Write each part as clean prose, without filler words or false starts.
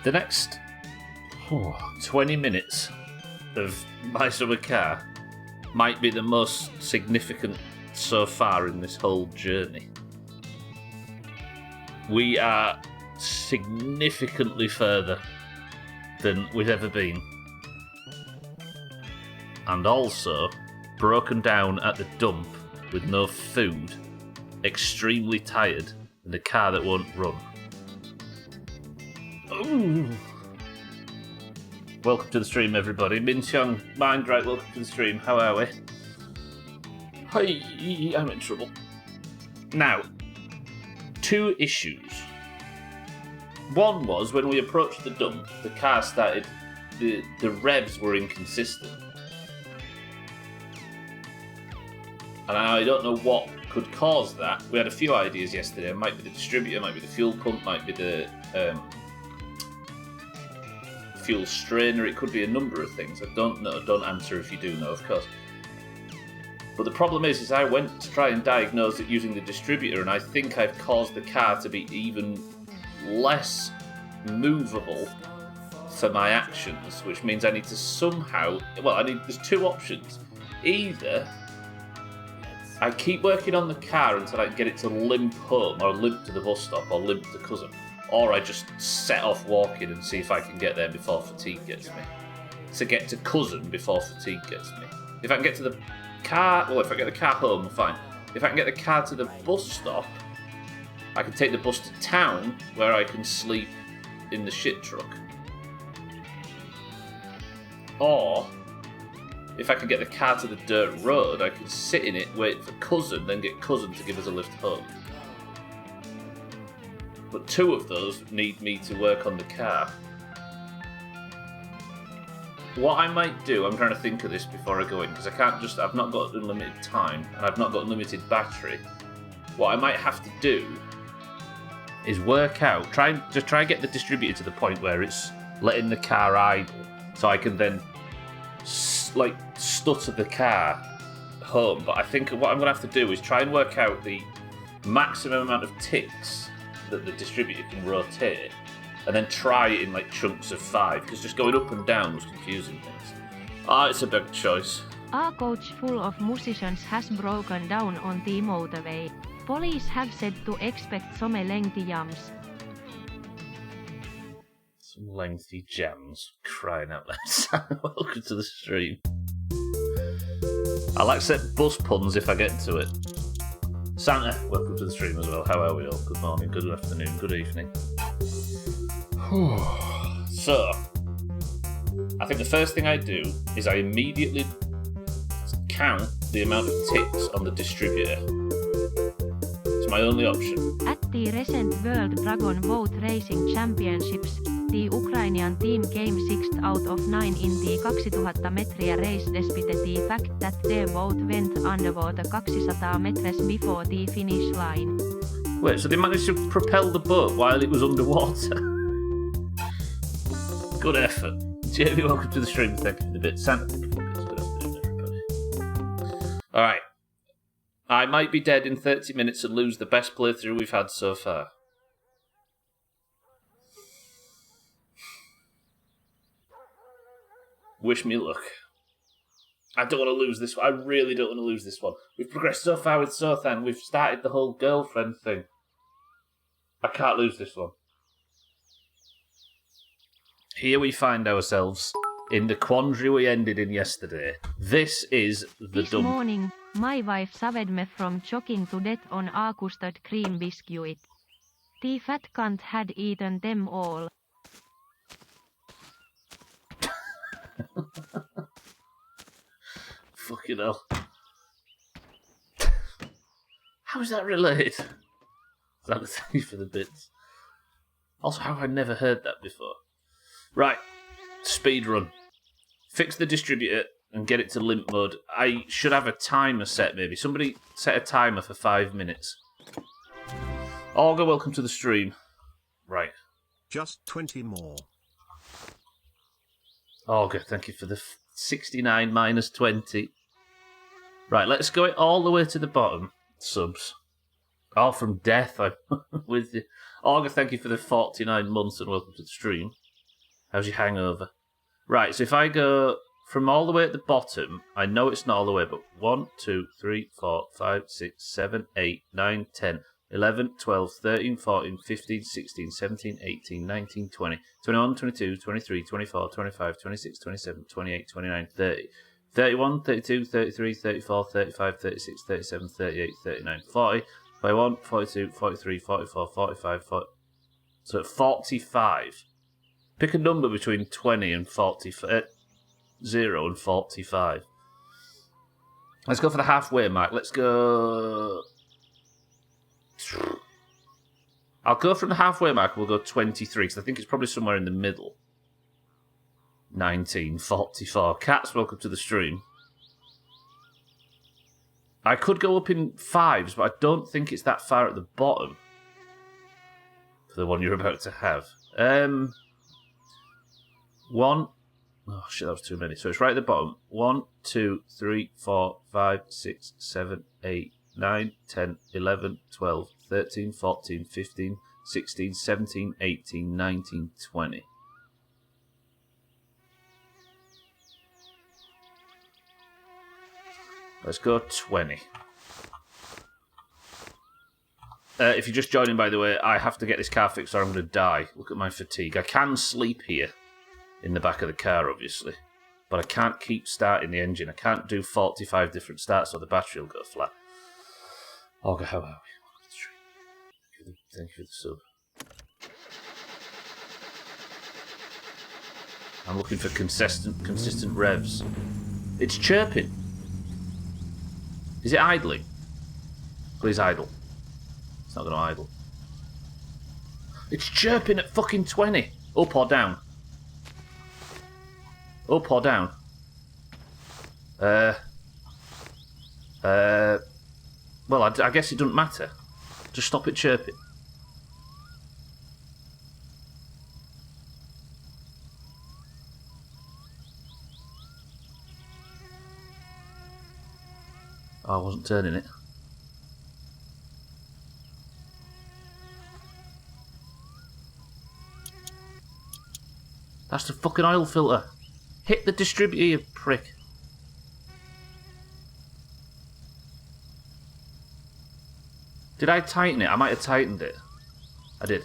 The next 20 minutes of my summer car might be the most significant so far in this whole journey. We are significantly further than we've ever been. And also broken down at the dump with no food, extremely tired, and a car that won't run. Ooh. Welcome to the stream, everybody. Min Xiong, Mindright, welcome to the stream. How are we? Hi, I'm in trouble. Now, two issues. One was when we approached the dump, the car started, the revs were inconsistent. And I don't know what could cause that. We had a few ideas yesterday. It might be the distributor, might be the fuel pump, might be the fuel strainer. It could be a number of things. I don't know. Don't answer if you do know, of course. But the problem is I went to try and diagnose it using the distributor, and I think I've caused the car to be even less movable for my actions, which means I need to somehow... Well, there's two options. Either I keep working on the car until I can get it to limp home, or limp to the bus stop, or limp to cousin, or I just set off walking and see if I can get there before fatigue gets me. To get to cousin before fatigue gets me. If I can get to the car... Well, if I get the car home, fine. If I can get the car to the bus stop, I can take the bus to town, where I can sleep in the shit truck. Or, if I can get the car to the dirt road, I can sit in it, wait for cousin, then get cousin to give us a lift home. But two of those need me to work on the car. What I might do, I'm trying to think of this before I go in, because I've not got unlimited time, and I've not got unlimited battery. What I might have to do is work out, try and get the distributor to the point where it's letting the car idle, so I can then stutter the car home. But I think what I'm going to have to do is try and work out the maximum amount of ticks that the distributor can rotate, and then try it in chunks of 5, because just going up and down was confusing things. It's a big choice. A coach full of musicians has broken down on the motorway. Police have said to expect some lengthy jams. Some lengthy jams, crying out loud. Welcome to the stream. I'll accept bus puns if I get to it. Santa, welcome to the stream as well. How are we all? Good morning, good afternoon, good evening. So, I think the first thing I do is I immediately count the amount of ticks on the distributor. It's my only option. At the recent World Dragon Boat Racing Championships, the Ukrainian team came 6th out of 9 in the 2000 metriä race despite the fact that their boat went underwater 200 meters before the finish line. Wait, so they managed to propel the boat while it was underwater? Good effort. Jamie, welcome to the stream. Thank you for the bit. Santa, thank you for the bits. Good afternoon, everybody. Alright. I might be dead in 30 minutes and lose the best playthrough we've had so far. Wish me luck. I don't want to lose this one. I really don't want to lose this one. We've progressed so far with Sothan. We've started the whole girlfriend thing. I can't lose this one. Here we find ourselves in the quandary we ended in yesterday. This is the This morning, my wife saved me from choking to death on a custard cream biscuit. The fat cunt had eaten them all. Fucking hell. How is that related? Is that the thing for the bits? Also, how have I never heard that before? Right, speed run. Fix the distributor and get it to limp mode. I should have a timer set, maybe. Somebody set a timer for 5 minutes. Olga, welcome to the stream. Right. Just 20 more. Olga, thank you for the 69 minus 20. Right, let's go all the way to the bottom. Subs. All from death, I'm with you. Olga, thank you for the 49 months and welcome to the stream. How's your hangover? Right, so if I go from all the way at the bottom, I know it's not all the way, but 1, 2, 3, 4, 5, 6, 7, 8, 9, 10, 11, 12, 13, 14, 15, 16, 17, 18, 19, 20, 21, 22, 23, 24, 25, 26, 27, 28, 29, 30, 31, 32, 33, 34, 35, 36, 37, 38, 39, 40, 41, 42, 43, 44, 45, 40. So at 45. Pick a number between 20 and 40, 0 and 45. Let's go for the halfway mark. Let's go... I'll go from the halfway mark. We'll go 23, because I think it's probably somewhere in the middle. 1944. Cats, welcome to the stream. I could go up in 5s, but I don't think it's that far at the bottom. For the one you're about to have. 1. Oh shit, that was too many. So it's right at the bottom. 1, 2, 3, 4, 5, 6, 7, 8, 9, 10, 11, 12, 13, 14, 15, 16, 17, 18, 19, 20. Let's go 20. If you're just joining, by the way, I have to get this car fixed or I'm going to die. Look at my fatigue. I can sleep here in the back of the car, obviously, but I can't keep starting the engine. I can't do 45 different starts or the battery will go flat. Olga, how are we? Thank you for the sub. I'm looking for consistent revs. It's chirping. Is it idling? Please idle. It's not going to idle. It's chirping at fucking 20. Up or down? Up or down? Well, I guess it doesn't matter. Just stop it chirping. Oh, I wasn't turning it. That's the fucking oil filter. Hit the distributor, you prick. Did I tighten it? I might have tightened it. I did.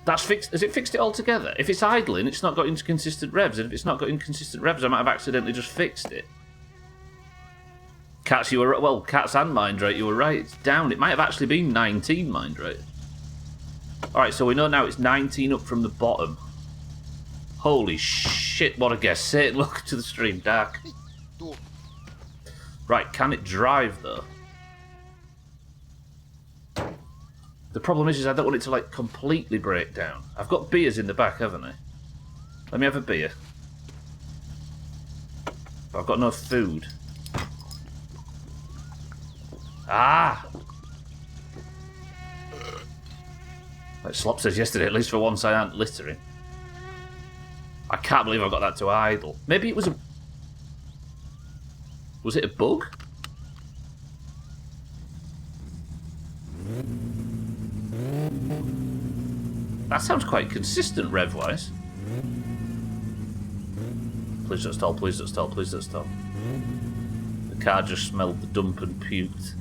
That's fixed. Has it fixed it altogether? If it's idling, it's not got inconsistent revs. And if it's not got inconsistent revs, I might have accidentally just fixed it. Cats, you were... Well, Cats and Mindrate, you were right. It's down. It might have actually been 19, Mindrate. Alright, so we know now it's 19 up from the bottom. Holy shit, what a guess. Satan, welcome to the stream. Dark. Right, can it drive, though? The problem is I don't want it to, like, completely break down. I've got beers in the back, haven't I? Let me have a beer. But I've got no food. Ah! Like Slop says yesterday, at least for once I aren't littering. I can't believe I got that to idle. Maybe it was a... Was it a bug? That sounds quite consistent rev-wise. Please don't stall, please don't stall, please don't stall. The car just smelled the dump and puked.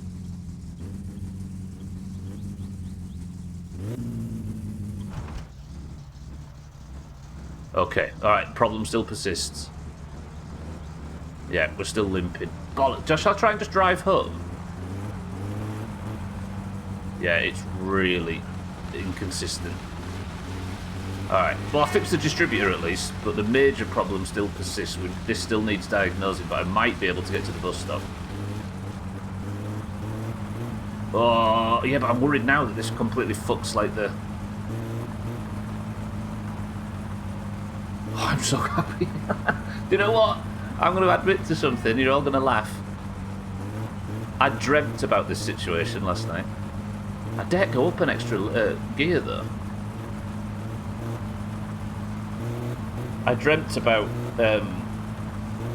Okay, alright, problem still persists. Yeah, we're still limping. Bollocks, shall I try and just drive home? Yeah, it's really inconsistent. Alright, well I fixed the distributor at least, but the major problem still persists. This still needs diagnosing, but I might be able to get to the bus stop. Oh, yeah, but I'm worried now that this completely fucks like the... Oh, I'm so happy. Do you know what? I'm going to admit to something, you're all going to laugh. I dreamt about this situation last night. I dare go up an extra gear though. I dreamt about,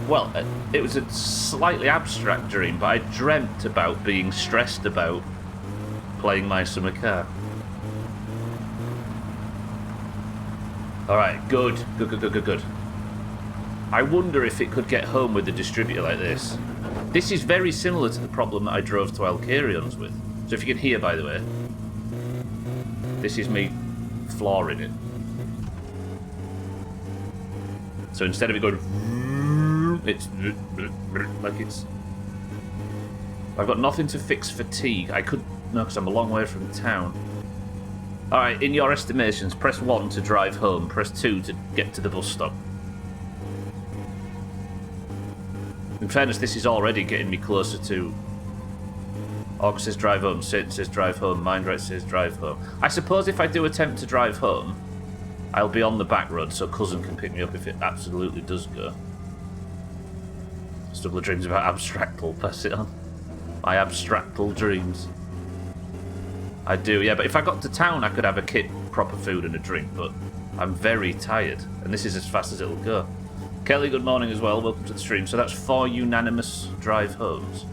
well, it was a slightly abstract dream, but I dreamt about being stressed about playing my summer car. Alright, good. I wonder if it could get home with a distributor like this. This is very similar to the problem that I drove to Alcarion's with. So if you can hear, by the way, this is me flooring it. So instead of it going, it's like it's... I've got nothing to fix fatigue. I could... No, because I'm a long way from town. Alright, in your estimations, press 1 to drive home, press 2 to get to the bus stop. In fairness, this is already getting me closer to... Aug says drive home, Satan says drive home, Mindright says drive home. I suppose if I do attempt to drive home, I'll be on the back road so Cousin can pick me up if it absolutely does go. Stumbler dreams about abstractal, pass it on. My abstractal dreams. I do, yeah, but if I got to town I could have a kit, proper food and a drink, but I'm very tired, and this is as fast as it'll go. Kelly, good morning as well, welcome to the stream. So that's 4 unanimous drive homes.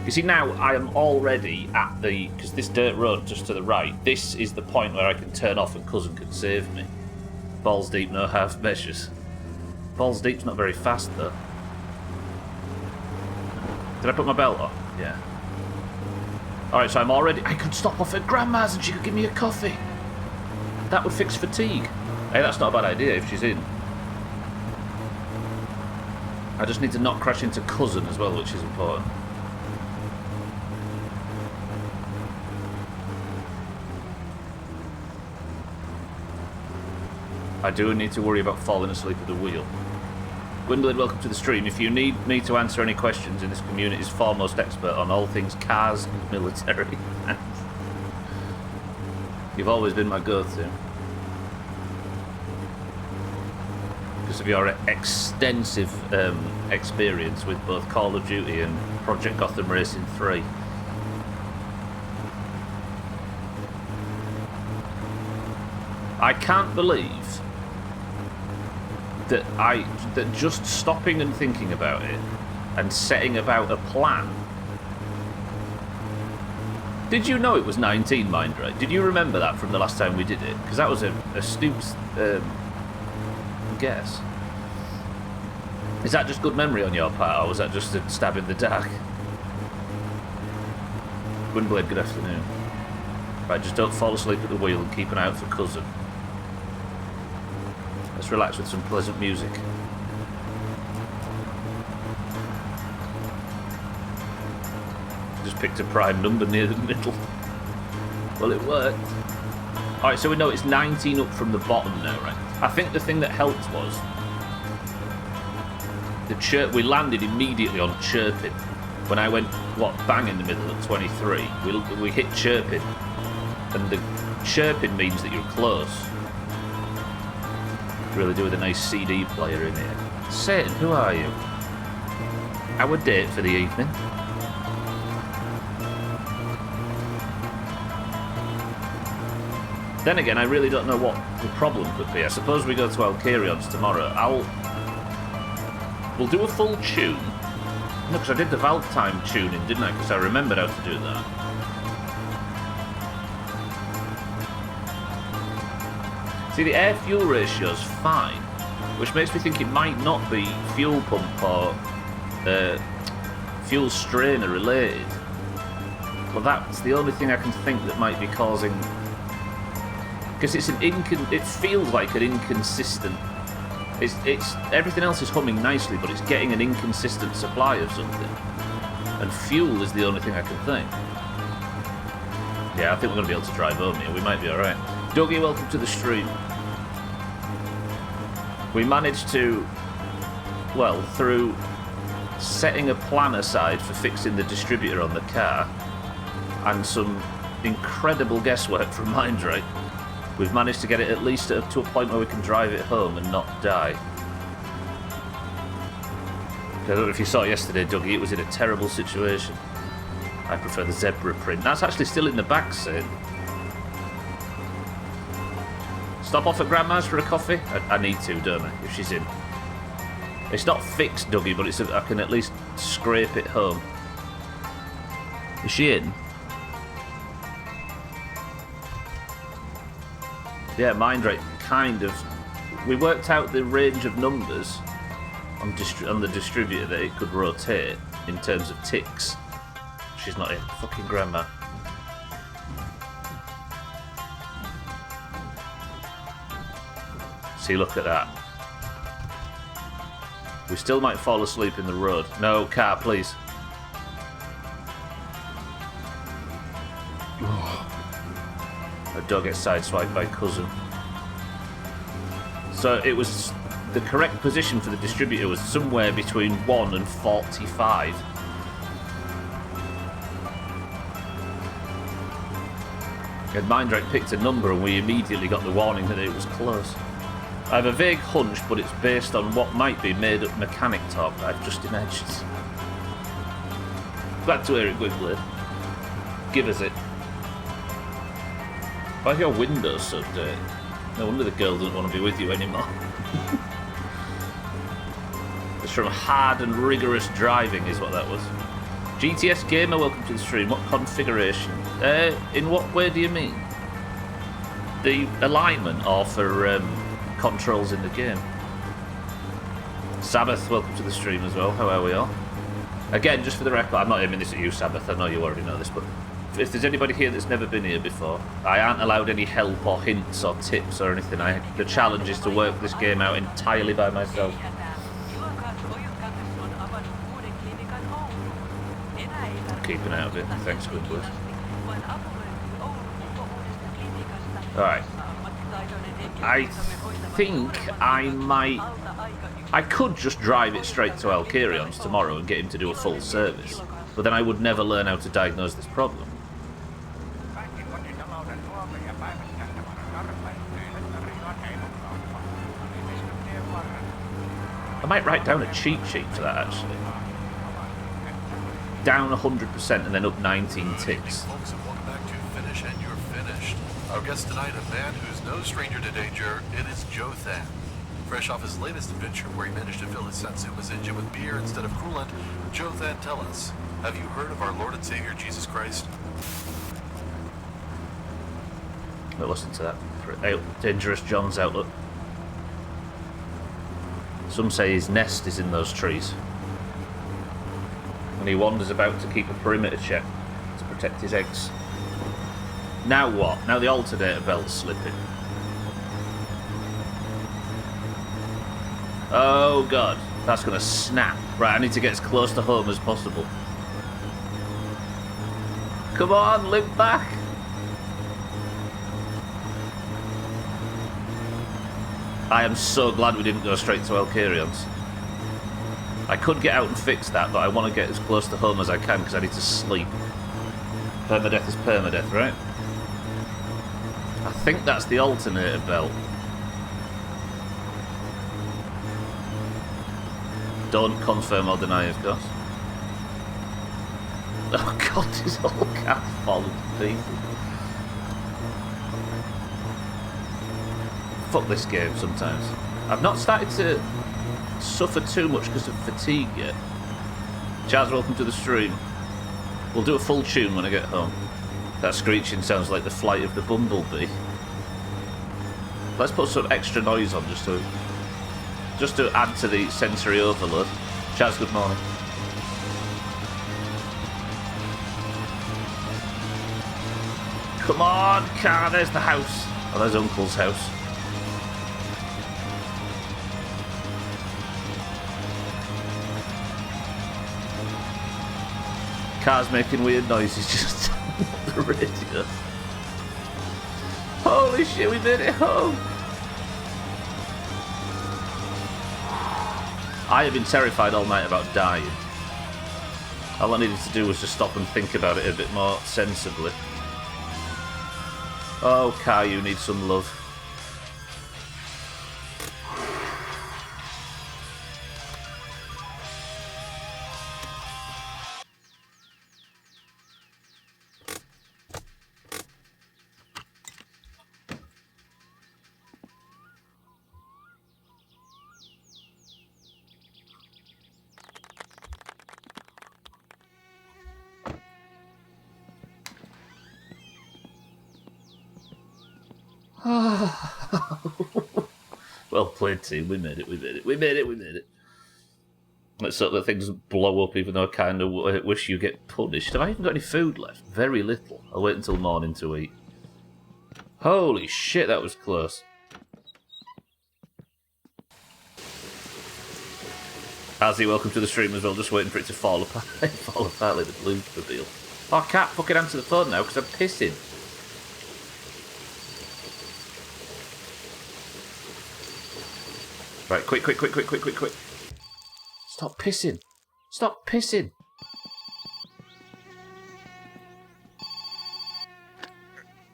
You see, now I am already at the... Because this dirt road just to the right, this is the point where I can turn off and Cousin can save me. Balls deep, no half measures. Balls deep's not very fast, though. Did I put my belt on? Yeah. Alright, so I'm already... I could stop off at Grandma's and she could give me a coffee. That would fix fatigue. Hey, that's not a bad idea if she's in. I just need to not crash into Cousin as well, which is important. I do need to worry about falling asleep at the wheel. Gwendolyn, welcome to the stream. If you need me to answer any questions in this community's foremost expert on all things cars and military, you've always been my go-to. Because of your extensive experience with both Call of Duty and Project Gotham Racing 3. I can't believe that just stopping and thinking about it and setting about a plan. Did you know it was 19, Mindray? Did you remember that from the last time we did it? Because that was a astute guess. Is that just good memory on your part, or was that just a stab in the dark? Windblade, good afternoon. Right, just don't fall asleep at the wheel and keep an eye out for Cousin. Let's relax with some pleasant music. Just picked a prime number near the middle. Well, it worked. Alright, so we know it's 19 up from the bottom now, right? I think the thing that helped was the we landed immediately on chirping. When I went, bang in the middle at 23, we hit chirping. And the chirping means that you're close. Really do with a nice CD player in here. Satan, who are you? Our date for the evening. Then again, I really don't know what the problem could be. I suppose we go to Alcarion's tomorrow. We'll do a full tune. No, because I did the valve time tuning, didn't I? Because I remembered how to do that. See, the air-fuel ratio's fine, which makes me think it might not be fuel pump or fuel strainer related. Well, that's the only thing I can think that might be causing... Because it's it feels like an inconsistent... It's everything else is humming nicely, but it's getting an inconsistent supply of something. And fuel is the only thing I can think. Yeah, I think we're going to be able to drive home here. We might be alright. Dougie, welcome to the stream. We managed to, well, through setting a plan aside for fixing the distributor on the car and some incredible guesswork from Mindray, we've managed to get it at least to a point where we can drive it home and not die. I don't know if you saw it yesterday, Dougie, it was in a terrible situation. I prefer the zebra print. That's actually still in the back, Sid. Stop off at Grandma's for a coffee? I need to, don't I, if she's in. It's not fixed, Dougie, but I can at least scrape it home. Is she in? Yeah, mind rate, kind of. We worked out the range of numbers on the distributor that it could rotate in terms of ticks. She's not in. Fucking Grandma. See, look at that. We still might fall asleep in the road. No, car, please. A dog gets sideswiped by cousin. So it was... The correct position for the distributor was somewhere between 1 and 45. And Mindrake picked a number and we immediately got the warning that it was close. I have a vague hunch, but it's based on what might be made-up mechanic talk that I've just imagined. Glad to hear it, Gwynblade. Give us it. Why are your windows so dirty? No wonder the girl doesn't want to be with you anymore. It's from hard and rigorous driving is what that was. GTS Gamer, welcome to the stream. What configuration? In what way do you mean? The alignment or for controls in the game? Sabbath, welcome to the stream as well. How are we all? Again, just for the record, I'm not aiming this at you, Sabbath. I know you already know this, but if there's anybody here that's never been here before, I aren't allowed any help or hints or tips or anything. The challenge is to work this game out entirely by myself. Keeping out of it. Thanks, Gwynblade. Alright. I think I could just drive it straight to Alcarion's tomorrow and get him to do a full service. But then I would never learn how to diagnose this problem. I might write down a cheat sheet for that, actually. Down 100% and then up 19 ticks. Folks, welcome back to Finish and You're Finished. Our guest tonight, a man who's no stranger to danger. It is Jothan. Fresh off his latest adventure where he managed to fill his Satsuma's engine with beer instead of coolant, Jothan, tell us, have you heard of our Lord and Savior Jesus Christ? I'll listen to that for Dangerous John's outlook. Some say his nest is in those trees. And he wanders about to keep a perimeter check to protect his eggs. Now what? Now the alternator belt's slipping. Oh god, that's gonna snap. Right, I need to get as close to home as possible. Come on, limp back. I am so glad we didn't go straight to Alcarion's. I could get out and fix that, but I want to get as close to home as I can because I need to sleep. Permadeath is permadeath, right? I think that's the alternator belt. Don't confirm or deny, of course. Oh god, his whole cat fallen to pieces. Fuck this game sometimes. I've not started to suffer too much because of fatigue yet. Chaz, welcome to the stream. We'll do a full tune when I get home. That screeching sounds like the flight of the bumblebee. Let's put some extra noise on just to add to the sensory overload. Chaz, good morning. Come on, car, there's the house. Oh, there's Uncle's house. Car's making weird noises just on the radio. Holy shit, we made it home! I have been terrified all night about dying. All I needed to do was just stop and think about it a bit more sensibly. Oh, car, you need some love. Well played, team. We made it. Let's hope that things blow up, even though I kind of wish you get punished. Have I even got any food left? Very little. I'll wait until morning to eat. Holy shit, that was close. Azzy, welcome to the stream as well. Just waiting for it to fall apart. Fall apart like the blue reveal. Oh, I can't fucking answer the phone now because I'm pissing. Right, quick. Stop pissing.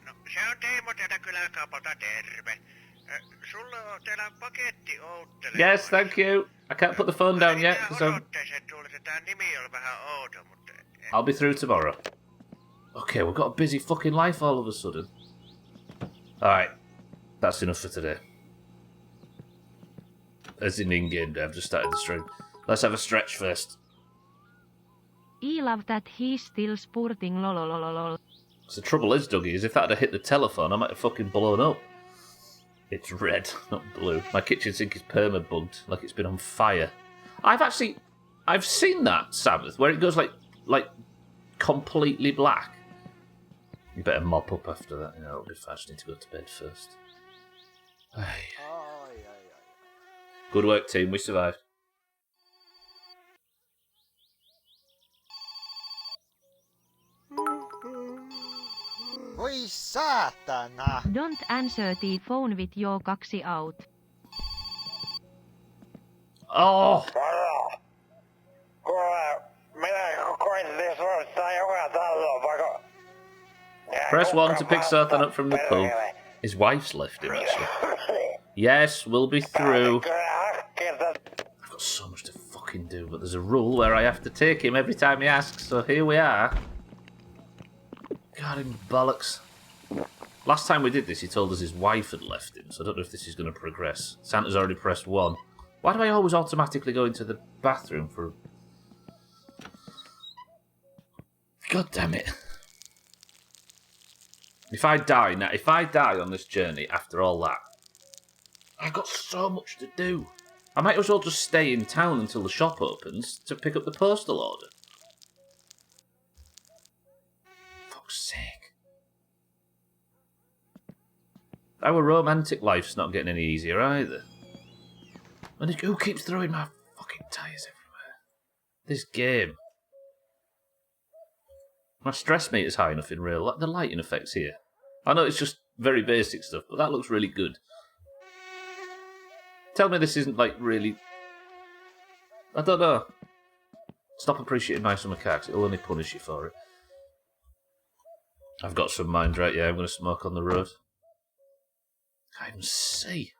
No, se on Teemo teiltä kyläkaupalta, terve. Sulle on teillä paketti oottelee. Yes, thank you. I can't put the phone down yet. Osoitteeseen tuulisi, tää nimi on vähän outo, mutta... I'll be through tomorrow. Okay, we've got a busy fucking life all of a sudden. Alright, that's enough for today. As in in-game day, I've just started the stream. Let's have a stretch first. I love that he's still sporting lololololol. So the trouble is, Dougie, is if that had hit the telephone, I might have fucking blown up. It's red, not blue. My kitchen sink is perma-bugged, like it's been on fire. I've seen that, Sabbath, where it goes like completely black. You better mop up after that. You know, it'll be fine. I just need to go to bed first. Good work, team. We survived. Oi saatana! Don't answer the phone with your kaksi out. Oh! Minä koitin soittaa joka taloon, vaikka... Press 1 to pick Sothan up from the pub. His wife's left him, actually. Yes, we'll be through. I've got so much to fucking do, but there's a rule where I have to take him every time he asks, so here we are. God, him bollocks. Last time we did this, he told us his wife had left him, so I don't know if this is going to progress. Santa's already pressed 1. Why do I always automatically go into the bathroom for... God damn it. If I die on this journey after all that, I've got so much to do. I might as well just stay in town until the shop opens to pick up the postal order. Fuck's sake. Our romantic life's not getting any easier either. And who keeps throwing my fucking tyres everywhere? This game. My stress meter's high enough in real life. The lighting effects here. I know it's just very basic stuff, but that looks really good. Tell me this isn't like really... I don't know. Stop appreciating my summer car, 'cause it'll only punish you for it. I've got some mind right, yeah, I'm going to smoke on the road. Can't even see.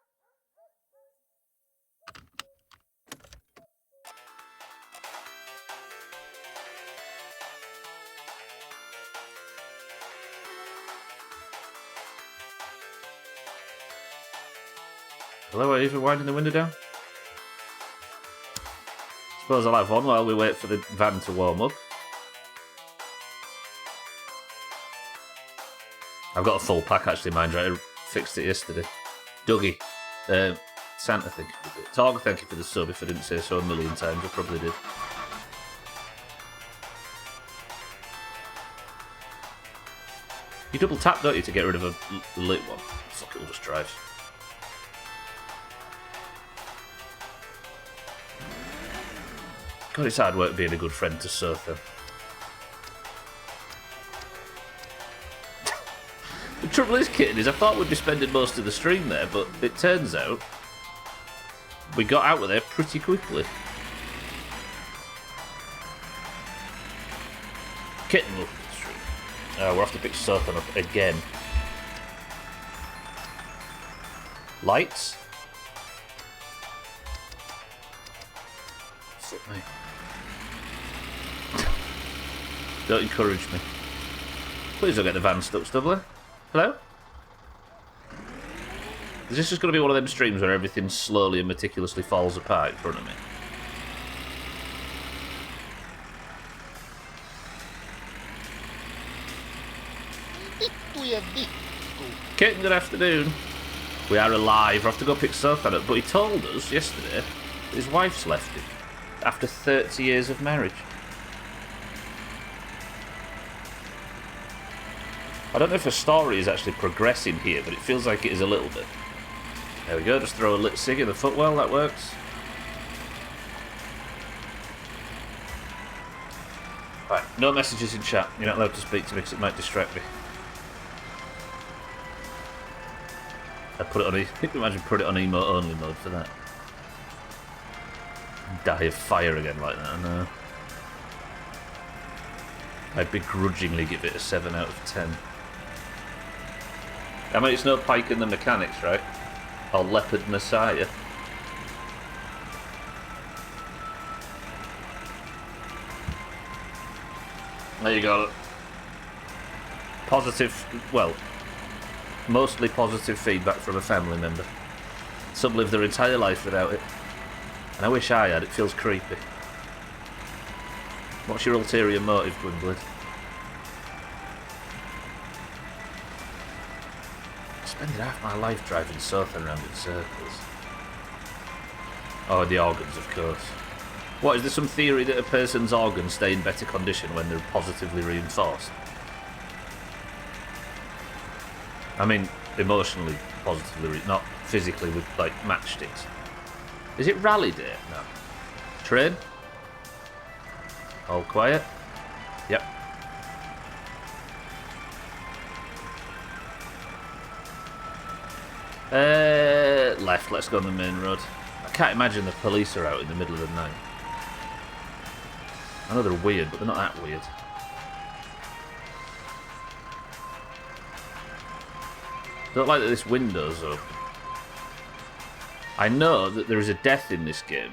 Hello, are you even winding the window down? Suppose I'll have one while we wait for the van to warm up. I've got a full pack actually, mind right? I fixed it yesterday. Dougie, Santa, thank you for the Targa, thank you for the sub. If I didn't say so a million times, I probably did. You double tap, don't you, to get rid of a lit one? Fuck, it'll just drive. God, it's hard work being a good friend to Sotha. The trouble is, kitten, is I thought we'd be spending most of the stream there, but it turns out we got out of there pretty quickly. Kitten, look at the stream. We'll have to pick Sotha up again. Lights? Fuck me. Don't encourage me. Please don't get the van stuck, Stubbler. Hello? Is this just going to be one of them streams where everything slowly and meticulously falls apart in front of me? Vittujen vittu. Kitten, good afternoon. We are alive. I have to go pick Sophie up, but he told us yesterday that his wife's left him after 30 years of marriage. I don't know if the story is actually progressing here, but it feels like it is a little bit. There we go, just throw a lit cig in the footwell, that works. Right, no messages in chat. You're not allowed to speak to me because it might distract me. I put it on imagine put it on emote only mode for that. Die of fire again like that, I know. I begrudgingly give it a 7 out of 10. I mean, it's no Pike and the Mechanics, right? Or Leopard Messiah. There you go. Positive, well, mostly positive feedback from a family member. Some live their entire life without it. And I wish I had, it feels creepy. What's your ulterior motive, Gwynblade? I spend half my life driving Sothan around in circles. Oh, the organs, of course. What, is there some theory that a person's organs stay in better condition when they're positively reinforced? I mean, emotionally positively, not physically with, like, matchsticks. Is it rally day? No. Train? All quiet? Yep. Left, let's go on the main road. I can't imagine the police are out in the middle of the night. I know they're weird, but they're not that weird. Don't like that this window's open. I know that there is a death in this game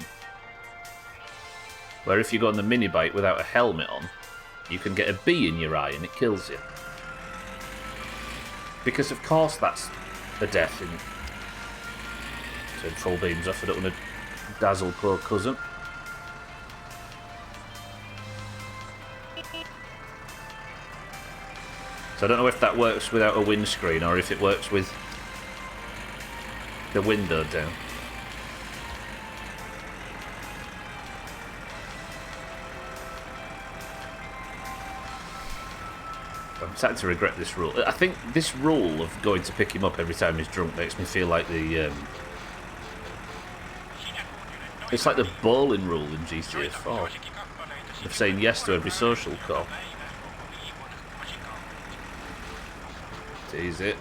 where if you go on the mini bike without a helmet on, you can get a bee in your eye and it kills you. Because of course that's a death in... Turn full beams off, I don't want to dazzle poor cousin. So I don't know if that works without a windscreen or if it works with the window down. I'm starting to regret this rule. I think this rule of going to pick him up every time he's drunk makes me feel like the... it's like the bowling rule in GTA 4. Of saying yes to every social call. Tease it.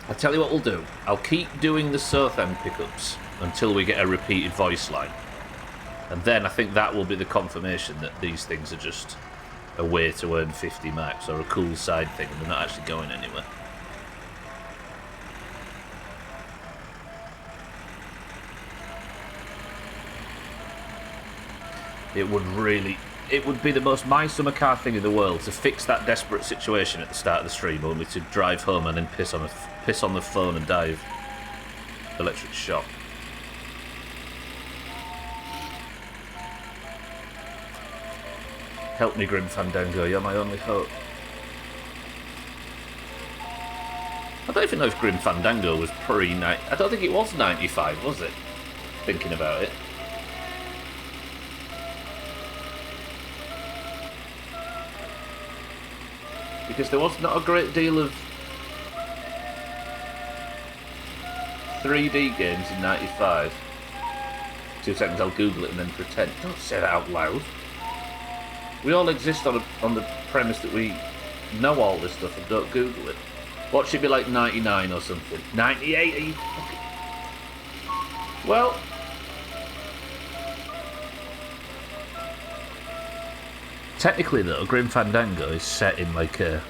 I'll tell you what we'll do. I'll keep doing the Sothan pickups until we get a repeated voice line. And then I think that will be the confirmation that these things are just a way to earn 50 marks or a cool side thing and they're not actually going anywhere. It would be the most My Summer Car thing in the world to fix that desperate situation at the start of the stream, only to drive home and then piss on the phone and die of electric shock. Help me, Grim Fandango, you're my only hope. I don't even know if Grim Fandango was pre-90... I don't think it was 95, was it? Thinking about it. Because there was not a great deal of 3D games in 95. 2 seconds, I'll Google it and then pretend. Don't say that out loud. We all exist on the premise that we know all this stuff and don't Google it. What should be like 99 or something? 98? Are you fucking... Well... Technically though, Grim Fandango is set in like a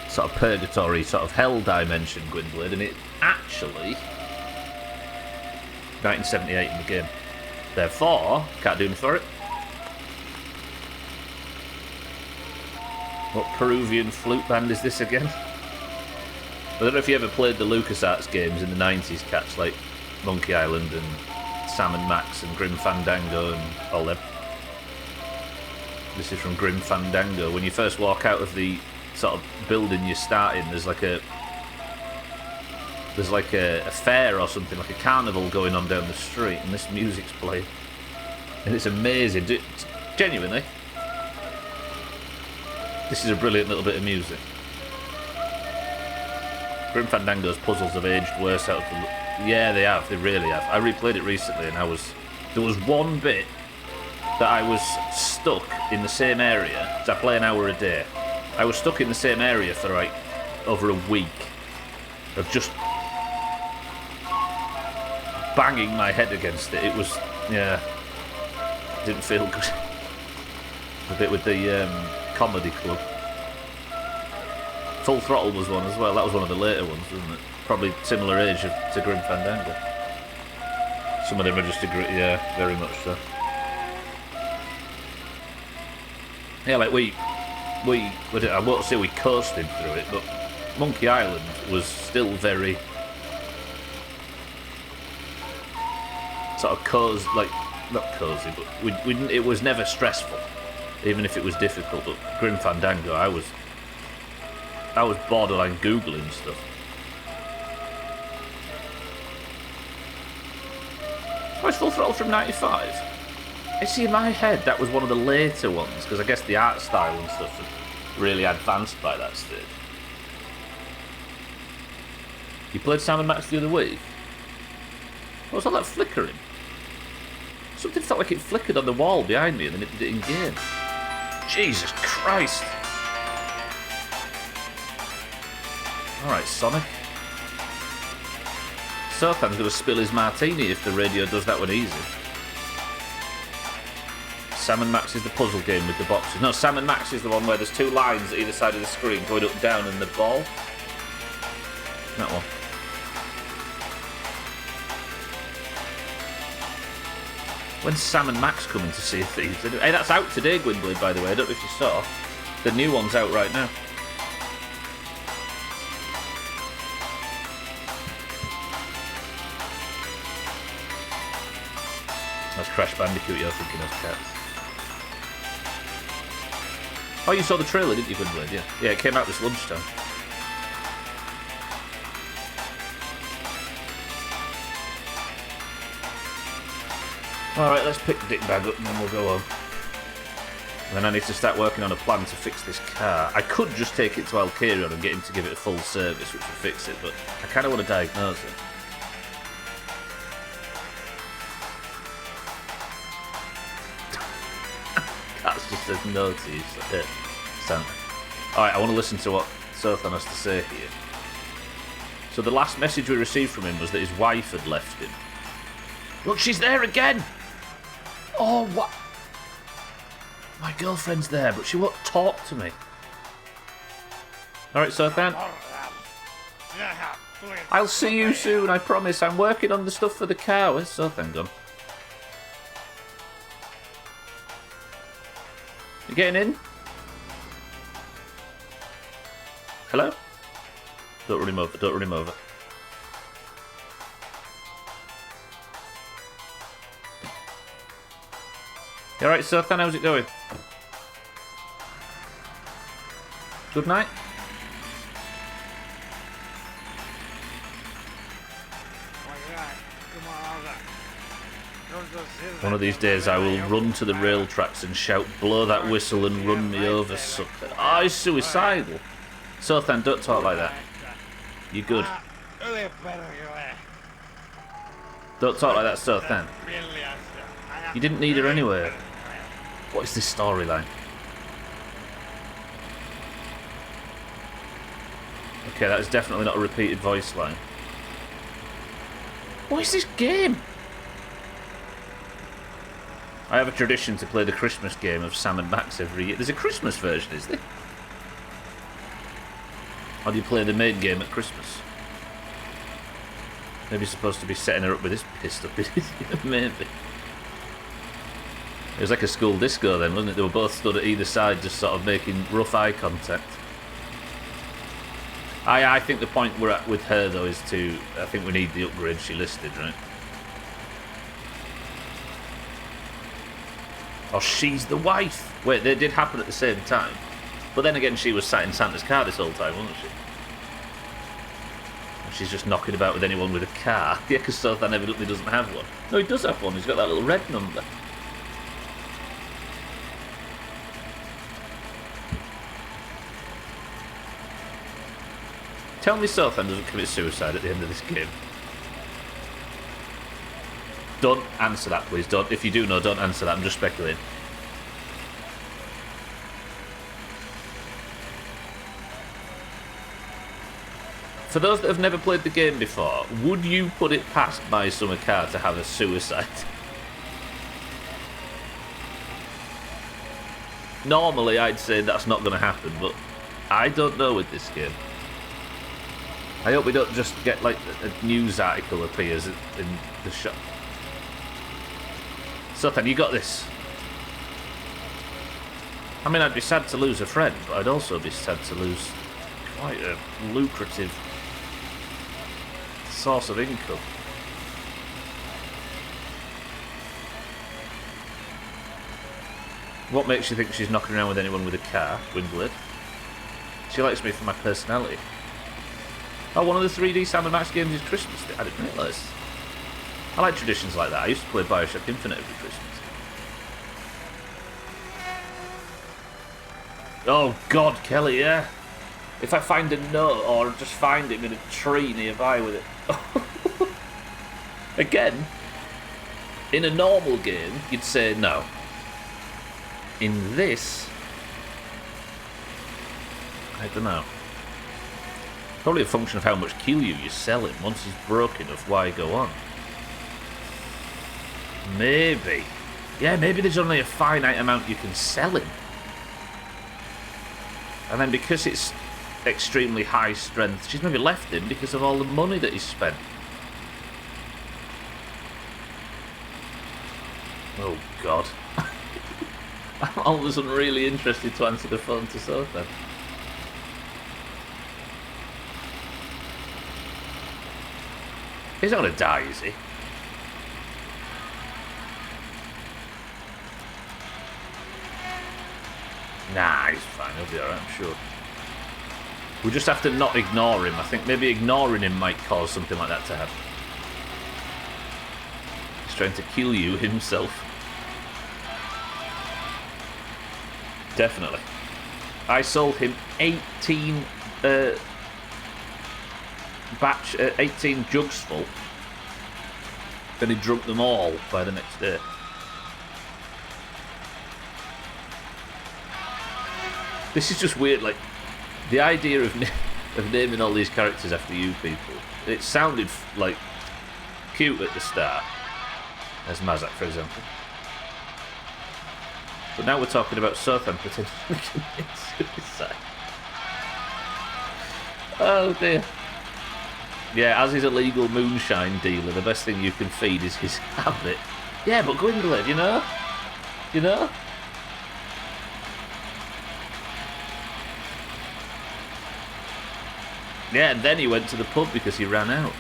sort of purgatory, sort of hell dimension, Gwynblade, and it actually 1978 in the game. Therefore, can't do anything for it. What Peruvian flute band is this again? I don't know if you ever played the LucasArts games in the 90s, cats like Monkey Island and Sam and Max and Grim Fandango and all them. This is from Grim Fandango. When you first walk out of the sort of building you start in, there's like a fair or something, like a carnival going on down the street, and this music's playing. And it's amazing. Genuinely. This is a brilliant little bit of music. Grim Fandango's puzzles have aged worse out of the... Yeah, they have. They really have. I replayed it recently, and there was one bit that I was stuck in the same area, because I play an hour a day. I was stuck in the same area for like over a week of just banging my head against it. It was, yeah, didn't feel good. A bit with the comedy club. Full Throttle was one as well. That was one of the later ones, wasn't it? Probably similar age to Grim Fandango. Some of them are just agree, yeah, very much so. Yeah, like I won't say we coasted through it, but Monkey Island was still very sort of cozy, like not cozy, but it was never stressful, even if it was difficult. But Grim Fandango, I was borderline Googling stuff. Oh, it's Full Throttle from '95. I see in my head that was one of the later ones, because I guess the art style and stuff had really advanced by that stage. You played Sam & Max the other week? What was all that flickering? Something felt like it flickered on the wall behind me and then it did it in game. Jesus Christ! Alright, Sonic. Sothan's going to spill his martini if the radio does that one easy. Sam & Max is the puzzle game with the boxes. No, Sam & Max is the one where there's two lines at either side of the screen going up, down, and the ball. That one. When's Sam & Max coming to Sea of Thieves? Hey, that's out today, Gwynblade, by the way. I don't know if you saw. The new one's out right now. That's Crash Bandicoot you're thinking of, Cats. Oh, you saw the trailer, didn't you, Gwynblade? Yeah. Yeah, it came out this lunchtime. Alright, let's pick Dick bag up and then we'll go home. And then I need to start working on a plan to fix this car. I could just take it to Alcarion and get him to give it a full service, which would fix it, but I kind of want to diagnose it. That's just says no to you. Alright, I want to listen to what Sothan has to say here. So the last message we received from him was that his wife had left him. Look, she's there again! Oh, what? My girlfriend's there, but she won't talk to me. Alright, Sothan. I'll see you soon, I promise. I'm working on the stuff for the car. Where's Sothan gone? You getting in? Hello? Don't run him over, don't run him over. You alright, Sothan? How's it going? Good night? One of these days I will run to the rail tracks and shout, blow that whistle and run me over, sucker. Oh, he's suicidal. Sothan, don't talk like that. You good? Don't talk like that, Sothan. You didn't need her anyway. What is this storyline? Okay, that is definitely not a repeated voice line. What is this game? I have a tradition to play the Christmas game of Sam & Max every year. There's a Christmas version, is there? Or do you play the main game at Christmas? Maybe you're supposed to be setting her up with this pissed up, maybe. It was like a school disco then, wasn't it? They were both stood at either side just sort of making rough eye contact. I think the point we're at with her though is to... I think we need the upgrade she listed, right? Or she's the wife. Wait, they did happen at the same time. But then again, she was sat in Santa's car this whole time, wasn't she? And she's just knocking about with anyone with a car. Yeah, because Sothan evidently doesn't have one. No, he does have one. He's got that little red number. Tell me Sothan doesn't commit suicide at the end of this game. Don't answer that, please. Don't. If you do know, don't answer that. I'm just speculating. For those that have never played the game before, would you put it past My Summer Car to have a suicide? Normally, I'd say that's not going to happen, but I don't know with this game. I hope we don't just get, like, a news article appears in the shop. Sothan, you got this. I mean, I'd be sad to lose a friend, but I'd also be sad to lose quite a lucrative source of income. What makes you think she's knocking around with anyone with a car, Windblade? She likes me for my personality. Oh, one of the 3D Sam & Max games is Christmas Day. I didn't realise. I like traditions like that. I used to play Bioshock Infinite every Christmas. Oh God, Kelly, yeah. If I find a note or just find him in a tree nearby with it. Again, in a normal game, you'd say no. In this, I don't know. Probably a function of how much Kiryu you sell him. Once he's broke enough, why go on? Maybe. Yeah, maybe there's only a finite amount you can sell him. And then because it's extremely high strength, she's maybe left him because of all the money that he's spent. Oh God. I'm all of a sudden really interested to answer the phone to Sothan. He's not gonna die, is he? Nah, he's fine, he'll be alright, I'm sure. We just have to not ignore him. I think maybe ignoring him might cause something like that to happen. He's trying to kill you himself. Definitely. I sold him 18 18 jugs full. Then he drunk them all by the next day. This is just weird, like, the idea of naming all these characters after you people, it sounded, like, cute at the start, as Mazak, for example. But now we're talking about Sothan potentially committing suicide. Oh dear. Yeah, as his illegal moonshine dealer, the best thing you can feed is his habit. Yeah, but Gwynblade, you know? You know? Yeah, and then he went to the pub because he ran out.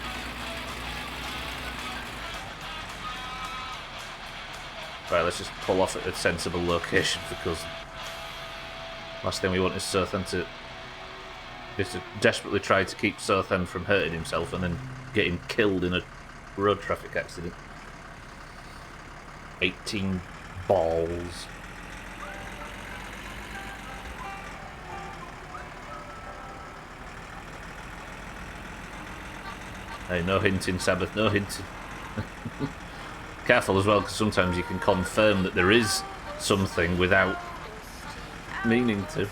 Right, let's just pull off at a sensible location for Cousin. Last thing we want is Sothan to desperately try to keep Sothan from hurting himself and then get him killed in a road traffic accident. 18 balls. Hey, no hinting, Sabbath, no hinting. Careful as well, because sometimes you can confirm that there is something without meaning to.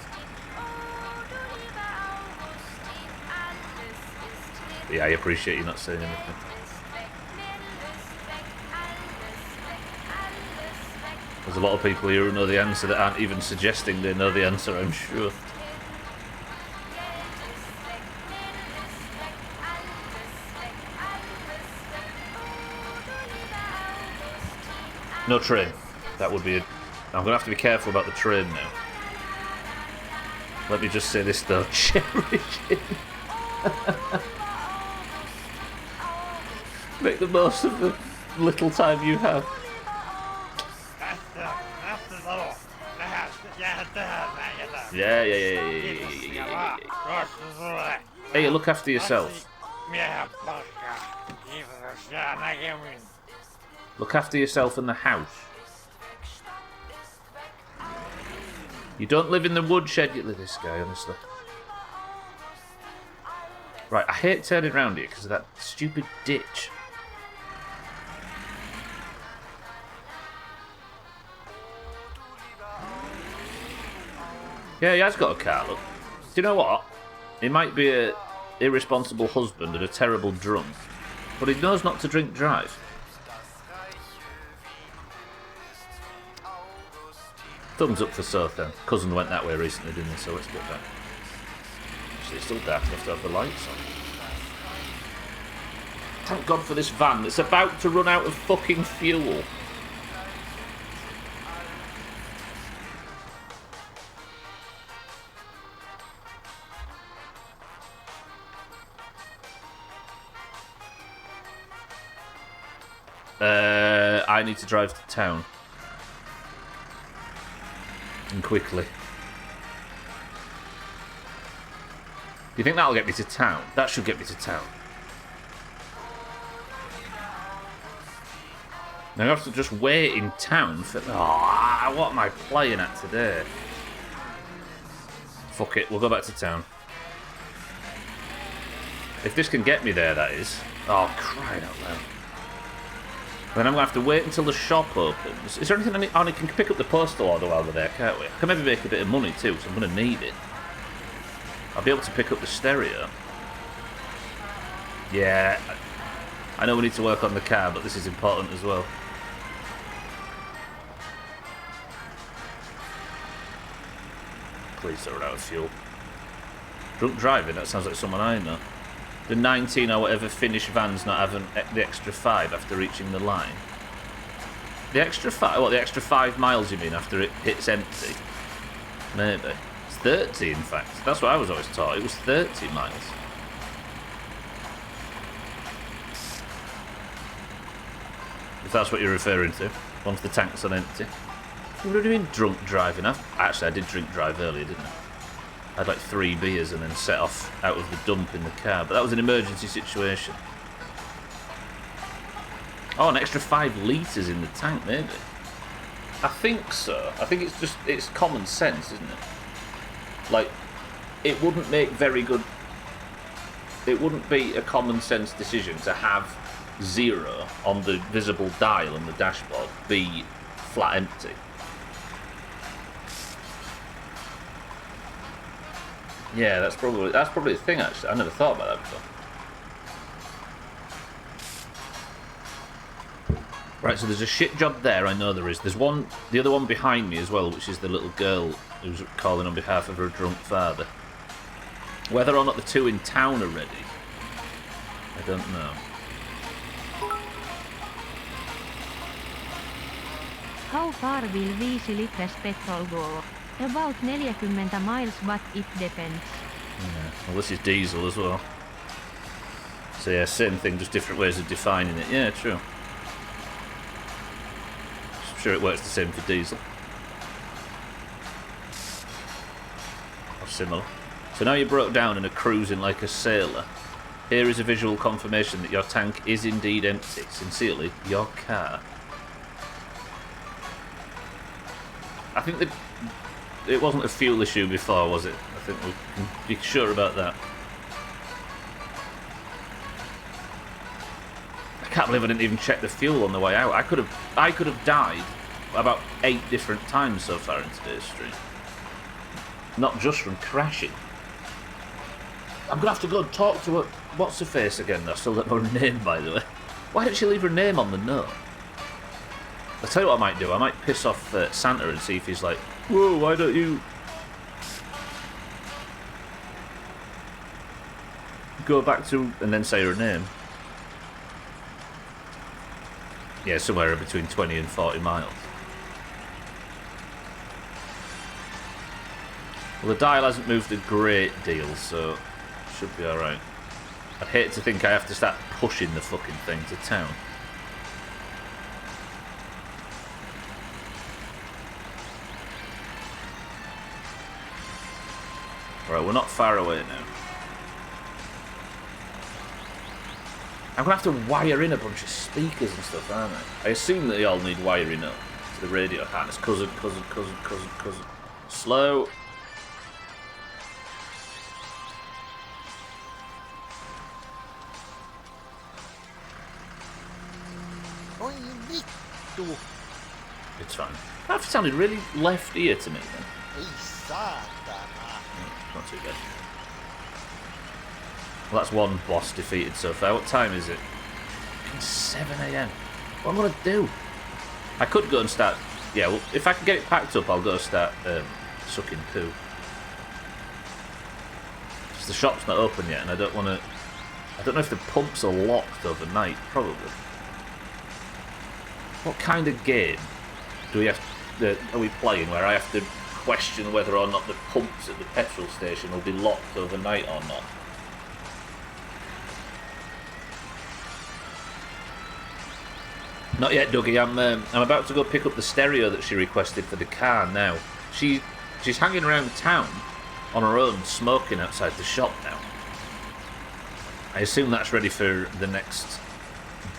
Yeah, I appreciate you not saying anything. There's a lot of people here who know the answer that aren't even suggesting they know the answer, I'm sure. No train. That would be a... I'm going to have to be careful about the train now. Let me just say this though. Cherry Jim. Make the most of the little time you have. That's the Yeah. Hey, you look after yourself. Look after yourself in the house. You don't live in the woodshed, you live this guy, honestly. Right, I hate turning around here because of that stupid ditch. Yeah, he has got a car, look. Do you know what? He might be an irresponsible husband and a terrible drunk, but he knows not to drink drive. Thumbs up for Southampton. Cousin went that way recently, didn't he? So let's get that. Actually, it's still dark enough to have the lights on. Thank God for this van that's about to run out of fucking fuel. I need to drive to town. And quickly. Do you think that'll get me to town? That should get me to town. Now I have to just wait in town for... Oh, what am I playing at today? Fuck it, we'll go back to town. If this can get me there, that is. Oh, crying out loud. Then I'm going to have to wait until the shop opens. Is there anything I need? Oh, I can pick up the postal order while we're there, can't we? I can maybe make a bit of money too, so I'm going to need it. I'll be able to pick up the stereo. Yeah. I know we need to work on the car, but this is important as well. Please don't run out of fuel. Drunk driving, that sounds like someone I know. The 19 or whatever Finnish van's not having the extra 5 after reaching the line. The extra 5? What, the extra 5 miles you mean after it hits empty? Maybe. It's 30 in fact. That's what I was always taught. It was 30 miles. If that's what you're referring to. Once the tank's on empty. What do you mean drunk driving? Actually, I did drink drive earlier, didn't I? I had like 3 beers and then set off out of the dump in the car. But that was an emergency situation. Oh, an extra 5 litres in the tank, maybe. I think so. I think it's common sense, isn't it? Like, it wouldn't make very good... It wouldn't be a common sense decision to have 0 on the visible dial on the dashboard be flat empty. Yeah, that's probably the thing actually. I never thought about that before. Right, so there's a shit job there, I know there is. There's one, the other one behind me as well, which is the little girl who's calling on behalf of her drunk father. Whether or not the 2 in town are ready, I don't know. How far will 5 litres petrol go? About 40 miles, but it depends. Yeah, well this is diesel as well. So yeah, same thing, just different ways of defining it. Yeah, true. I'm sure it works the same for diesel. Or similar. So now you broke down and are cruising like a sailor. Here is a visual confirmation that your tank is indeed empty. Sincerely, your car. I think that it wasn't a fuel issue before, was it? I think we can be sure about that. I can't believe I didn't even check the fuel on the way out. I could have died about 8 different times so far in today's stream. Not just from crashing. I'm gonna have to go and talk to her. What's her face again? I still don't know her name, by the way. Why didn't she leave her name on the note? I'll tell you what I might do. I might piss off Santa and see if he's like, whoa, why don't you go back to... and then say her name. Yeah, somewhere between 20 and 40 miles. Well, the dial hasn't moved a great deal, so should be alright. I'd hate to think I have to start pushing the fucking thing to town. Right, we're not far away now. I'm going to have to wire in a bunch of speakers and stuff, aren't I? I assume that they all need wiring up to the radio harness. Cousin. Slow. Oi vittu! It's fine. That sounded really left ear to me then. Ei saatana. Not too bad. Well, that's one boss defeated so far. What time is it? It's 7 AM. What am I going to do? I could go and start... Yeah, well, if I can get it packed up, I'll go start sucking poo. Because the shop's not open yet, and I don't want to... I don't know if the pumps are locked overnight. Probably. What kind of game do we have? Are we playing where I have to question whether or not the pumps at the petrol station will be locked overnight or not? Not yet, Dougie. I'm about to go pick up the stereo that she requested for the car now. She's hanging around town on her own, smoking outside the shop now. I assume that's ready for the next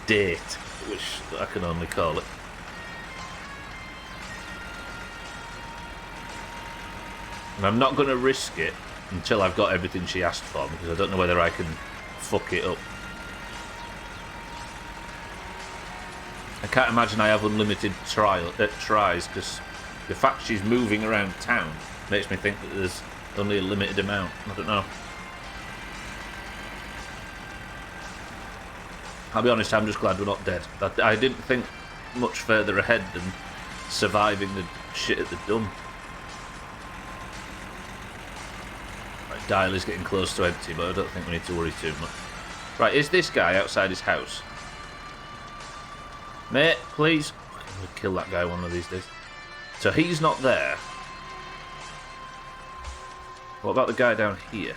date, which I can only call it. And I'm not going to risk it until I've got everything she asked for, because I don't know whether I can fuck it up. I can't imagine I have unlimited tries, because the fact she's moving around town makes me think that there's only a limited amount. I don't know. I'll be honest, I'm just glad we're not dead. I didn't think much further ahead than surviving the shit at the dump. Right, dial is getting close to empty, but I don't think we need to worry too much. Right, is this guy outside his house? Mate, please. I'm going to kill that guy one of these days. So he's not there. What about the guy down here?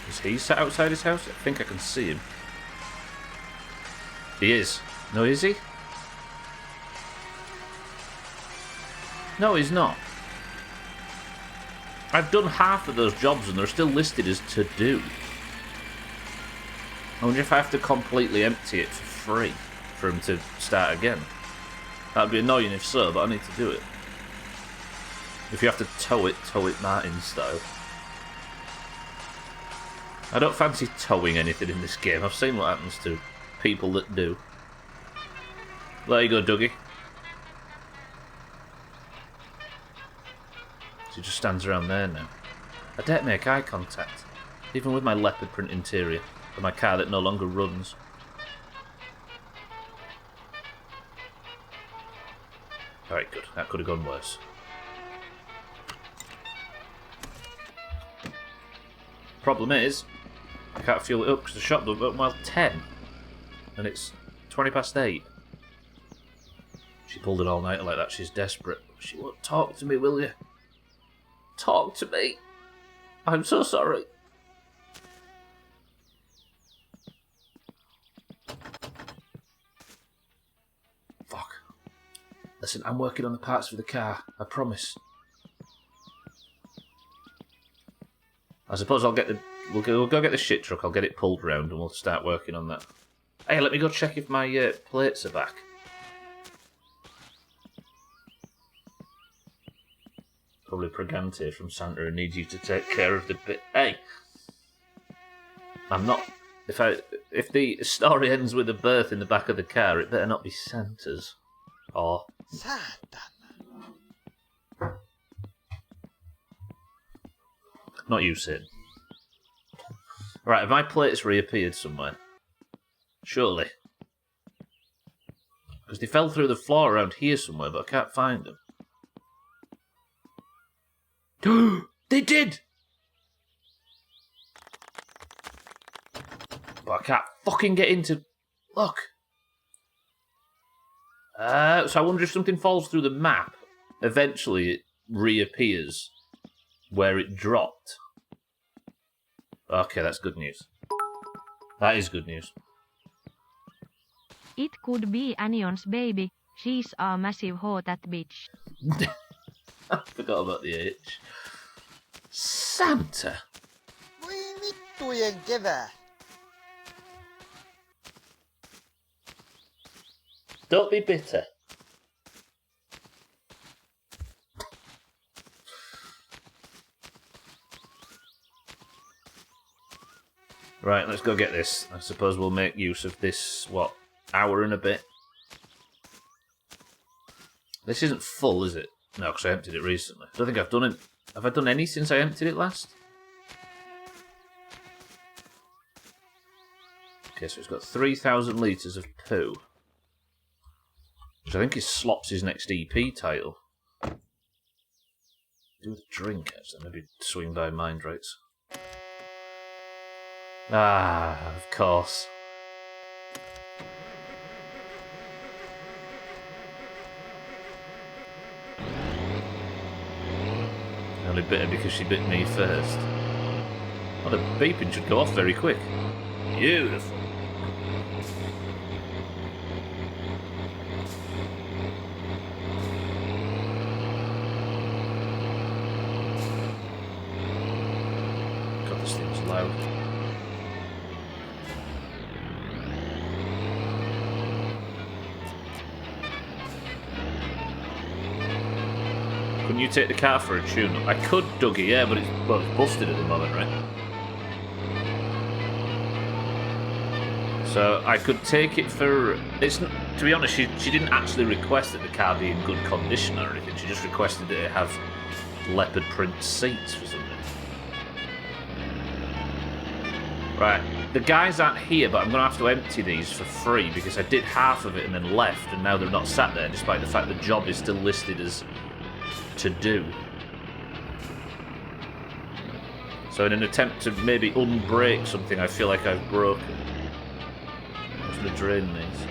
Is he sat outside his house? I think I can see him. He is. No, is he? No, he's not. I've done half of those jobs and they're still listed as to do. I wonder if I have to completely empty it for free for him to start again. That'd be annoying if so, but I need to do it. If you have to tow it Martin style. I don't fancy towing anything in this game. I've seen what happens to people that do. There you go, Dougie. He just stands around there now. I dare make eye contact, even with my leopard print interior, for my car that no longer runs. Alright, good. That could have gone worse. Problem is, I can't fuel it up because the shop doesn't open while 10. And it's 20 past 8. She pulled an all-nighter like that. She's desperate. She won't talk to me, will you? Talk to me. I'm so sorry. Fuck. Listen, I'm working on the parts for the car. I promise. I suppose I'll get the... We'll go get the shit truck. I'll get it pulled round and we'll start working on that. Hey, let me go check if my plates are back. Probably Pregante from Santa who needs you to take care of the bit. Hey! I'm not... If the story ends with a birth in the back of the car, it better not be Santa's. Or... Saatana. Not you, Sid. Right, have my plates reappeared somewhere? Surely. Because they fell through the floor around here somewhere, but I can't find them. They did! But I can't fucking get into... Look. So I wonder if something falls through the map, eventually it reappears where it dropped. Okay, that's good news. That is good news. It could be Anion's baby. She's a massive hoe, that bitch. I forgot about the H. Santa. Voi vittujen kevää. Don't be bitter. Right, let's go get this. I suppose we'll make use of this, what, hour and a bit? This isn't full, is it? No, because I emptied it recently. I don't think I've done it. Have I done any since I emptied it last? Okay, so it's got 3,000 litres of poo. Which I think is Slops' next EP title. Do with a drink, actually. Maybe swing by mind rates. Ah, of course. Only bit her because she bit me first. Oh, the beeping should go off very quick. Beautiful. God, this thing's loud. Couldn't you take the car for a tune? I could, Dougie, yeah, but it's busted at the moment, right? So I could take it for... To be honest, she didn't actually request that the car be in good condition or anything. She just requested that it have leopard print seats for some reason. Right, the guys aren't here, but I'm going to have to empty these for free because I did half of it and then left, and now they're not sat there, despite the fact the job is still listed as to do. So in an attempt to maybe unbreak something I feel like I've broken, I'm just going to drain these.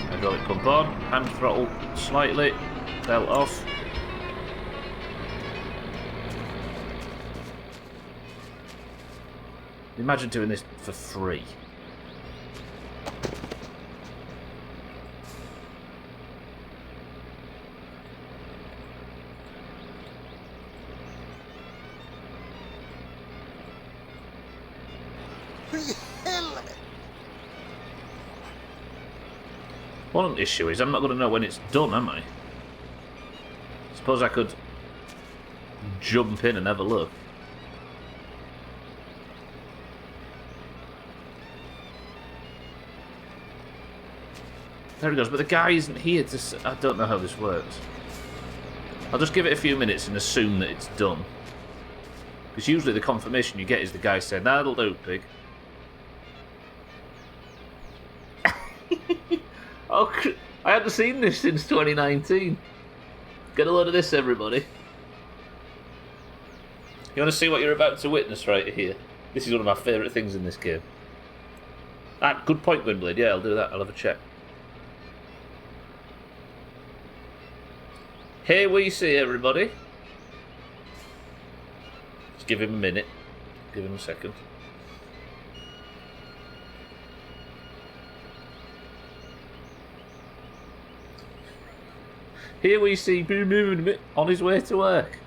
Hydraulic pump on, hand throttle slightly, belt off. Imagine doing this for free. One issue is I'm not going to know when it's done, am I? Suppose I could jump in and have a look. There he goes, but the guy isn't here to... I don't know how this works. I'll just give it a few minutes and assume that it's done. Because usually the confirmation you get is the guy saying, "That'll do, pig." Oh, I hadn't seen this since 2019. Get a load of this, everybody. You want to see what you're about to witness right here? This is one of my favourite things in this game. Ah, good point, Gwynblade. Yeah, I'll do that. I'll have a check. Here we see everybody. Just give him a minute. Give him a second. Here we see Boom Boom on his way to work.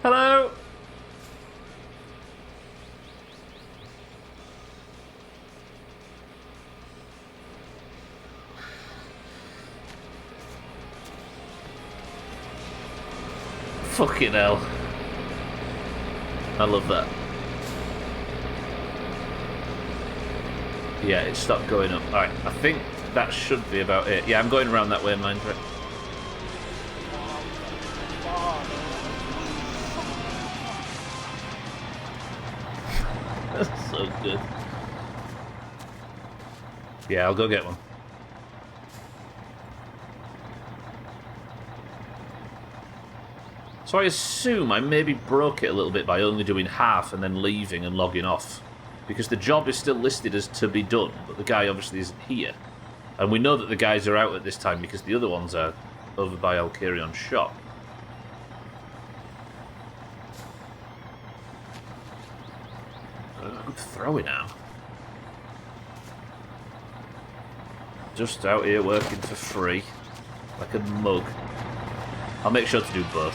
Hello! Fucking hell. I love that. Yeah, it stopped going up. Alright, I think that should be about it. Yeah, I'm going around that way, mind it. That's so good. Yeah, I'll go get one. So I assume I maybe broke it a little bit by only doing half and then leaving and logging off. Because the job is still listed as to be done, but the guy obviously isn't here. And we know that the guys are out at this time because the other ones are over by Alcarion's shop. I'm throwing now. Just out here working for free. Like a mug. I'll make sure to do both.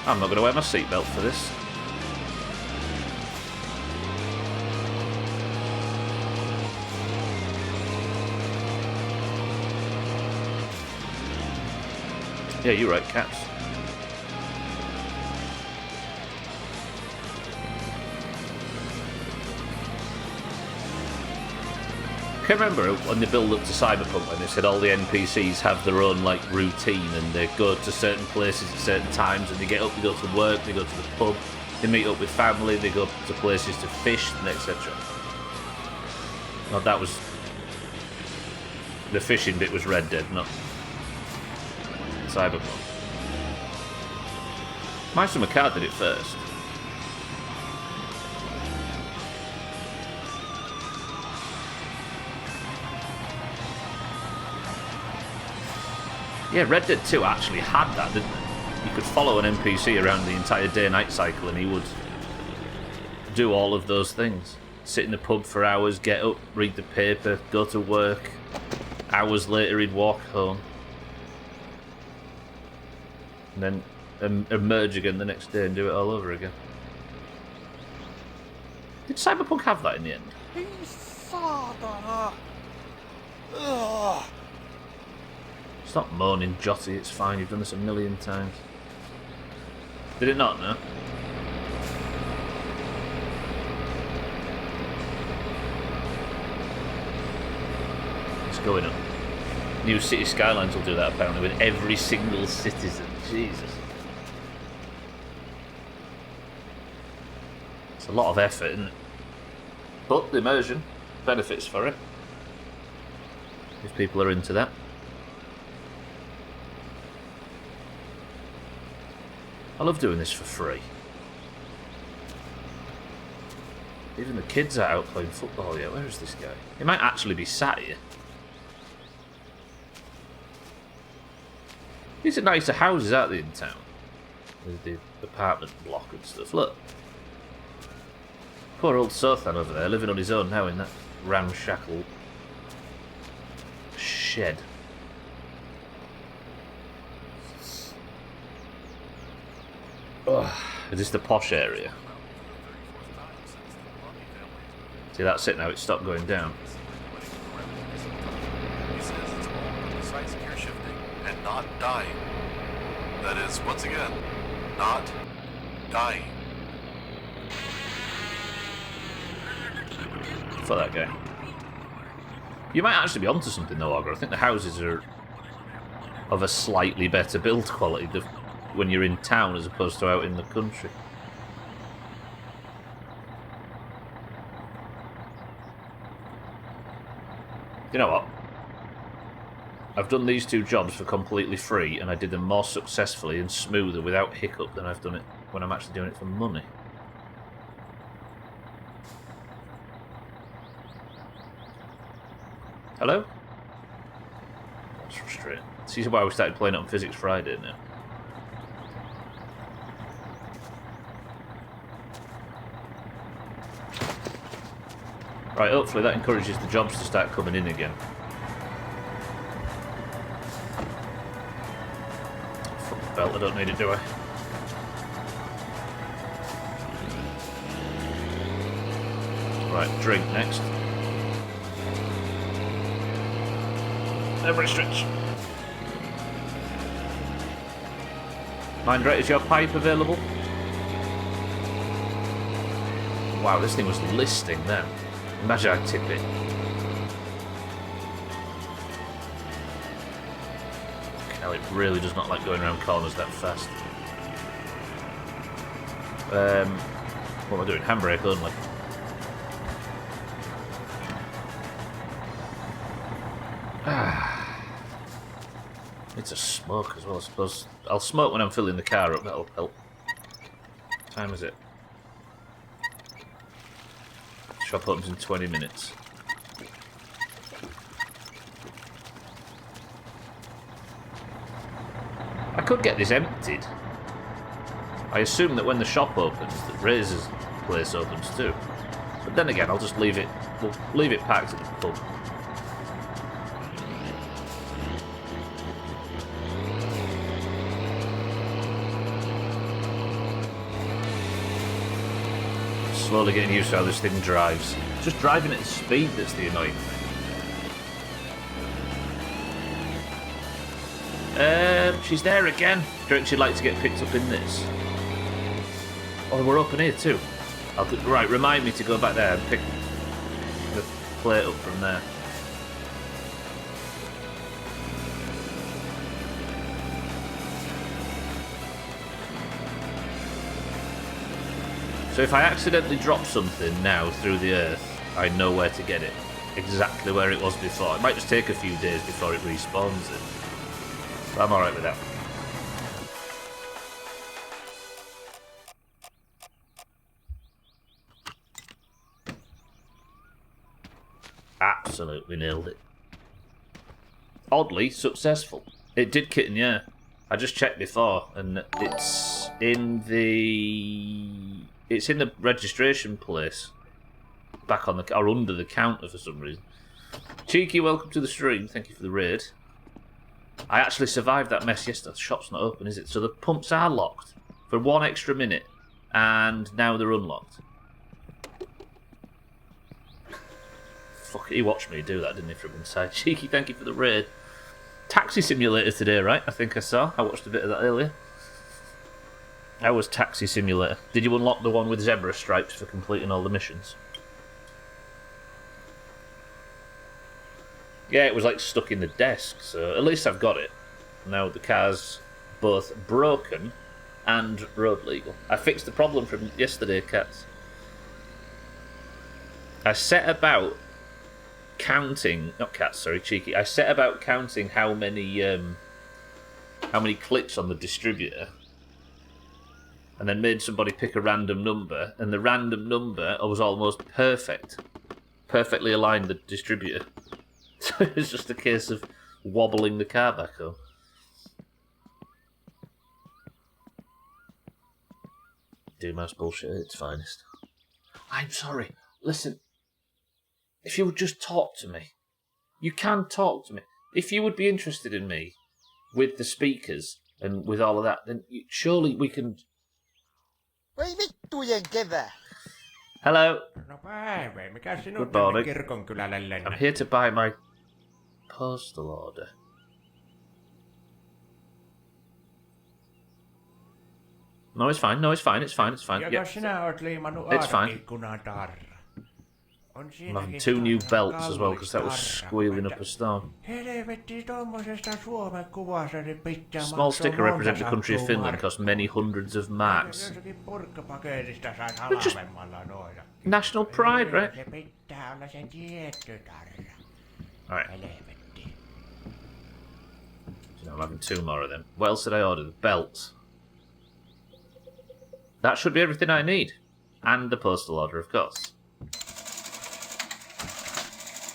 I'm not going to wear my seatbelt for this. Yeah, you're right, cats. I can remember when they build up to Cyberpunk when they said all the NPCs have their own like routine and they go to certain places at certain times and they get up, they go to work, they go to the pub, they meet up with family, they go to places to fish, and etc. No, that was the fishing bit was Red Dead, not Cyberpunk. Meister McCart did it first. Yeah, Red Dead 2 actually had that, didn't it? You could follow an NPC around the entire day-night cycle and he would do all of those things. Sit in the pub for hours, get up, read the paper, go to work. Hours later he'd walk home. And then emerge again the next day and do it all over again. Did Cyberpunk have that in the end? Ugh. Stop moaning, Jotty, it's fine, you've done this a million times. Did it not, no? It's going up. New City Skylines will do that apparently with every single citizen. Jesus. It's a lot of effort, isn't it? But the immersion benefits for it. If people are into that. I love doing this for free. Even the kids are out playing football yet. Where is this guy? He might actually be sat here. These are nicer houses, aren't they, in town? With the apartment block and stuff. Look. Poor old Sothan over there, living on his own now in that ramshackle shed. Ugh. Is this the posh area? See, that's it now, it's stopped going down. He says it's all precise gear shifting and not dying. That is, once again, not dying. For that guy. You might actually be onto something though, Ogre. I think the houses are of a slightly better build quality when you're in town as opposed to out in the country. You know what? I've done these two jobs for completely free and I did them more successfully and smoother without hiccup than I've done it when I'm actually doing it for money. Hello? That's frustrating. See why we started playing it on Physics Friday now. Right, hopefully that encourages the jobs to start coming in again. Fuck the belt, I don't need it, do I? Right, drink next. Every stretch. Mind rate, is your pipe available? Wow, this thing was listing then. Imagine I tip it. Hell, it really does not like going around corners that fast. What am I doing? Handbrake only. It's a smoke as well, I suppose. I'll smoke when I'm filling the car up, that'll help. What time is it? Shop opens in 20 minutes. I could get this emptied. I assume that when the shop opens, that Razor's place opens too. But then again, I'll just leave it. We'll leave it packed at the pub. Slowly getting used to how this thing drives. Just driving at speed that's the annoying thing. She's there again. Do you reckon she'd like to get picked up in this? Oh, we're open here too. Right, remind me to go back there and pick the plate up from there. So if I accidentally drop something now through the earth, I know where to get it. Exactly where it was before. It might just take a few days before it respawns it. But I'm alright with that. Absolutely nailed it. Oddly successful. It did kitten, yeah. I just checked before, and it's in the registration place, back on the or under the counter for some reason. Cheeky, welcome to the stream. Thank you for the raid. I actually survived that mess yesterday. The shop's not open, is it? So the pumps are locked for 1 extra minute, and now they're unlocked. Fuck, he watched me do that, didn't he, from inside? Cheeky, thank you for the raid. Taxi Simulator today, right? I think I saw. I watched a bit of that earlier. How was Taxi Simulator? Did you unlock the one with zebra stripes for completing all the missions? Yeah, it was like stuck in the desk, so at least I've got it. Now the car's both broken and road legal. I fixed the problem from yesterday, cats. I set about counting, not cats, sorry, cheeky. I set about counting how many clicks on the distributor, and then made somebody pick a random number, and the random number was almost perfect, perfectly aligned the distributor. So it was just a case of wobbling the car back home. Doomhaus bullshit at its finest. I'm sorry. Listen, if you would just talk to me. You can talk to me. If you would be interested in me with the speakers and with all of that, then surely we can... Hello. Good morning. I'm here to buy my postal order. No, it's fine. No, it's fine. It's fine. It's fine. Yeah. It's fine. I'm having 2 new belts as well because that was squealing up a storm. Small sticker represents the country of Finland, cost many hundreds of marks. It's just national pride, right? Alright. So I'm having 2 more of them. What else did I order? The belt. That should be everything I need. And the postal order, of course.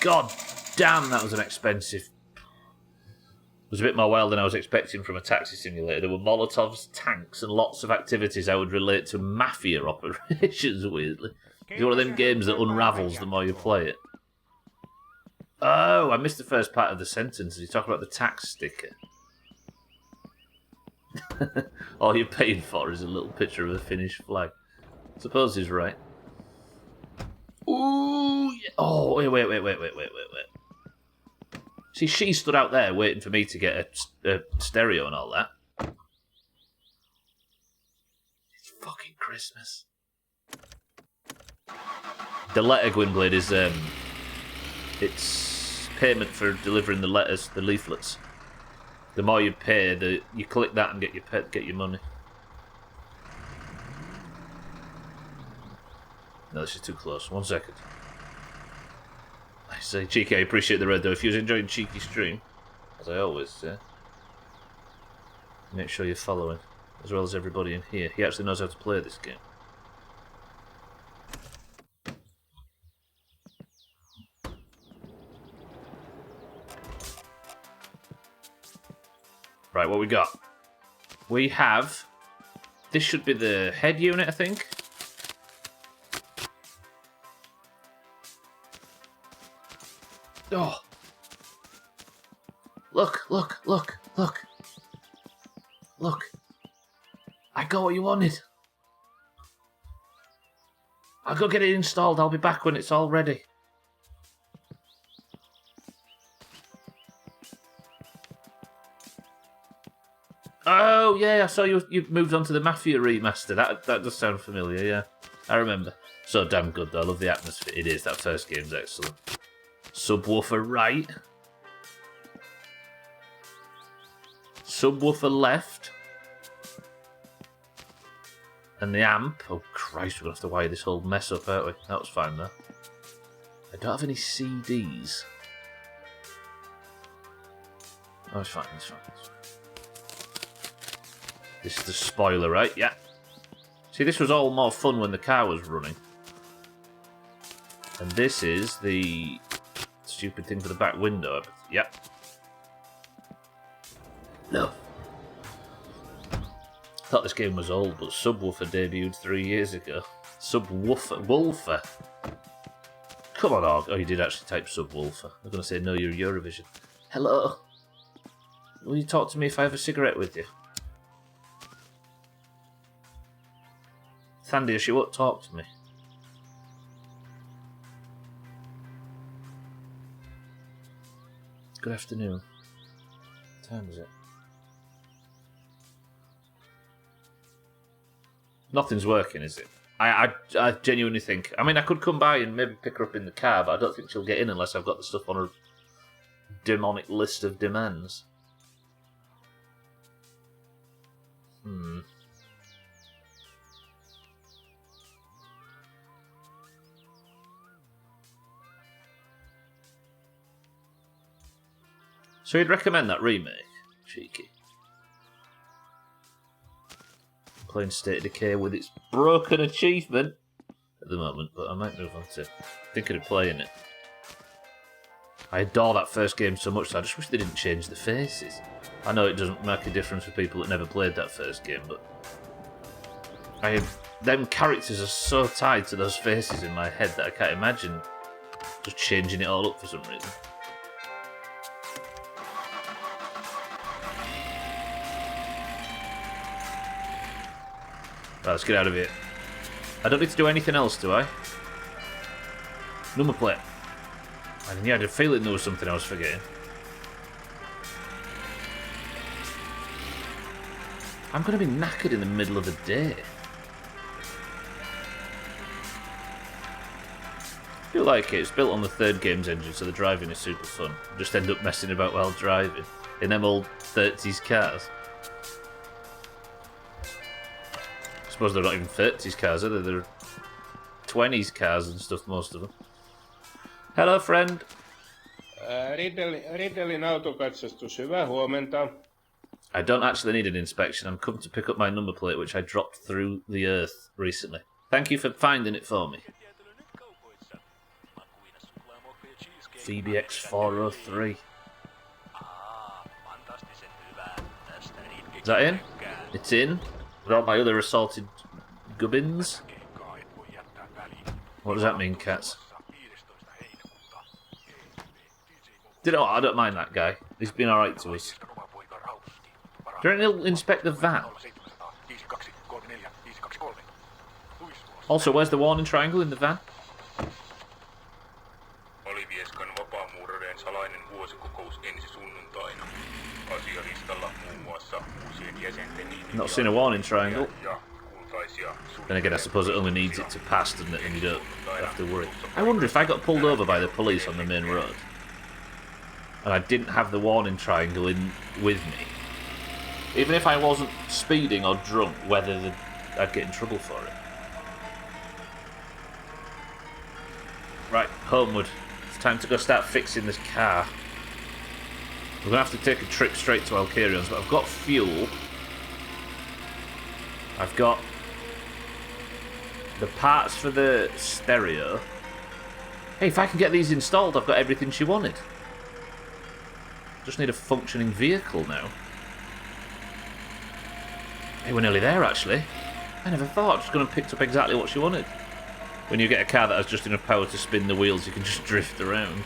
God damn, that was an expensive... It was a bit more wild than I was expecting from a taxi simulator. There were Molotovs, tanks, and lots of activities I would relate to mafia operations, weirdly. It's one of them games that unravels the more you play it. Oh, I missed the first part of the sentence. You talk about the tax sticker. All you're paying for is a little picture of a Finnish flag. Suppose he's right. Ooh, yeah. Oh, wait. See, she stood out there waiting for me to get a stereo and all that. It's fucking Christmas. The letter Gwynblade is, it's payment for delivering the letters, the leaflets. The more you pay, you click that and get your money. No, this is too close. 1 second. I say, Cheeky, I appreciate the red though. If you're enjoying Cheeky's stream, as I always say, make sure you're following, as well as everybody in here. He actually knows how to play this game. Right, what we got? We have... This should be the head unit, I think. Oh. Look. Look. I got what you wanted. I'll go get it installed. I'll be back when it's all ready. Oh, yeah, I saw you moved on to the Mafia remaster. That does sound familiar, yeah. I remember. So damn good, though. I love the atmosphere. It is. That first game's excellent. Subwoofer right. Subwoofer left. And the amp. Oh, Christ, we're going to have to wire this whole mess up, aren't we? That was fine, though. I don't have any CDs. Oh, it's fine. This is the spoiler, right? Yeah. See, this was all more fun when the car was running. And this is the stupid thing for the back window. Yep. No. Thought this game was old, but Subwoofer debuted 3 years ago. Subwoofer. Come on, Org. Oh, you did actually type Subwoofer. I'm going to say no, you're Eurovision. Hello. Will you talk to me if I have a cigarette with you? Thandia, she won't talk to me. Good afternoon. What time is it? Nothing's working, is it? I genuinely think... I mean, I could come by and maybe pick her up in the car, but I don't think she'll get in unless I've got the stuff on her demonic list of demands. So you'd recommend that remake? Cheeky. Playing State of Decay with its broken achievement at the moment, but I might move on to thinking of playing it. I adore that first game so much, so I just wish they didn't change the faces. I know it doesn't make a difference for people that never played that first game, but them characters are so tied to those faces in my head that I can't imagine just changing it all up for some reason. Right, let's get out of here. I don't need to do anything else, do I? Number plate. I had a feeling there was something I was forgetting. I'm going to be knackered in the middle of the day. I feel like it's built on the third game's engine, so the driving is super fun. Just end up messing about while driving in them old 30s cars. I suppose they're not even 30s cars, are they? They're 20s cars and stuff, most of them. Hello, friend. Riddlein autokatsastus, hyvää huomenta. I don't actually need an inspection. I'm come to pick up my number plate, which I dropped through the earth recently. Thank you for finding it for me. Phoebe X403. Is that in? It's in. With all my other assaulted gubbins. What does that mean, cats? I don't mind that guy. He's been alright to us. Do you reckon he'll inspect the van? Also, where's the warning triangle in the van? Not seen a warning triangle. Then again, I suppose it only needs it to pass, doesn't it? And you don't have to worry. I wonder if I got pulled over by the police on the main road and I didn't have the warning triangle in with me, even if I wasn't speeding or drunk, whether I'd get in trouble for it. Right, homeward. It's time to go start fixing this car. We're going to have to take a trip straight to Alcarion's, but I've got fuel. I've got the parts for the stereo. Hey, if I can get these installed, I've got everything she wanted. Just need a functioning vehicle now. Hey, we're nearly there, actually. I never thought. Just gone and picked up exactly what she wanted. When you get a car that has just enough power to spin the wheels, you can just drift around.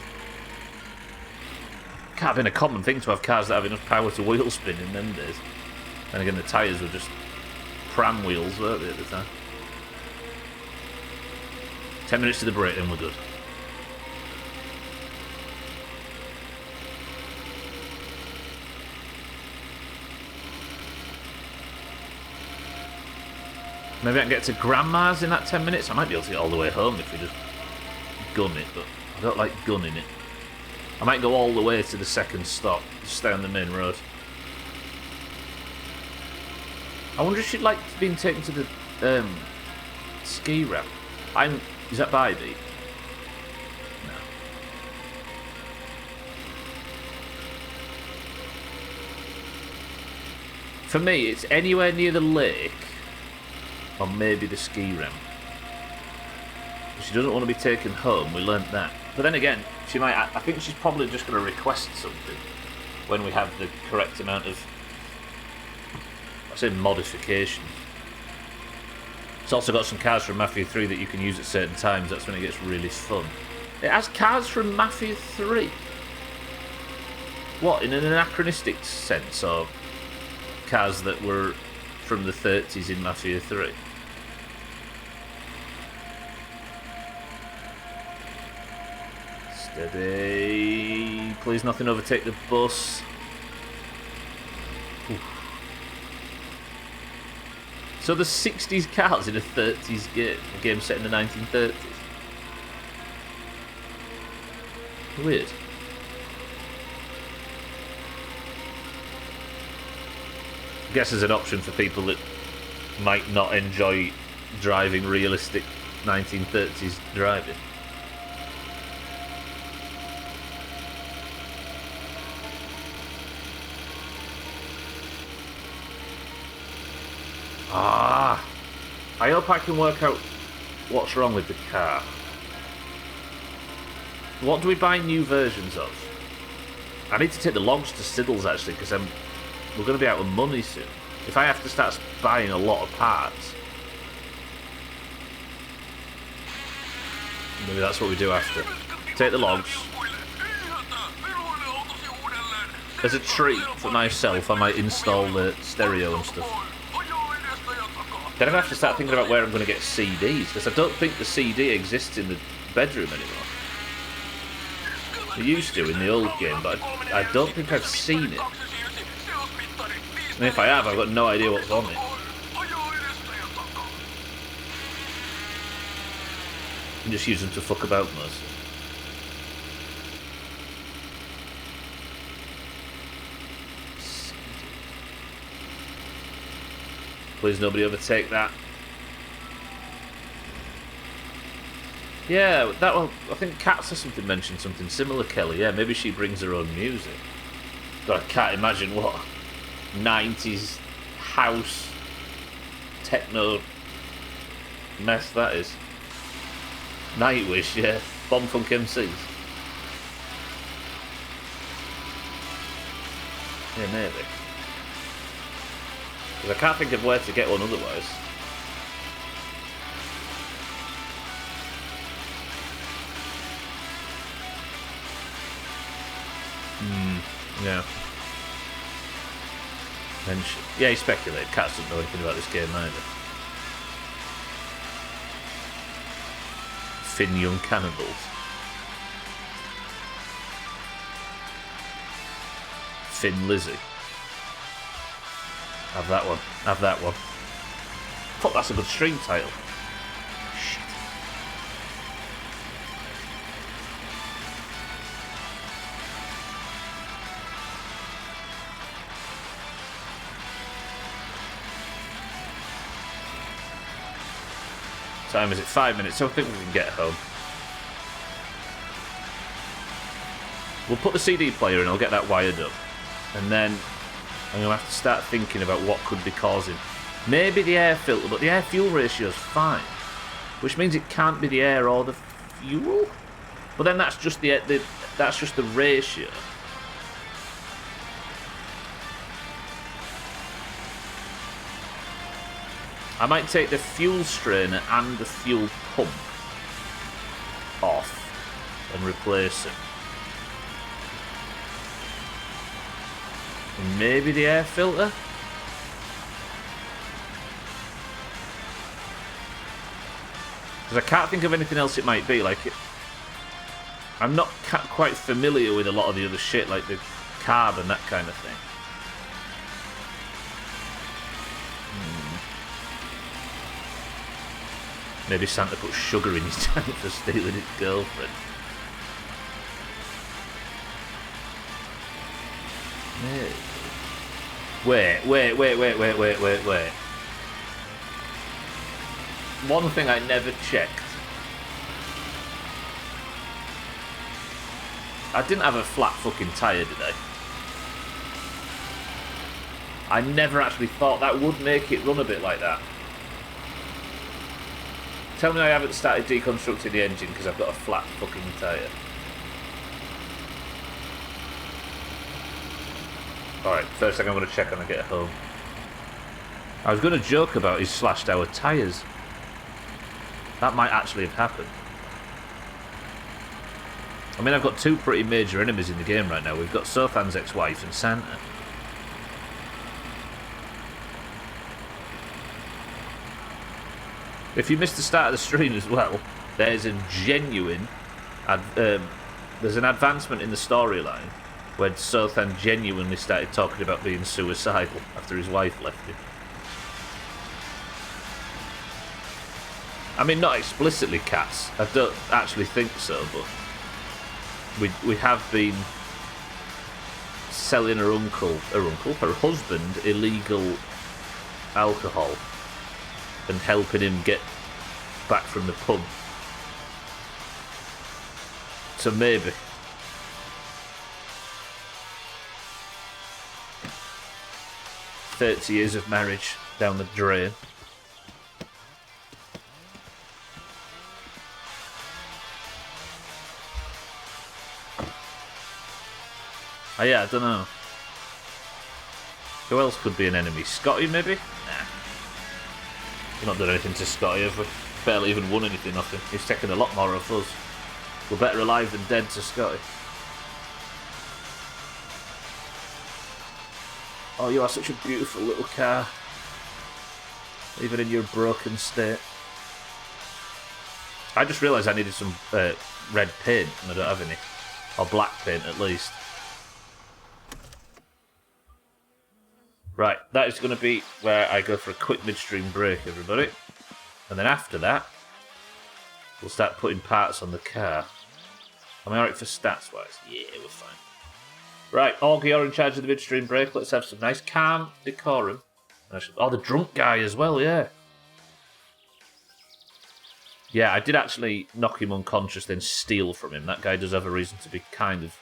Can't have been a common thing to have cars that have enough power to wheel spin in them days. And again, the tyres were just pram wheels, weren't they, at the time? 10 minutes to the break, then we're good. Maybe I can get to Grandma's in that 10 minutes. I might be able to get all the way home if we just gun it, but I don't like gunning it. I might go all the way to the second stop, just stay on the main road. I wonder if she'd like being taken to the ski ramp. Is that Bybee? No. For me, it's anywhere near the lake, or maybe the ski ramp. She doesn't want to be taken home, we learnt that. But then again, she might. I think she's probably just going to request something when we have the correct amount of, I say, modifications. It's also got some cars from Mafia 3 that you can use at certain times. That's when it gets really fun. It has cars from Mafia 3. What, in an anachronistic sense, or cars that were from the 30s in Mafia 3? Steady. Please nothing overtake the bus. Oof. So there's 60s cars in a 30s game, a game set in the 1930s. Weird. I guess there's an option for people that might not enjoy driving realistic 1930s driving. I hope I can work out what's wrong with the car. What do we buy new versions of? I need to take the logs to Siddles actually, because we're going to be out of money soon. If I have to start buying a lot of parts, maybe that's what we do after. Take the logs. As a treat for myself, I might install the stereo and stuff. Then I'm going to have to start thinking about where I'm going to get CDs, because I don't think the CD exists in the bedroom anymore. It used to in the old game, but I don't think I've seen it. And if I have, I've got no idea what's on it. And just use them to fuck about mostly. Please nobody overtake that. Yeah, that one. I think Cats or something mentioned something similar, Kelly. Yeah, maybe she brings her own music. But I can't imagine what 90s house techno mess that is. Nightwish, yeah. Bomb Funk MCs. Yeah, maybe. Because I can't think of where to get one otherwise. Yeah. And yeah, he speculated. Cats doesn't know anything about this game either. Finn Young Cannibals. Finn Lizzie. Have that one. Have that one. Fuck, that's a good stream title. Shit. Time is it? 5 minutes, so I think we can get home. We'll put the CD player in, I'll get that wired up. And then I'm going to have to start thinking about what could be causing. Maybe the air filter, but the air fuel ratio is fine. Which means it can't be the air or the fuel? But then that's just that's just the ratio. I might take the fuel strainer and the fuel pump off and replace them. And maybe the air filter? Because I can't think of anything else it might be. Like, I'm not quite familiar with a lot of the other shit, like the carb and that kind of thing. Maybe Santa put sugar in his tank for stealing his girlfriend. Wait. One thing I never checked. I didn't have a flat fucking tyre, did I? I never actually thought that would make it run a bit like that. Tell me I haven't started deconstructing the engine because I've got a flat fucking tyre. Alright, first thing I'm going to check when I get home. I was going to joke about his slashed our tyres. That might actually have happened. I mean, I've got two pretty major enemies in the game right now. We've got Sothan's ex-wife and Santa. If you missed the start of the stream as well, there's a genuine... there's an advancement in the storyline when Sothan genuinely started talking about being suicidal after his wife left him. I mean, not explicitly cats. I don't actually think so, but we have been selling her husband, illegal alcohol and helping him get back from the pub. So maybe. "30 years of marriage down the drain." Oh yeah, I don't know. Who else could be an enemy? Scotty, maybe? Nah. We've not done anything to Scotty, have we? Barely even won anything off him. He's taken a lot more off us. We're better alive than dead to Scotty. Oh, you are such a beautiful little car. Even in your broken state. I just realised I needed some red paint, and I don't have any. Or black paint, at least. Right, that is going to be where I go for a quick midstream break, everybody. And then after that, we'll start putting parts on the car. Am I alright for stats-wise? Yeah, we're fine. Right, Augie, you're in charge of the midstream break. Let's have some nice calm decorum. Oh, the drunk guy as well, yeah. Yeah, I did actually knock him unconscious, then steal from him. That guy does have a reason to be kind of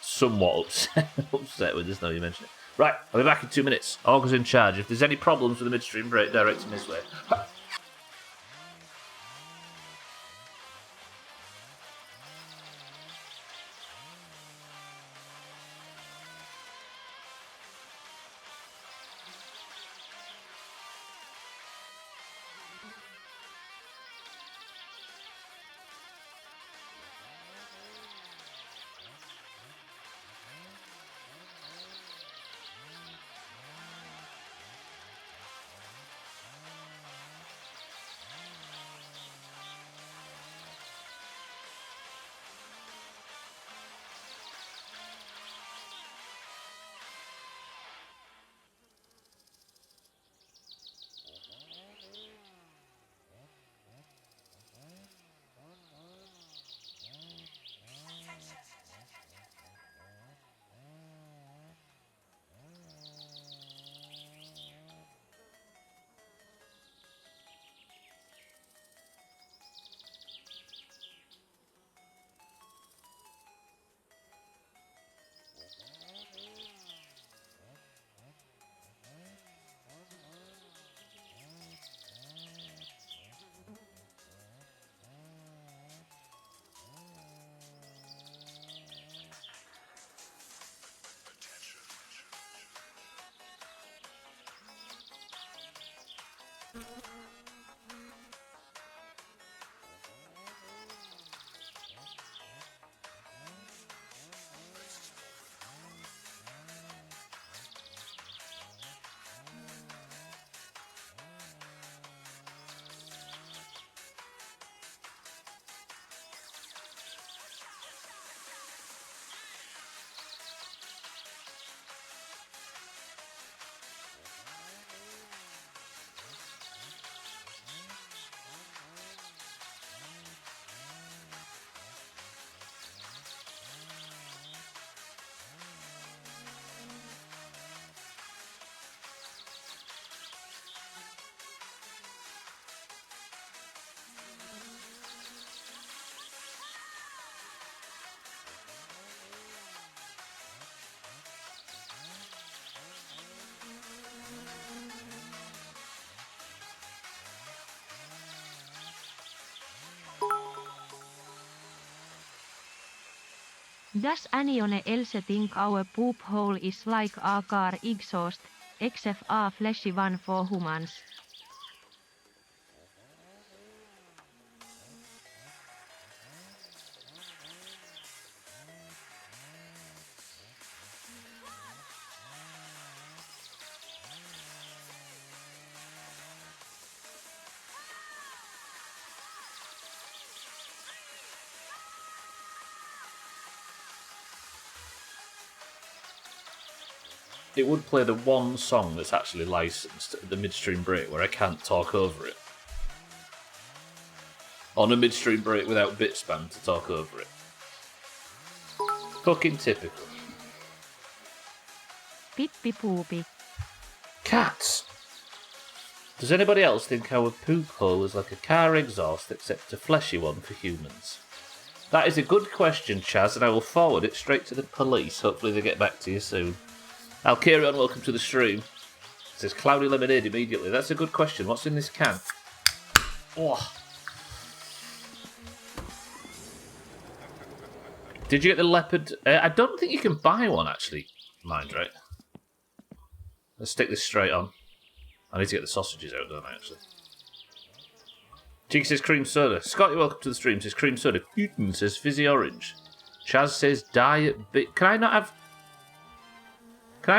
somewhat upset with this, now you mention it. Right, I'll be back in 2 minutes. Augur's in charge. If there's any problems with the midstream break, direct him his way. Does anyone else think our poop hole is like a car exhaust, except a fleshy one for humans? It would play the one song that's actually licensed at the midstream break where I can't talk over it. On a midstream break without bit spam to talk over it. Fucking typical. Pippi poopy. Cats! Does anybody else think our poop hole is like a car exhaust except a fleshy one for humans? That is a good question, Chaz, and I will forward it straight to the police. Hopefully they get back to you soon. Alkarion, welcome to the stream. It says cloudy lemonade immediately. That's a good question. What's in this can? Oh. Did you get the leopard? I don't think you can buy one, actually. Mind, right? Let's stick this straight on. I need to get the sausages out, don't I, actually? Cheeky says cream soda. Scotty, welcome to the stream. Says cream soda. Newton says fizzy orange. Chaz says diet bit. Can I not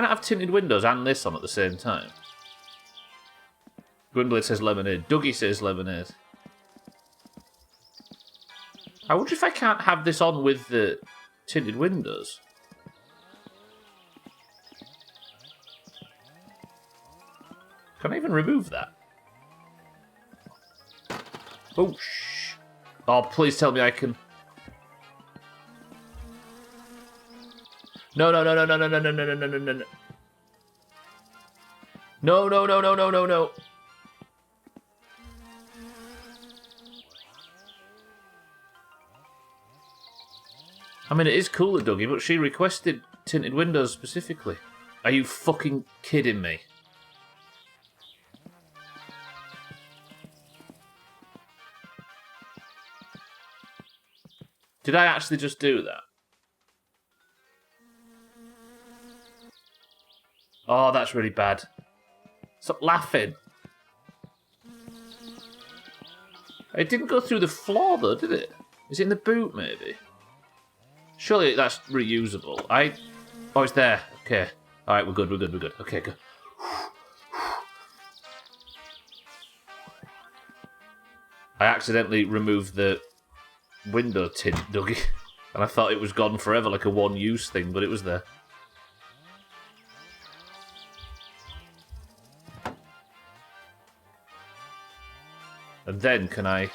have tinted windows and this on at the same time? Gwynblade says lemonade. Dougie says lemonade. I wonder if I can't have this on with the tinted windows. Can I even remove that? Oh, shh. Oh, please tell me I can... No. No. I mean, it is cooler, Dougie, but she requested tinted windows specifically. Are you fucking kidding me? Did I actually just do that? Oh, that's really bad. Stop laughing. It didn't go through the floor, though, did it? Is it in the boot, maybe? Surely that's reusable. Oh, it's there. Okay. Alright, we're good. Okay, good. I accidentally removed the window tint, Dougie. And I thought it was gone forever, like a one-use thing, but it was there. And then can I...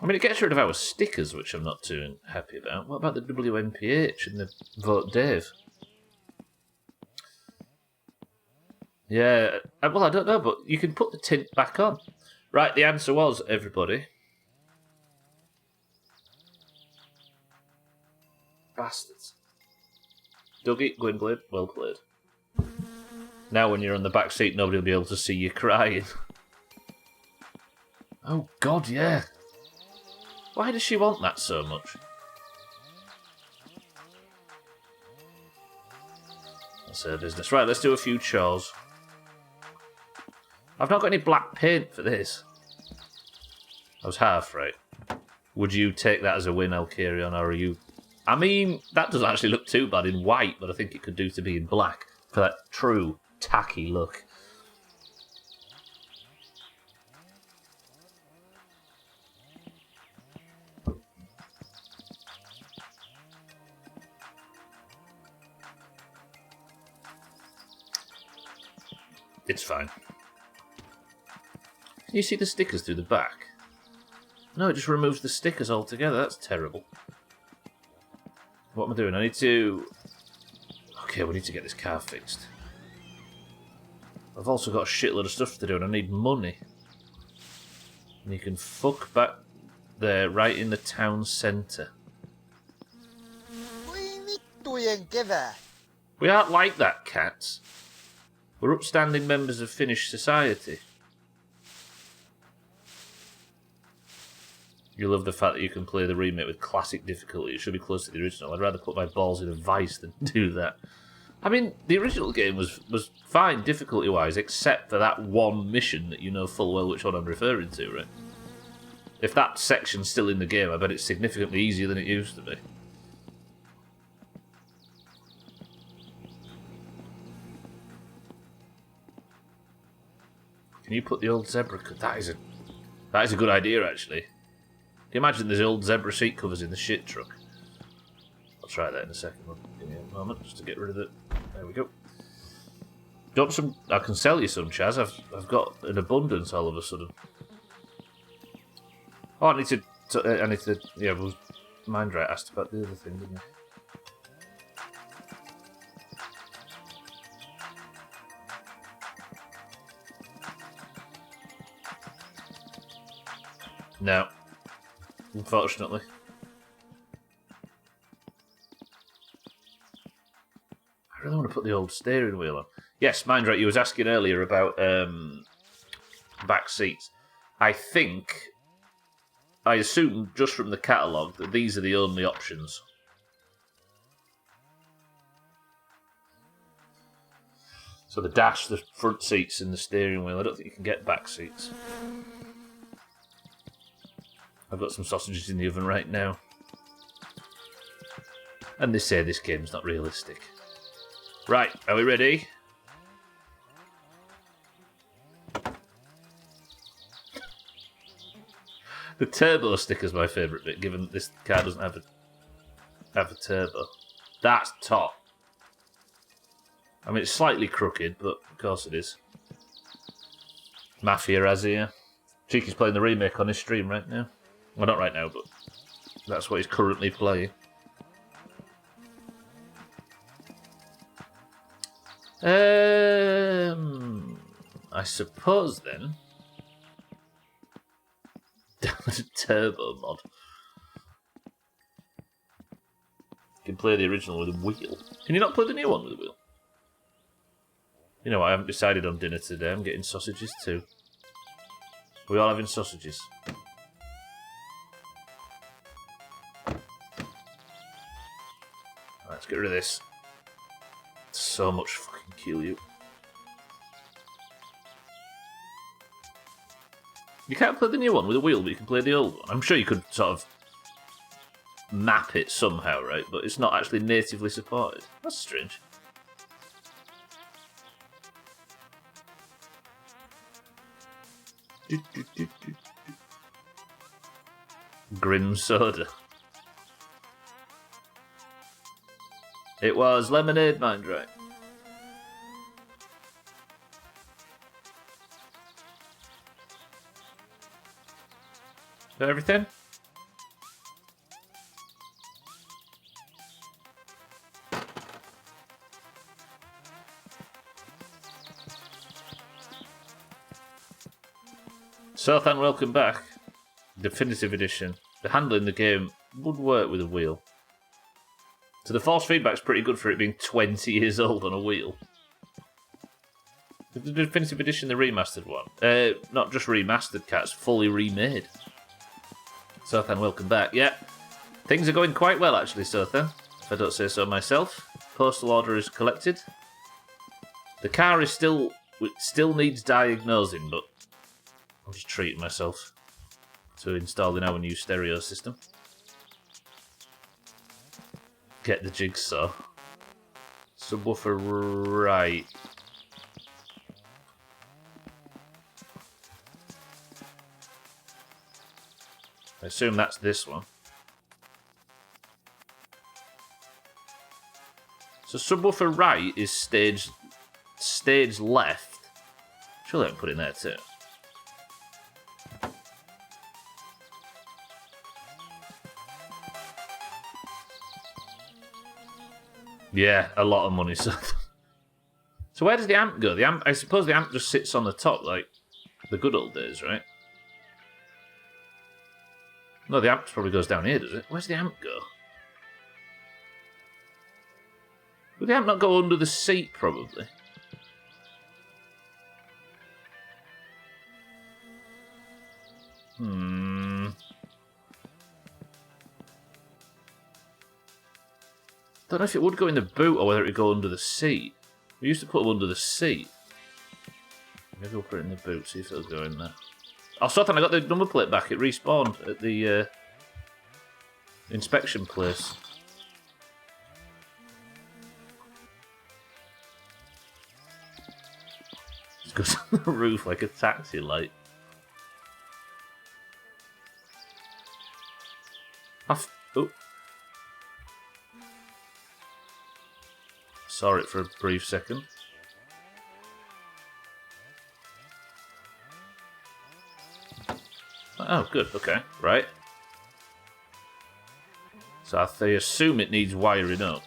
I mean, it gets rid of our stickers, which I'm not too happy about. What about the WMPH and the Vote Dave? Yeah, well, I don't know, but you can put the tint back on. Right, the answer was, everybody. Bastards. Dougie, Gwynblade, well played. Now when you're on the back seat, nobody will be able to see you crying. Oh, God, yeah. Why does she want that so much? That's her business. Right, let's do a few chores. I've not got any black paint for this. I was half right. Would you take that as a win, Alkarion, or are you... I mean, that doesn't actually look too bad in white, but I think it could do to be in black for that true tacky look. It's fine. Can you see the stickers through the back? No, it just removes the stickers altogether. That's terrible. What am I doing? I need to... Okay, we need to get this car fixed. I've also got a shitload of stuff to do and I need money. And you can fuck back there, right in the town centre. We aren't like that, cats. We're upstanding members of Finnish society. You love the fact that you can play the remake with classic difficulty. It should be close to the original. I'd rather put my balls in a vice than do that. I mean, the original game was fine difficulty-wise, except for that one mission that you know full well which one I'm referring to, right? If that section's still in the game, I bet it's significantly easier than it used to be. Can you put the old zebra... That is a good idea, actually. Can you imagine there's old zebra seat covers in the shit truck? I'll try that in a second. Give me a moment just to get rid of it. There we go. Drop some. I can sell you some, Chaz. I've got an abundance all of a sudden. Oh, I need to. Yeah, well, Mindray asked about the other thing, didn't he? No. Unfortunately. I really want to put the old steering wheel on. Yes, Mindray, you was asking earlier about back seats. I assume just from the catalogue that these are the only options. So the dash, the front seats and the steering wheel. I don't think you can get back seats. I've got some sausages in the oven right now. And they say this game's not realistic. Right, are we ready? The turbo sticker's my favourite bit, given that this car doesn't have a turbo. That's top. I mean, it's slightly crooked, but of course it is. Mafia Razia. Cheeky's playing the remake on his stream right now. Well, not right now, but that's what he's currently playing. I suppose then... Download a turbo mod. You can play the original with a wheel. Can you not play the new one with a wheel? You know, I haven't decided on dinner today. I'm getting sausages too. Are we all having sausages? Let's get rid of this. So much fucking kill you. You can't play the new one with a wheel, but you can play the old one. I'm sure you could sort of map it somehow, right? But it's not actually natively supported. That's strange. Grim soda. It was lemonade, Mindray. Is that everything? Sothan, welcome back. Definitive edition. The handling in the game would work with a wheel. So the force feedback's pretty good for it being 20 years old on a wheel. The definitive edition, the remastered one. Not just remastered, Cats, fully remade. Sothan, welcome back. Yeah, things are going quite well actually, Sothan, if I don't say so myself. Postal order is collected. The car is still needs diagnosing, but I'm just treating myself to installing our new stereo system. Get the jigsaw. Subwoofer right. I assume that's this one. So subwoofer right is stage left. Surely I can put it in there too. Yeah, a lot of money. So where does the amp go? The amp, I suppose the amp just sits on the top like the good old days, right? No, the amp probably goes down here, does it? Where's the amp go? Would the amp not go under the seat, probably? don't know if it would go in the boot or whether it would go under the seat. We used to put them under the seat. Maybe we'll put it in the boot, see if it'll go in there. Oh, Sothan, I got the number plate back. It respawned at the inspection place. It goes on the roof like a taxi light. Oh. Saw it for a brief second. Oh, good. Okay, right. So they assume it needs wiring up.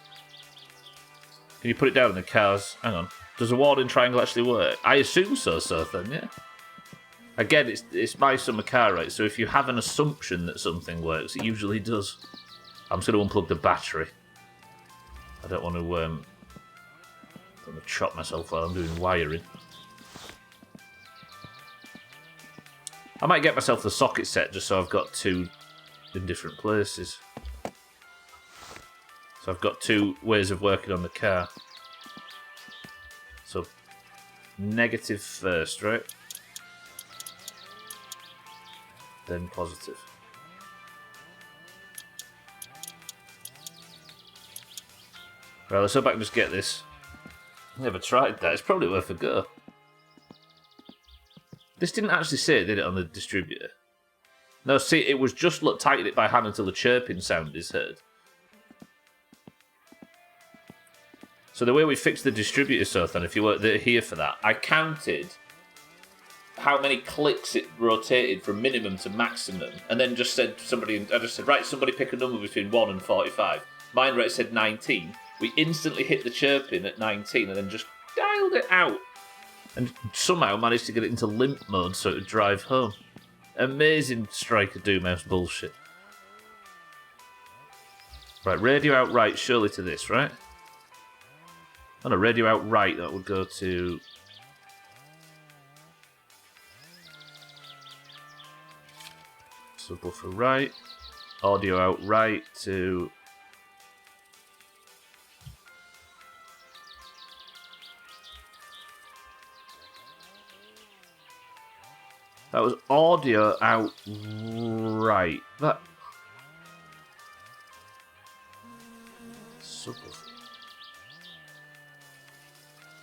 Can you put it down in the cars? Hang on. Does a warning triangle actually work? I assume so, then, yeah. Again, it's my summer car, right? So if you have an assumption that something works, it usually does. I'm just going to unplug the battery. I don't want to chop myself while I'm doing wiring. I might get myself the socket set just so I've got two in different places. So I've got two ways of working on the car. So, negative first, right? Then positive. Right, let's hope I can just get this. Never tried that. It's probably worth a go. This didn't actually say it, did it, on the distributor? No, see, it was just tighten it by hand until the chirping sound is heard. So the way we fixed the distributor, Sothan, if you weren't here for that, I counted how many clicks it rotated from minimum to maximum, and then just said I just said, right, somebody pick a number between 1 and 45. Mine rate said 19. We instantly hit the chirping at 19 and then just dialed it out. And somehow managed to get it into limp mode so it would drive home. Amazing Striker Doomhaus bullshit. Right, radio out right, surely to this, right? Oh no, radio out right, that would go to... Subwoofer right. Audio out right to... That was audio out right. That... Subwoofer.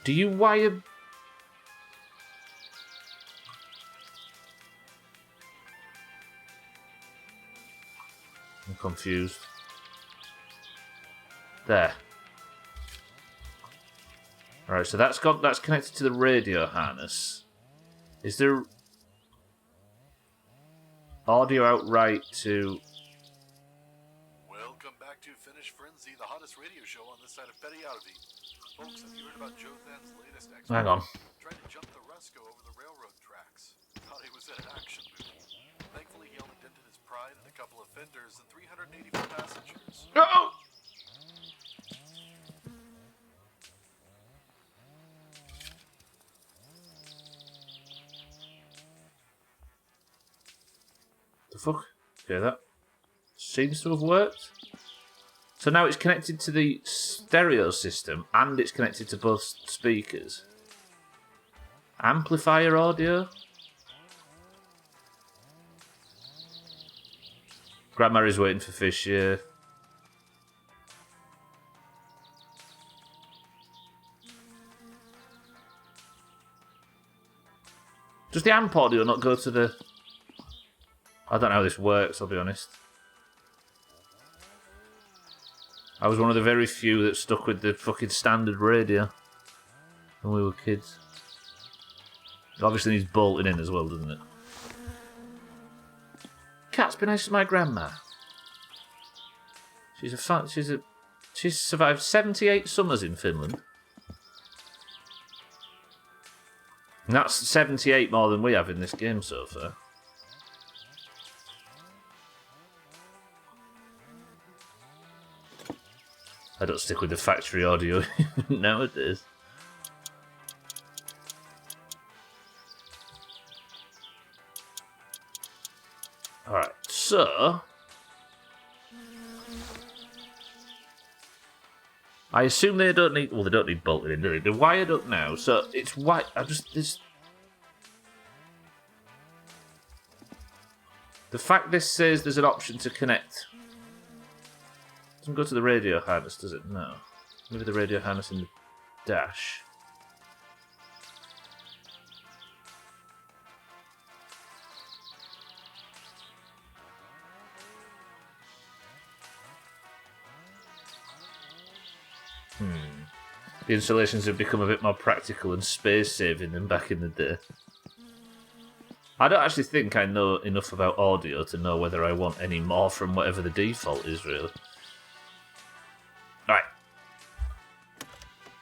Do you wire... I'm confused. There. Alright, so that's connected to the radio harness. Is there... Audio out right to... Welcome back to Finish Frenzy, the hottest radio show on this side of Petty Out of the... Folks, have you heard about Joe Than's latest exploit? Hang on. Tried to jump the Rusco over the railroad tracks. Thought he was at an action movie. Thankfully, he only dented his pride and a couple of fenders and 384 passengers. No! The fuck? Okay, that seems to have worked. So now it's connected to the stereo system and it's connected to both speakers. Amplifier audio? Grandma is waiting for fish, yeah. Does the amp audio not go to the... I don't know how this works, I'll be honest. I was one of the very few that stuck with the fucking standard radio when we were kids. It obviously needs bolting in as well, doesn't it? Cat's been nice to my grandma. She's survived 78 summers in Finland. And that's 78 more than we have in this game so far. I don't stick with the factory audio nowadays. Alright, so... I assume they don't need... Well, they don't need bolted in, do they? They're wired up now, so it's white. The fact this says there's an option to connect... Doesn't go to the radio harness, does it? No. Maybe the radio harness in the dash. The installations have become a bit more practical and space-saving than back in the day. I don't actually think I know enough about audio to know whether I want any more from whatever the default is, really. Right.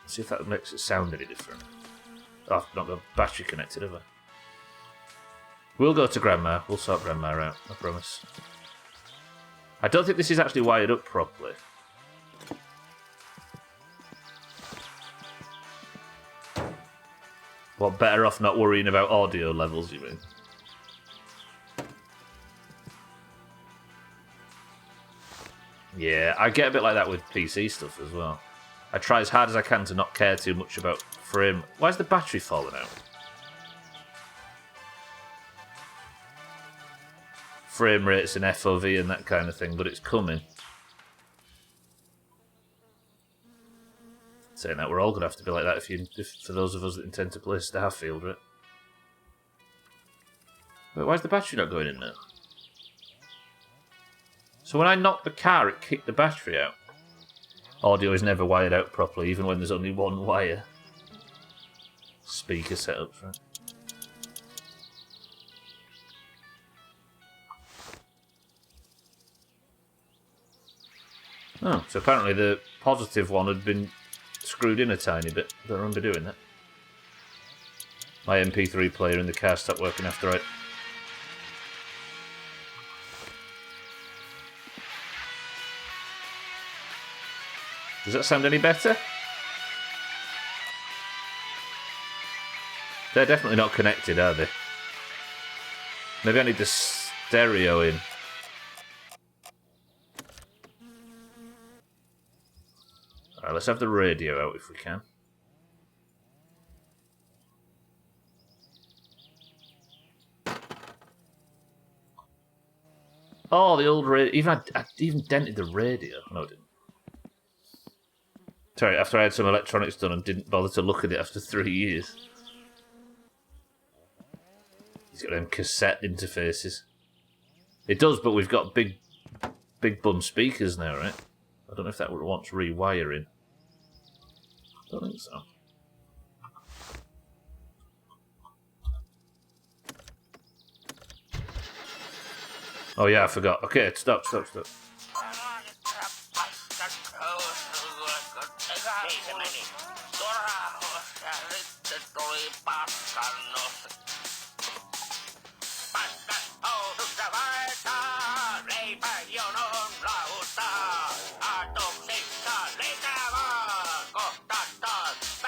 See if that makes it sound any different. Oh, I've not got battery connected, have I? We'll go to Grandma. We'll sort Grandma out, I promise. I don't think this is actually wired up properly. What, better off not worrying about audio levels, you mean? Yeah, I get a bit like that with PC stuff as well. I try as hard as I can to not care too much about frame... Why is the battery falling out? Frame rates and FOV and that kind of thing, but it's coming. Saying that, we're all going to have to be like that if for those of us that intend to play Starfield, right? Wait, why is the battery not going in now? So when I knocked the car, it kicked the battery out. Audio is never wired out properly, even when there's only one wire. Speaker setups, right? Oh, so apparently the positive one had been screwed in a tiny bit. I don't remember doing that. My MP3 player in the car stopped working after I... Does that sound any better? They're definitely not connected, are they? Maybe I need the stereo in. Alright, let's have the radio out if we can. Oh, the old radio. I even dented the radio. No, I didn't. Sorry, after I had some electronics done and didn't bother to look at it after 3 years. He's got them cassette interfaces. It does, but we've got big bum speakers now, right? I don't know if that wants rewiring. I don't think so. Oh yeah, I forgot. Okay, stop.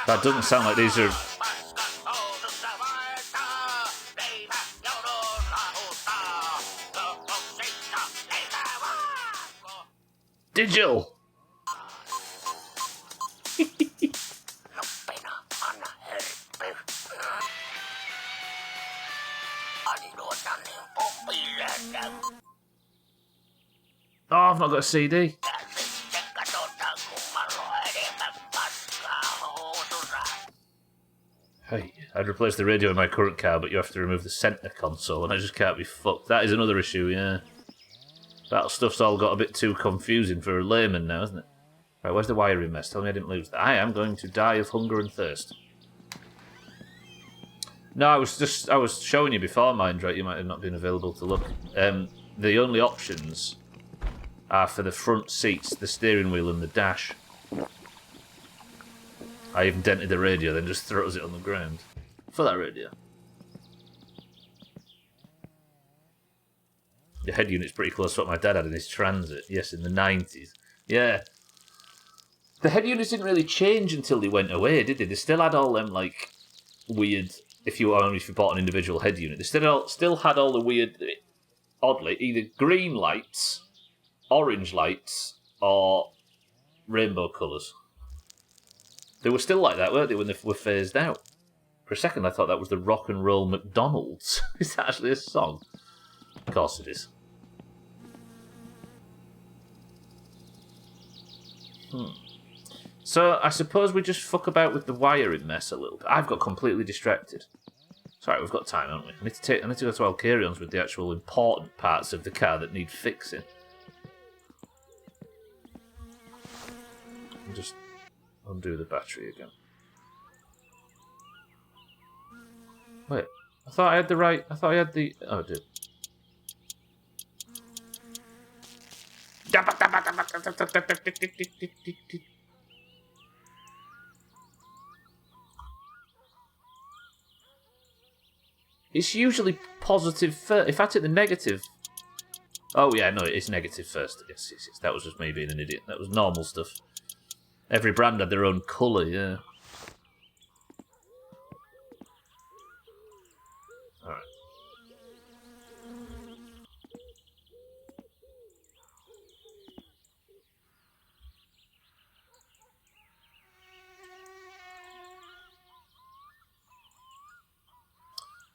That doesn't sound like these are... digital! Oh, I've not got a CD. Hey, I'd replace the radio in my current car, but you have to remove the centre console, and I just can't be fucked. That is another issue, yeah. That stuff's all got a bit too confusing for a layman now, isn't it? Right, where's the wiring mess? Tell me I didn't lose that. I am going to die of hunger and thirst. No, I was showing you before, mind, right? You might have not been available to look. The only options are for the front seats, the steering wheel and the dash. I even dented the radio, then just throws it on the ground. For that radio. The head unit's pretty close to what my dad had in his Transit. Yes, in the 90s. Yeah. The head units didn't really change until they went away, did they? They still had all them, like, weird... If you bought an individual head unit. They still had all the weird... Oddly, either green lights, orange lights, or rainbow colours. They were still like that, weren't they, when they were phased out? For a second, I thought that was the Rock and Roll McDonald's. Is that actually a song? Of course it is. So, I suppose we just fuck about with the wiring mess a little bit. I've got completely distracted. Sorry, we've got time, haven't we? I need to go to Alcarions with the actual important parts of the car that need fixing. I'll just undo the battery again. Wait, I thought I had the right... I thought I had the... Oh, I did. It's usually positive first. If I take the negative... Oh, yeah, no, it's negative first. Yes. That was just me being an idiot. That was normal stuff. Every brand had their own colour, yeah. Alright.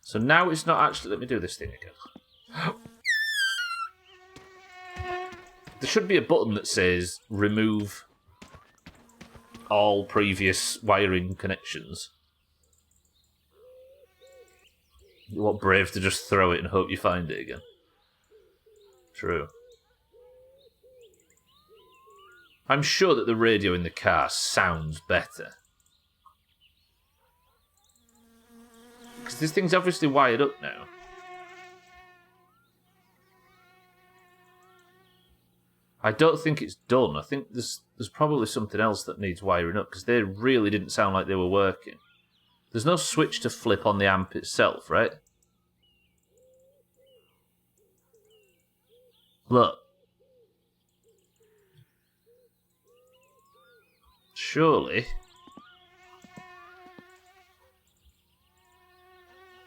So now it's not actually... Let me do this thing again. There should be a button that says remove all previous wiring connections. You want Brave to just throw it and hope you find it again. True. I'm sure that the radio in the car sounds better. Because this thing's obviously wired up now. I don't think it's done. I think there's probably something else that needs wiring up, because they really didn't sound like they were working. There's no switch to flip on the amp itself, right? Look. Surely.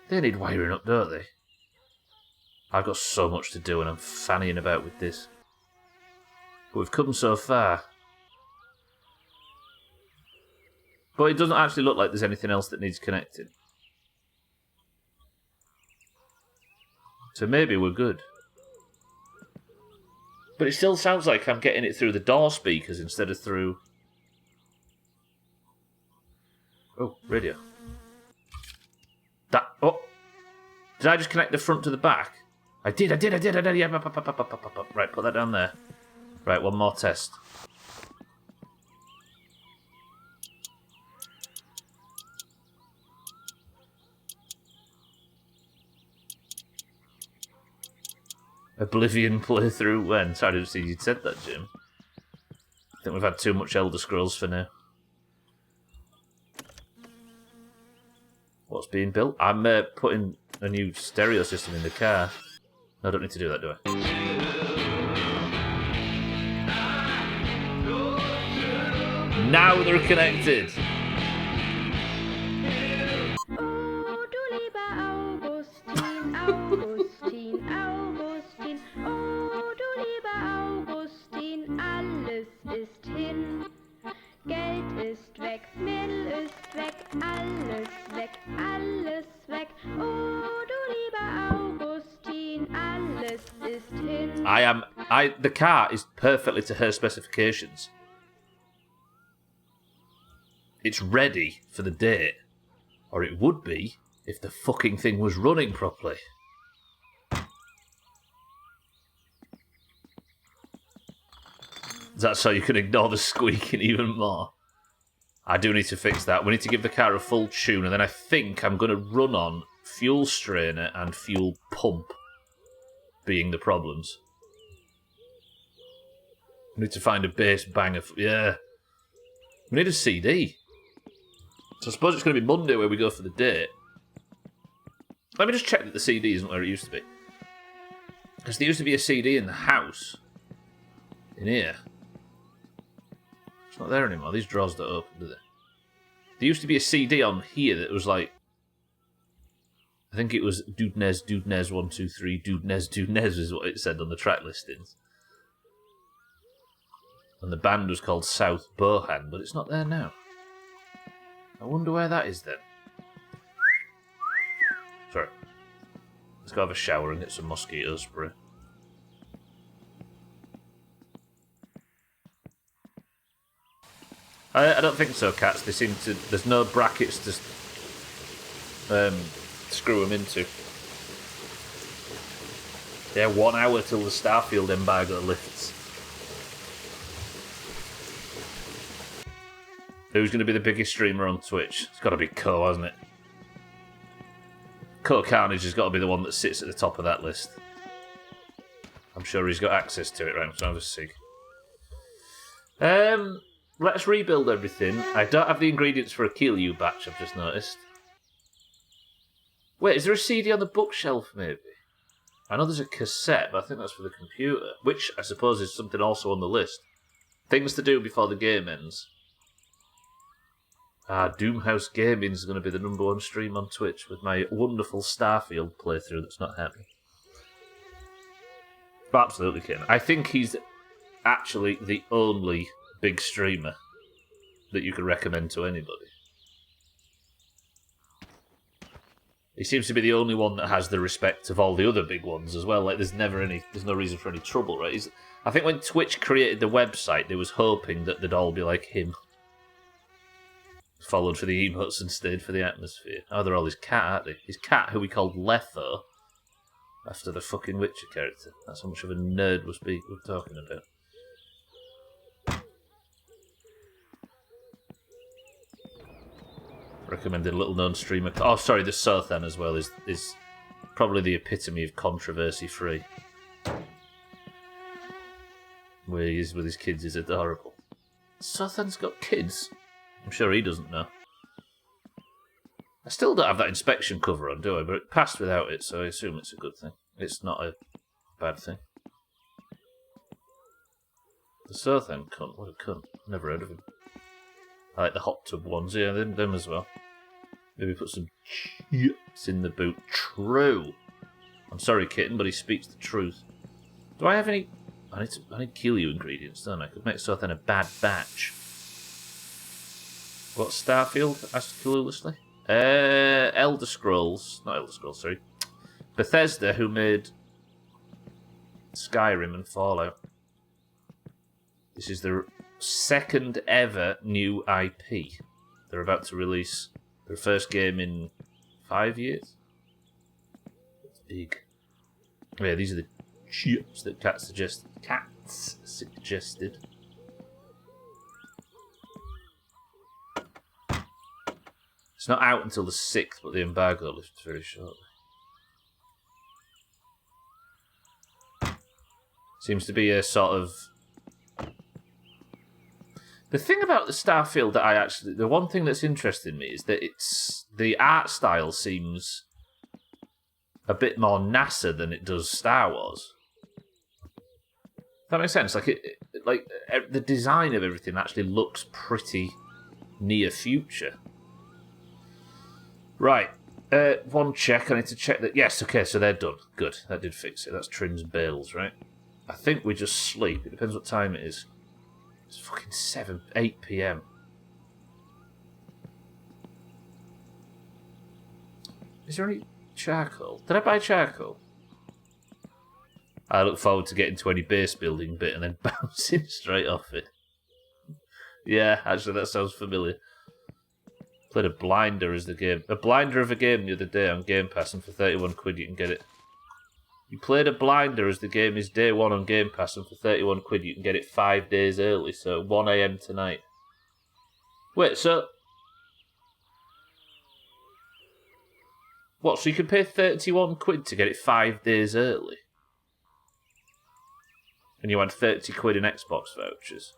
They need wiring up, don't they? I've got so much to do and I'm fannying about with this. But we've come so far. But it doesn't actually look like there's anything else that needs connecting. So maybe we're good. But it still sounds like I'm getting it through the door speakers instead of through... Oh, radio. That... Oh! Did I just connect the front to the back? I did, yeah. Right, put that down there. Right, one more test. Oblivion playthrough when? Sorry, I didn't see you'd said that, Jim. I think we've had too much Elder Scrolls for now. What's being built? I'm putting a new stereo system in the car. No, I don't need to do that, do I? Now they're connected! Oh, du lieber Augustin, Augustin, Augustin. Oh, du lieber Augustin, alles ist hin. Geld ist weg, Mittel ist weg, alles weg, alles weg. Oh, du lieber Augustin, alles ist hin. The car is perfectly to her specifications. It's ready for the date. Or it would be if the fucking thing was running properly. That's so you can ignore the squeaking even more. I do need to fix that. We need to give the car a full tune, and then I think I'm going to run on fuel strainer and fuel pump being the problems. We need to find a bass banger. Yeah. We need a CD. So I suppose it's going to be Monday where we go for the date. Let me just check that the CD isn't where it used to be. Because there used to be a CD in the house. In here. It's not there anymore. These drawers don't open, do they? There used to be a CD on here that was like... I think it was Dudnez, 1, 2, 3, Dudnez is what it said on the track listings. And the band was called South Bohan, but it's not there now. I wonder where that is then. Sorry. Let's go have a shower and get some mosquito spray. I don't think so, cats. They seem to... There's no brackets to screw them into. Yeah, 1 hour till the Starfield embargo lifts. Who's going to be the biggest streamer on Twitch? It's got to be Co, hasn't it? Co Carnage has got to be the one that sits at the top of that list. I'm sure he's got access to it, right? So I'll have a see. Let's rebuild everything. I don't have the ingredients for a Kiryu batch, I've just noticed. Wait, is there a CD on the bookshelf, maybe? I know there's a cassette, but I think that's for the computer, which I suppose is something also on the list. Things to do before the game ends. Doomhaus Gaming is going to be the #1 stream on Twitch with my wonderful Starfield playthrough that's not happening. But absolutely kidding. I think he's actually the only big streamer that you could recommend to anybody. He seems to be the only one that has the respect of all the other big ones as well. Like, there's no reason for any trouble, right? I think when Twitch created the website, they was hoping that they'd all be like him. Followed for the emotes and stayed for the atmosphere. Oh, they're all his cat, aren't they? His cat, who we called Letho, after the fucking Witcher character. That's how much of a nerd we're talking about. Recommended little known streamer. Oh, sorry, the Sothan as well is probably the epitome of controversy free. Where he is with his kids is adorable. Sothan's got kids? I'm sure he doesn't know. I still don't have that inspection cover on, do I? But it passed without it, so I assume it's a good thing. It's not a bad thing. The Sothan cunt, what a cunt. Never heard of him. I like the hot tub ones, yeah, them as well. Maybe put some chips in the boot. True. I'm sorry, kitten, but he speaks the truth. Do I have any... I need Kiryu ingredients, don't I? I could make Sothan a bad batch. What, Starfield? Asked cluelessly. Elder Scrolls. Not Elder Scrolls, sorry. Bethesda, who made Skyrim and Fallout. This is their second ever new IP. They're about to release their first game in 5 years. That's big. Oh, yeah, these are the chips that cats suggested. It's not out until the 6th, but the embargo lifts very shortly. Seems to be a sort of... The thing about the Starfield that the one thing that's interesting me is that the art style seems a bit more NASA than it does Star Wars. That makes sense. Like the design of everything actually looks pretty near future. Right. One check. I need to check that. Yes, okay, so they're done. Good. That did fix it. That's Trin's Bales, right? I think we just sleep. It depends what time it is. It's fucking 8 p.m. Is there any charcoal? Did I buy charcoal? I look forward to getting to any base building bit and then bouncing straight off it. Yeah, actually, that sounds familiar. Played a blinder as the game. A blinder of a game the other day on Game Pass, and for 31 quid you can get it. You played a blinder as the game is day 1 on Game Pass, and for 31 quid you can get it 5 days early, so 1 a.m. tonight. Wait, so... What, so you can pay 31 quid to get it 5 days early? And you had 30 quid in Xbox vouchers?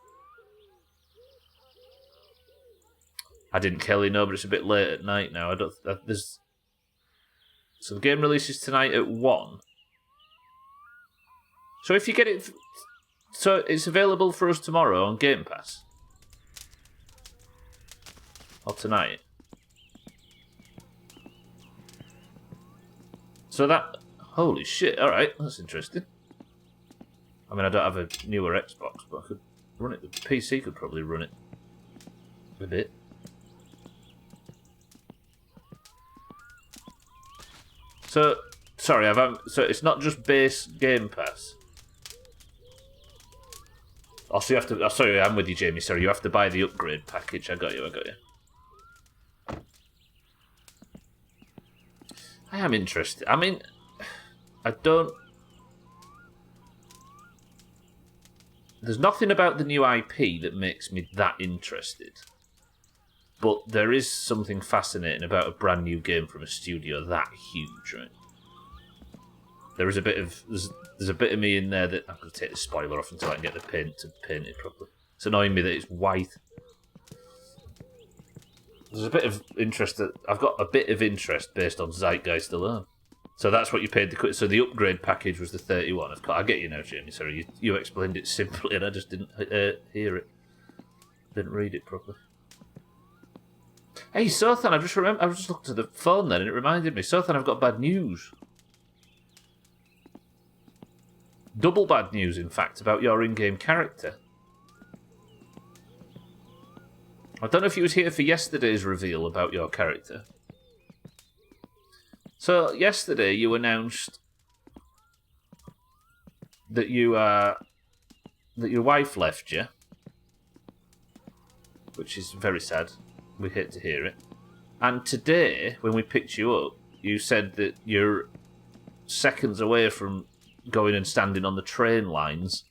I didn't, Kelly, no, but it's a bit late at night now. So the game releases tonight at 1. So if you get it... So it's available for us tomorrow on Game Pass? Or tonight? So that... Holy shit, alright, that's interesting. I mean, I don't have a newer Xbox, but I could run it. The PC could probably run it a bit. So, sorry, so it's not just base Game Pass. Oh, so you have to. Oh, sorry, I'm with you, Jamie. Sorry, you have to buy the upgrade package. I got you. I am interested. I mean, I don't. There's nothing about the new IP that makes me that interested. But there is something fascinating about a brand new game from a studio that huge, right? There is a bit of there's a bit of me in there that I'm going to take the spoiler off until I can get the paint to paint it properly. It's annoying me that it's white. There's a bit of interest that I've got a bit of interest based on Zeitgeist alone. So that's what you paid the. So the upgrade package was the 31. Of course, I get you now, Jamie. Sorry, you explained it simply, and I just didn't hear it. Didn't read it properly. Hey, Sothan, I just looked at the phone then, and it reminded me. Sothan, I've got bad news. Double bad news, in fact, about your in-game character. I don't know if you was here for yesterday's reveal about your character. So yesterday you announced that that your wife left you, which is very sad. We hate to hear it. And today, when we picked you up, you said that you're seconds away from going and standing on the train lines.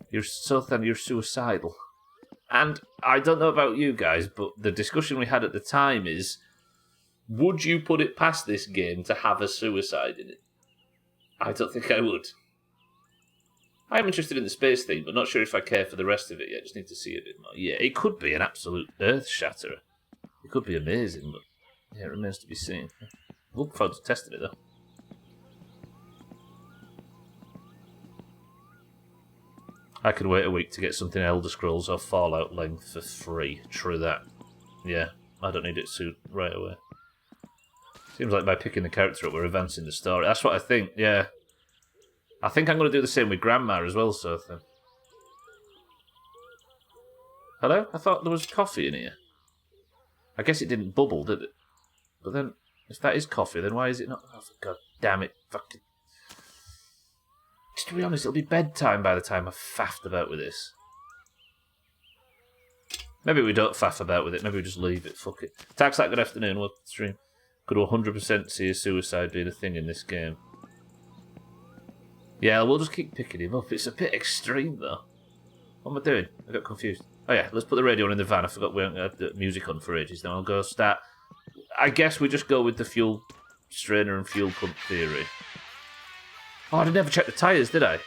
You're suicidal. And I don't know about you guys, but the discussion we had at the time is, would you put it past this game to have a suicide in it? I don't think I would. I'm interested in the space thing, but not sure if I care for the rest of it yet. Just need to see a bit more. Yeah, it could be an absolute earth shatterer. It could be amazing, but yeah, it remains to be seen. Look forward to testing it though. I could wait a week to get something Elder Scrolls or Fallout length for free. True that. Yeah, I don't need it soon right away. Seems like by picking the character up, we're advancing the story. That's what I think, yeah. I think I'm going to do the same with Grandma as well, Sothan. Hello? I thought there was coffee in here. I guess it didn't bubble, did it? But then, if that is coffee, then why is it not... Oh, God damn it. Fucking... Just to be honest, it'll be bedtime by the time I've faffed about with this. Maybe we don't faff about with it. Maybe we just leave it. Fuck it. Tax that good afternoon. We'll stream. Could 100% see a suicide being a thing in this game. Yeah, we'll just keep picking him up. It's a bit extreme, though. What am I doing? I got confused. Oh, yeah, let's put the radio on in the van. I forgot we haven't had the music on for ages. Now I'll go start... I guess we just go with the fuel strainer and fuel pump theory. Oh, I never checked the tyres, did I?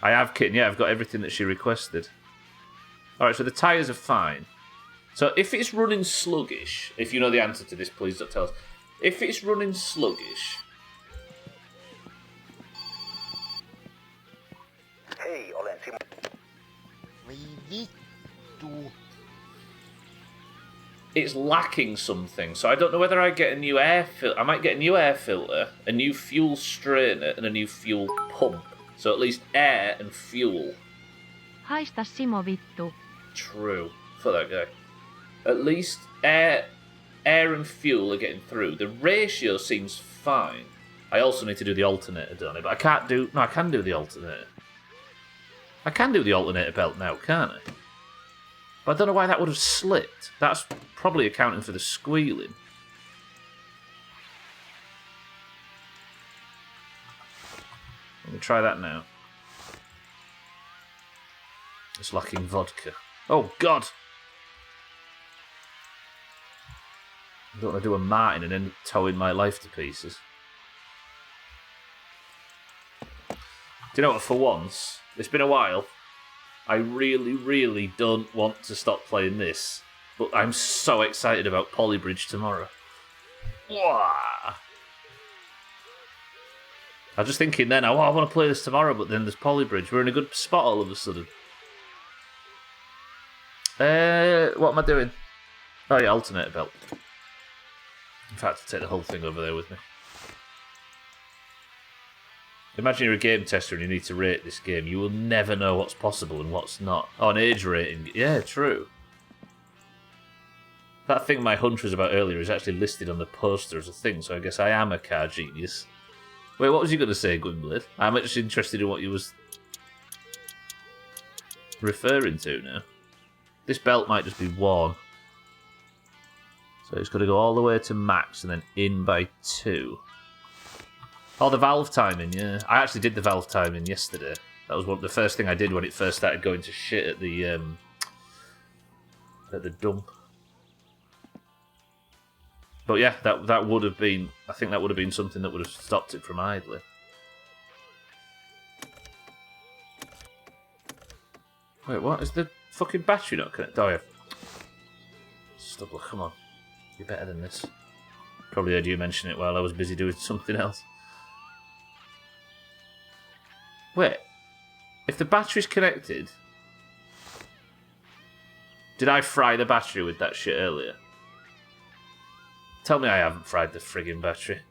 I have, Kitten. Yeah, I've got everything that she requested. Alright, so the tyres are fine. So if it's running sluggish, if you know the answer to this, please don't tell us. If it's running sluggish... Hei, olen Simo. It's lacking something, so I don't know whether I get a new air filter. I might get a new air filter, a new fuel strainer, and a new fuel pump. So at least air and fuel. Haista Simo vittu. True. For that guy. At least air and fuel are getting through. The ratio seems fine. I also need to do the alternator, don't I? But I can't do... No, I can do the alternator. I can do the alternator belt now, can't I? But I don't know why that would have slipped. That's probably accounting for the squealing. Let me try that now. It's lacking vodka. Oh, God! I don't want to do a Martin and then towing my life to pieces. Do you know what, for once, it's been a while, I really, really don't want to stop playing this, but I'm so excited about Polybridge tomorrow. Wah! I was just thinking then, I want to play this tomorrow, but then there's Polybridge. We're in a good spot all of a sudden. What am I doing? Oh yeah, alternator belt. In fact, I'll take the whole thing over there with me. Imagine you're a game tester and you need to rate this game. You will never know what's possible and what's not. Oh, an age rating. Yeah, true. That thing my hunch was about earlier is actually listed on the poster as a thing, so I guess I am a car genius. Wait, what was you going to say, Gwynblade? I'm just interested in what you was referring to now. This belt might just be worn. So it's got to go all the way to max and then in by 2. Oh, the valve timing, yeah. I actually did the valve timing yesterday. That was the first thing I did when it first started going to shit at the dump. But yeah, that would have been... I think that would have been something that would have stopped it from idling. Wait, what? Is the fucking battery not connected? Oh, yeah. Stubble, come on. You're better than this. Probably heard you mention it while I was busy doing something else. Wait. If the battery's connected... Did I fry the battery with that shit earlier? Tell me I haven't fried the friggin' battery.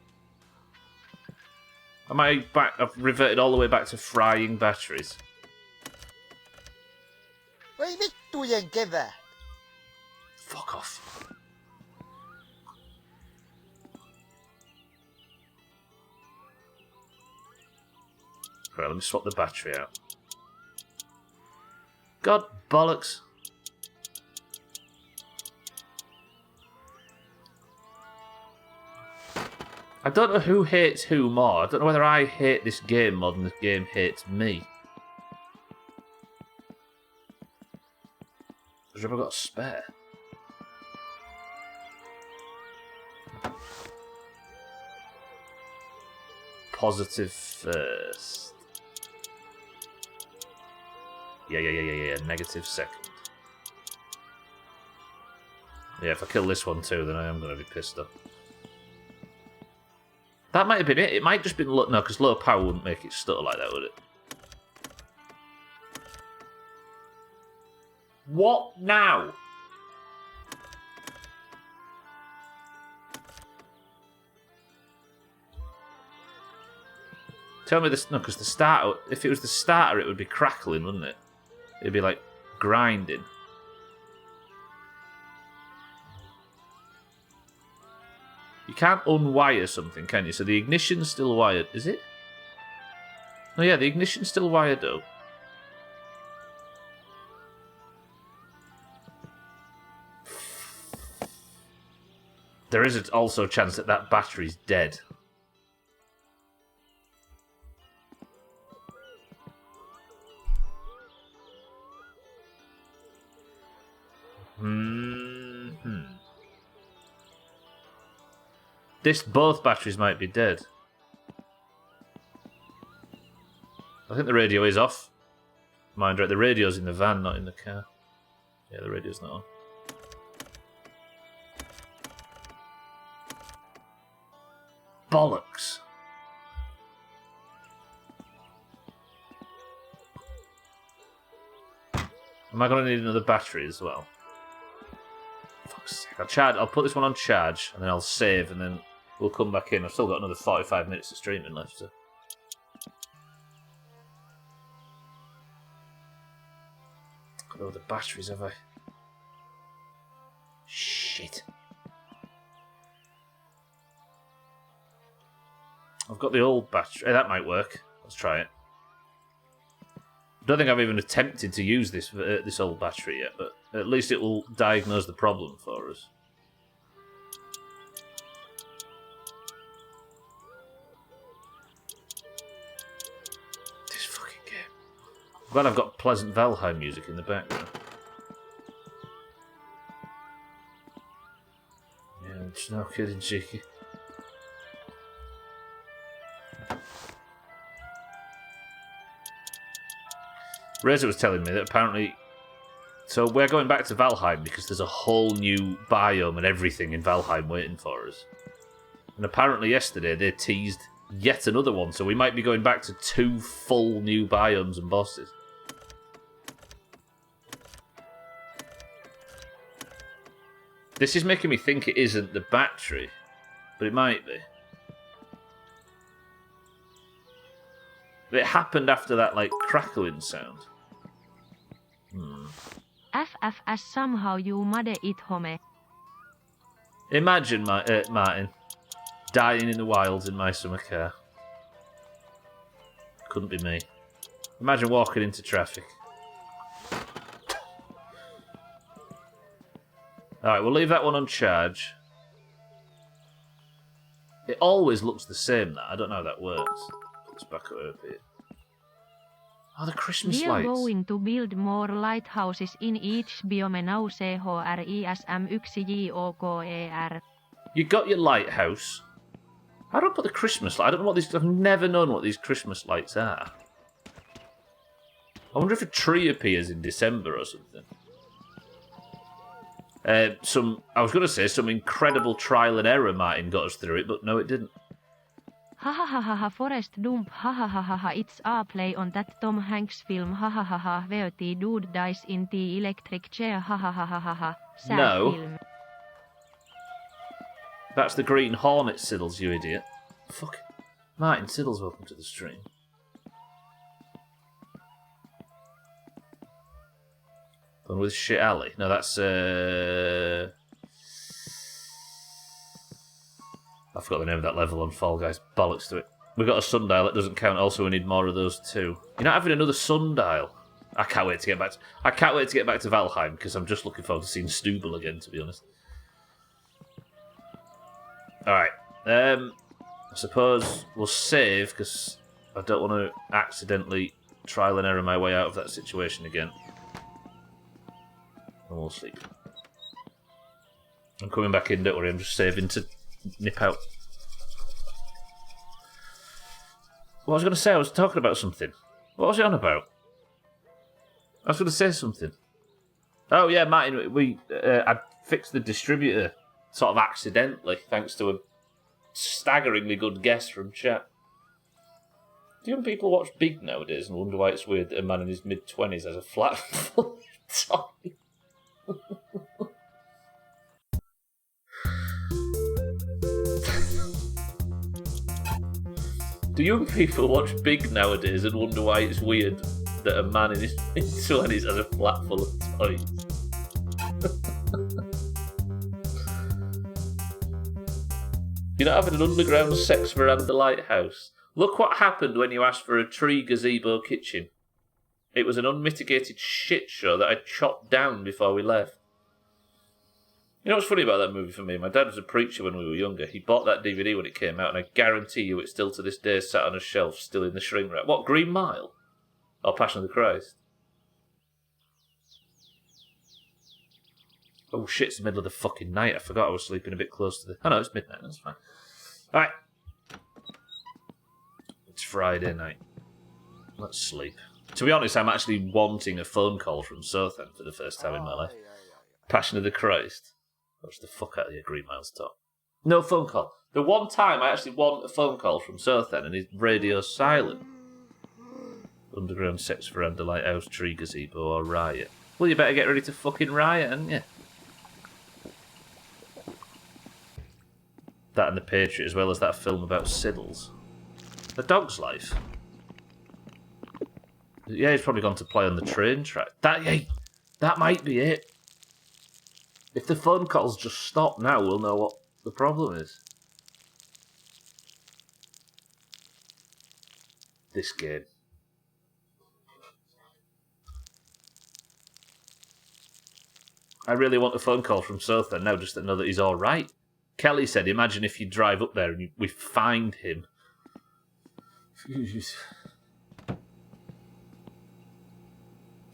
Am I back? I've reverted all the way back to frying batteries. Voi vittujen kevät! Fuck off. Right, let me swap the battery out. God bollocks. I don't know who hates who more. I don't know whether I hate this game more than this game hates me. Has Rubber got a spare? Positive first. Yeah. Negative second. Yeah, if I kill this one too, then I am going to be pissed off. That might have been it. It might just been low. No, because low power wouldn't make it stutter like that, would it? What now? Tell me this. No, because the starter. If it was the starter, it would be crackling, wouldn't it? It'd be like grinding. You can't unwire something, can you? So the ignition's still wired. Is it? Oh yeah, the ignition's still wired though. There is also a chance that that battery's dead. Both batteries might be dead. I think the radio is off. Mind right, the radio's in the van, not in the car. Yeah, the radio's not on. Bollocks. Am I going to need another battery as well? Fuck's sake. I'll put this one on charge, and then I'll save, and then we'll come back in. I've still got another 45 minutes of streaming left, so... Got all the batteries, have I? Shit. I've got the old battery. Hey, that might work. Let's try it. I don't think I've even attempted to use this old battery yet, but at least it will diagnose the problem for us. This fucking game. I'm glad I've got pleasant Valheim music in the background. Yeah, it's no kidding, cheeky. Razor was telling me that apparently... So we're going back to Valheim because there's a whole new biome and everything in Valheim waiting for us. And apparently yesterday they teased yet another one, so we might be going back to 2 full new biomes and bosses. This is making me think it isn't the battery, but it might be. It happened after that, like, crackling sound. FFS somehow you made it home. Imagine, Martin, dying in the wilds in my summer car. Couldn't be me. Imagine walking into traffic. Alright, we'll leave that one on charge. It always looks the same, that. I don't know how that works. Let's back it up here. Oh, the Christmas We are lights. going to build more lighthouses in each biome now CHRISM1JOKER. You got your lighthouse. How do I put the Christmas light? I don't know what these... I've never known what these Christmas lights are. I wonder if a tree appears in December or something. I was going to say some incredible trial and error Martin got us through it, but no, it didn't. Hahaha, Forest Dump, hahaha, it's a play on that Tom Hanks film, hahaha, where the dude dies in the electric chair, hahaha, sad No. film. That's the Green Hornet, Siddles, you idiot. Fuck. Martin, Siddles, welcome to the stream. Done with Shit Alley. No, that's, I forgot the name of that level on Fall Guys. Bollocks to it. We got a sundial, that doesn't count. Also, we need more of those too. You're not having another sundial. I can't wait to get back to Valheim, because I'm just looking forward to seeing Stubble again, to be honest. Alright. I suppose we'll save, because I don't want to accidentally trial and error my way out of that situation again. And we'll sleep. I'm coming back in, don't worry, I'm just saving to nip out. What was I going to say? I was talking about something. What was it on about? I was going to say something. Oh yeah, Martin, I fixed the distributor sort of accidentally, thanks to a staggeringly good guess from chat. Do young people watch Big nowadays and wonder why it's weird that a man in his mid-20s has a flat full of toy? Do young people watch Big nowadays and wonder why it's weird that a man in his mid-20s has a flat full of toys? You're not having an underground sex veranda lighthouse. Look what happened when you asked for a tree gazebo kitchen. It was an unmitigated shit show that I chopped down before we left. You know what's funny about that movie for me? My dad was a preacher when we were younger. He bought that DVD when it came out, and I guarantee you it's still to this day sat on a shelf, still in the shrink wrap. What, Green Mile? Or Passion of the Christ? Oh shit, it's the middle of the fucking night. I forgot I was sleeping a bit close to the... Oh no, it's midnight, that's fine. Alright. It's Friday night. Let's sleep. To be honest, I'm actually wanting a phone call from Sothan for the first time in my life. Passion of the Christ. Watch the fuck out of your Green Miles talk. No phone call. The one time I actually want a phone call from Sothan and his radio's silent. Underground sex veranda, lighthouse, tree gazebo, or riot. Well, you better get ready to fucking riot, hadn't you? That and The Patriot, as well as that film about Siddles. A Dog's Life. Yeah, he's probably gone to play on the train track. That might be it. If the phone calls just stop now, we'll know what the problem is. This game. I really want a phone call from Sothan now, just to know that he's alright. Kelly said, imagine if you drive up there and we find him.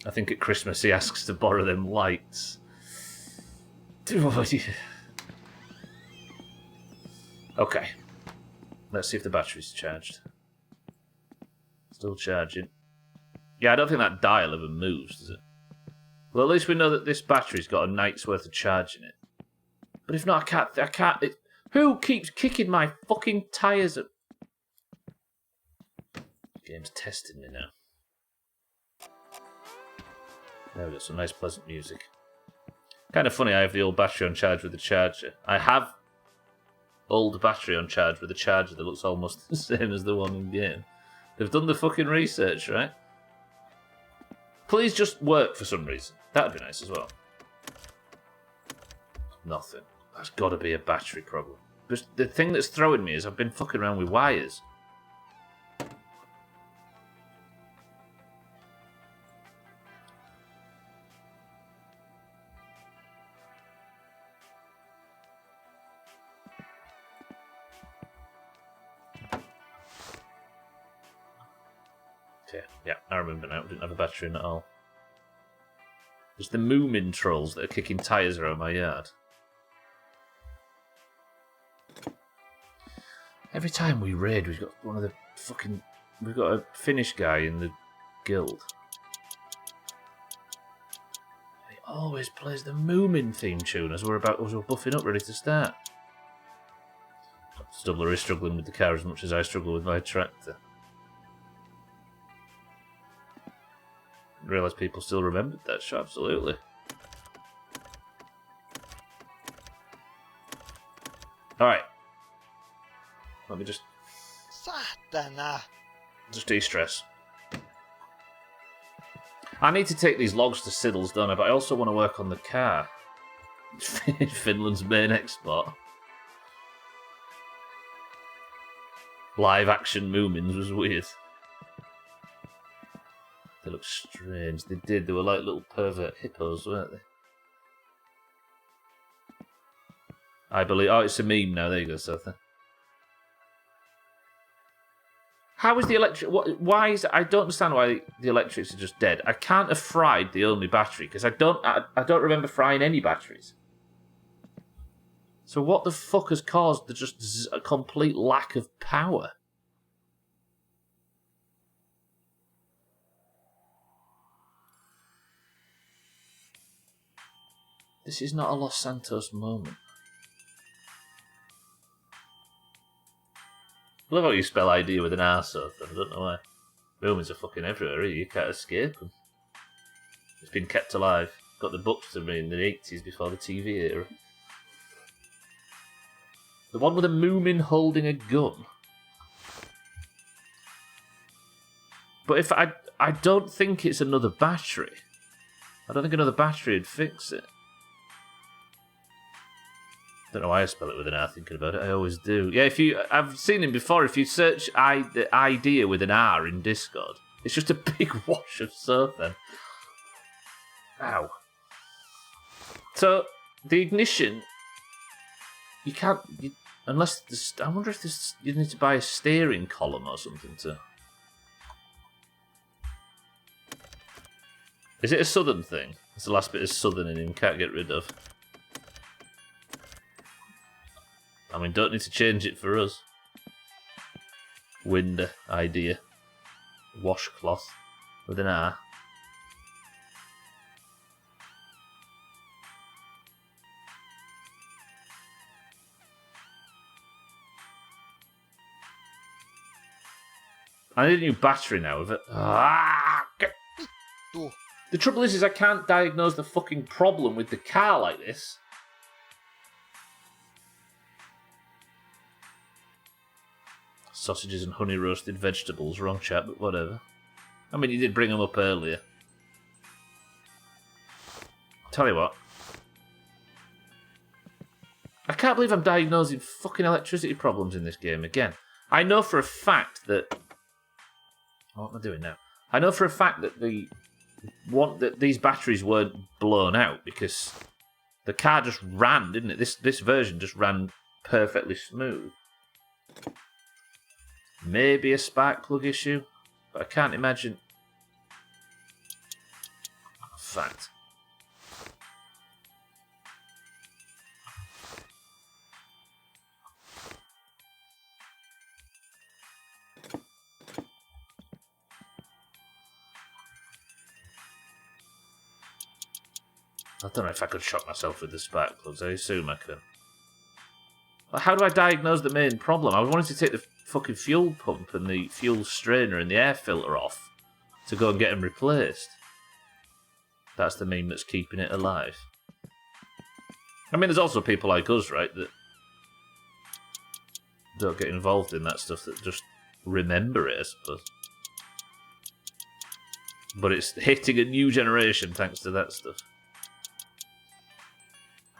I think at Christmas he asks to borrow them lights. Okay. Let's see if the battery's charged. Still charging. Yeah, I don't think that dial ever moves, does it? Well, at least we know that this battery's got a night's worth of charge in it. But if not, I can't... Who keeps kicking my fucking tyres up? The game's testing me now. There we go, some nice pleasant music. Kind of funny, I have the old battery on charge with the charger. I have old battery on charge with a charger that looks almost the same as the one in game. They've done the fucking research, right? Please just work for some reason. That'd be nice as well. Nothing. That's got to be a battery problem. But the thing that's throwing me is I've been fucking around with wires. Okay, yeah, I remember now. Didn't have a battery in at all. There's the Moomin trolls that are kicking tyres around my yard. Every time we raid, we've got one of the fucking... We've got a Finnish guy in the guild. He always plays the Moomin theme tune as we're buffing up, ready to start. Stubbler is struggling with the car as much as I struggle with my tractor. Didn't realise people still remembered that shot, absolutely. Alright. Let me just Saatana. de-stress. I need to take these logs to Siddles, don't I? But I also want to work on the car. Finland's main export. Live action Moomins was weird. They look strange. They did. They were like little pervert hippos, weren't they? I believe... Oh, it's a meme now. There you go, Sotha. How is the electric... Why is... I don't understand why the electrics are just dead. I can't have fried the only battery, because I don't remember frying any batteries. So what the fuck has caused a complete lack of power? This is not a Los Santos moment. I love how you spell idea with an R, so I don't know why. Romans are fucking everywhere, really. You can't escape them. It's been kept alive. Got the books to me in the 80s before the TV era. The one with a Moomin holding a gun. But if I don't think it's another battery. I don't think another battery would fix it. Don't know why I spell it with an R thinking about it. I always do. Yeah, I've seen him before. If you search the idea with an R in Discord, it's just a big wash of soap then. Ow. So, the ignition, you can't... unless... I wonder if you need to buy a steering column or something to... Is it a southern thing? It's the last bit of southern in him, can't get rid of. I mean, don't need to change it for us. Winder idea. Washcloth with an R. I need a new battery now of it. The trouble is I can't diagnose the fucking problem with the car like this. Sausages and honey roasted vegetables. Wrong chat, but whatever. I mean, you did bring them up earlier. Tell you what. I can't believe I'm diagnosing fucking electricity problems in this game again. I know for a fact that... What am I doing now? I know for a fact that these batteries weren't blown out because the car just ran, didn't it? This version just ran perfectly smooth. Maybe a spark plug issue, but I can't imagine. Fact. I don't know if I could shock myself with the spark plugs. I assume I could. But how do I diagnose the main problem? I wanted to take the fucking fuel pump and the fuel strainer and the air filter off to go and get them replaced. That's the meme that's keeping it alive. I mean, there's also people like us, right, that don't get involved in that stuff, that just remember it, I suppose. But it's hitting a new generation thanks to that stuff.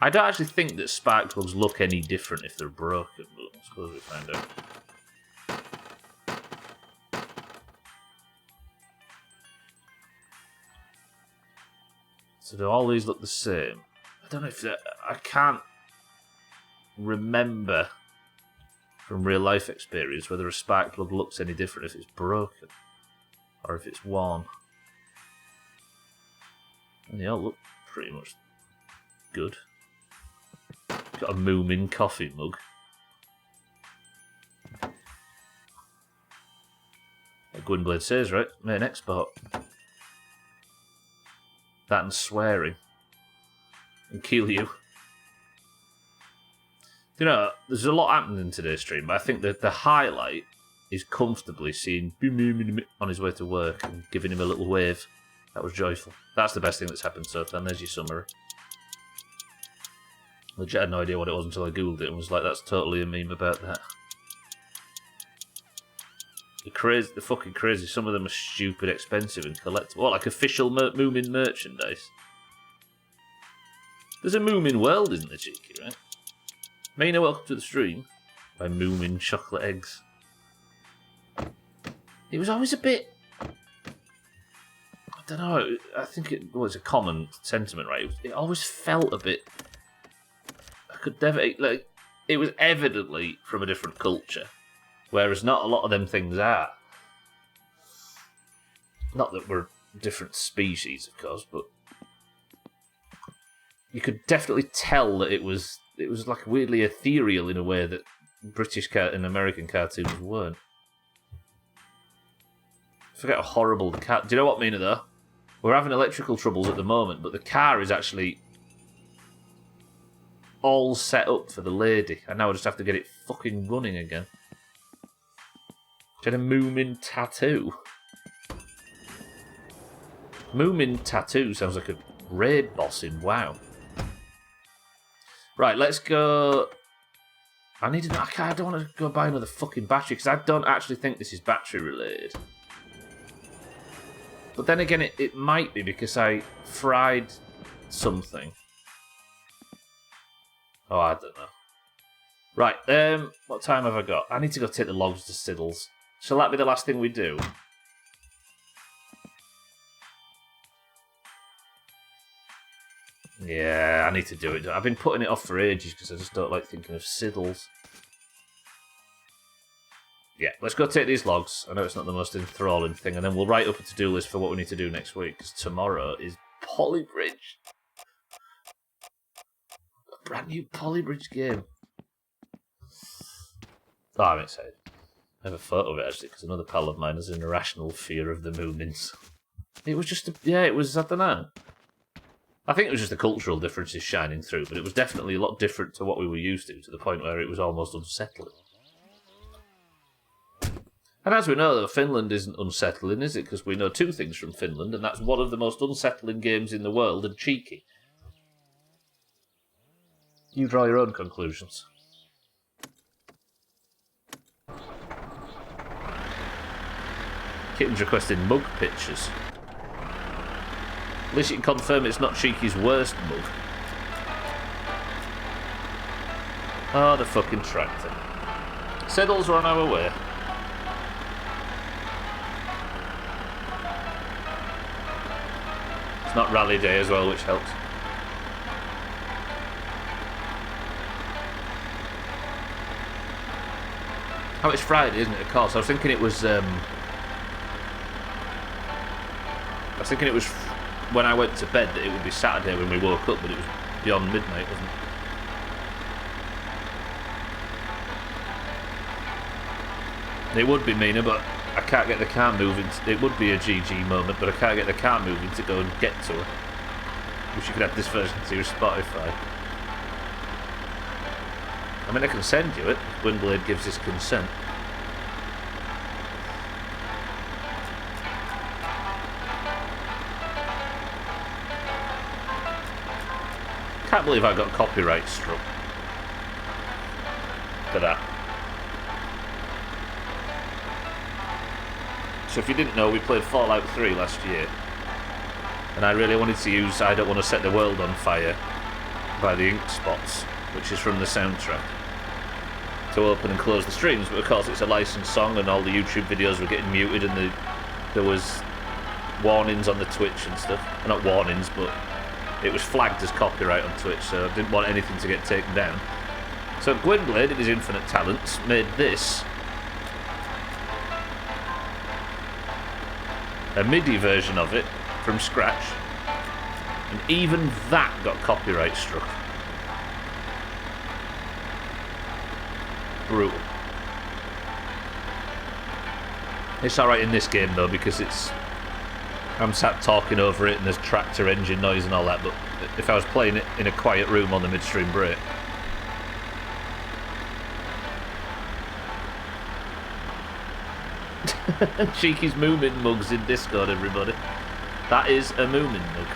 I don't actually think that spark plugs look any different if they're broken, but I suppose we find out. So do all these look the same? I don't know if I can't remember from real life experience whether a spark plug looks any different if it's broken or if it's worn. And they all look pretty much good. Got a Moomin coffee mug. Like Gwynblade says, right? Main export. That and swearing. And kill you. You know, there's a lot happening in today's stream, but I think that the highlight is comfortably seeing on his way to work and giving him a little wave. That was joyful. That's the best thing that's happened so far. And there's your summary. Legit had no idea what it was until I googled it and was like, that's totally a meme about that. The fucking crazy. Some of them are stupid expensive and collectible. What, like official Moomin merchandise? There's a Moomin world, isn't there, cheeky, right? Mina, welcome to the stream. By Moomin chocolate eggs. It was always a bit... I don't know, I think it was a common sentiment, right? It always felt a bit... I could never... Like, it was evidently from a different culture, whereas not a lot of them things are. Not that we're different species, of course, but... You could definitely tell that it was like weirdly ethereal in a way that British and American cartoons weren't. I forget how horrible the car... Do you know what, Mina, though? We're having electrical troubles at the moment, but the car is actually all set up for the lady. And now I just have to get it fucking running again. She had a Moomin tattoo. Moomin tattoo sounds like a raid boss in WoW. Right, let's go... I don't want to go buy another fucking battery, because I don't actually think this is battery related. But then again, it might be because I fried something. Oh, I don't know. Right, what time have I got? I need to go take the logs to Siddles. Shall that be the last thing we do? Yeah, I need to do it. I've been putting it off for ages because I just don't like thinking of Siddles. Yeah, let's go take these logs. I know it's not the most enthralling thing, and then we'll write up a to-do list for what we need to do next week, because tomorrow is Polybridge. A brand new Polybridge game. Oh, I'm excited. I have a photo of it, actually, because another pal of mine has an irrational fear of the Moomins. It was just, I don't know. I think it was just the cultural differences shining through, but it was definitely a lot different to what we were used to the point where it was almost unsettling. And as we know, though, Finland isn't unsettling, is it? Because we know two things from Finland, and that's one of the most unsettling games in the world, and cheeky. You draw your own conclusions. Kitten's requesting mug pictures. At least you can confirm it's not Cheeky's worst mug. Oh, the fucking tractor. Siddles are on our way. It's not rally day as well, which helps. Oh, it's Friday, isn't it? Of course. I was thinking it was when I went to bed that it would be Saturday when we woke up, but it was beyond midnight, wasn't it? It would be Mina, but I can't get the car moving. It would be a GG moment, but I can't get the car moving to go and get to her. Wish you could have this version to your Spotify. I mean, I can send you it if Gwynblade gives his consent. I can't believe I got copyright struck for that. So if you didn't know, we played Fallout 3 last year, and I really wanted to use I Don't Want to Set the World on Fire by the ink spots, which is from the soundtrack, to open and close the streams. But of course it's a licensed song and all the YouTube videos were getting muted, and there was warnings on the Twitch and stuff. Well, not warnings, but it was flagged as copyright on Twitch, so I didn't want anything to get taken down. So Gwynblade, in his infinite talents, made this a MIDI version of it from scratch, and even that got copyright struck. Brutal. It's alright in this game though, because I'm sat talking over it and there's tractor engine noise and all that, but if I was playing it in a quiet room on the midstream break, Cheeky's Moomin mugs in Discord, everybody. That is a Moomin mug.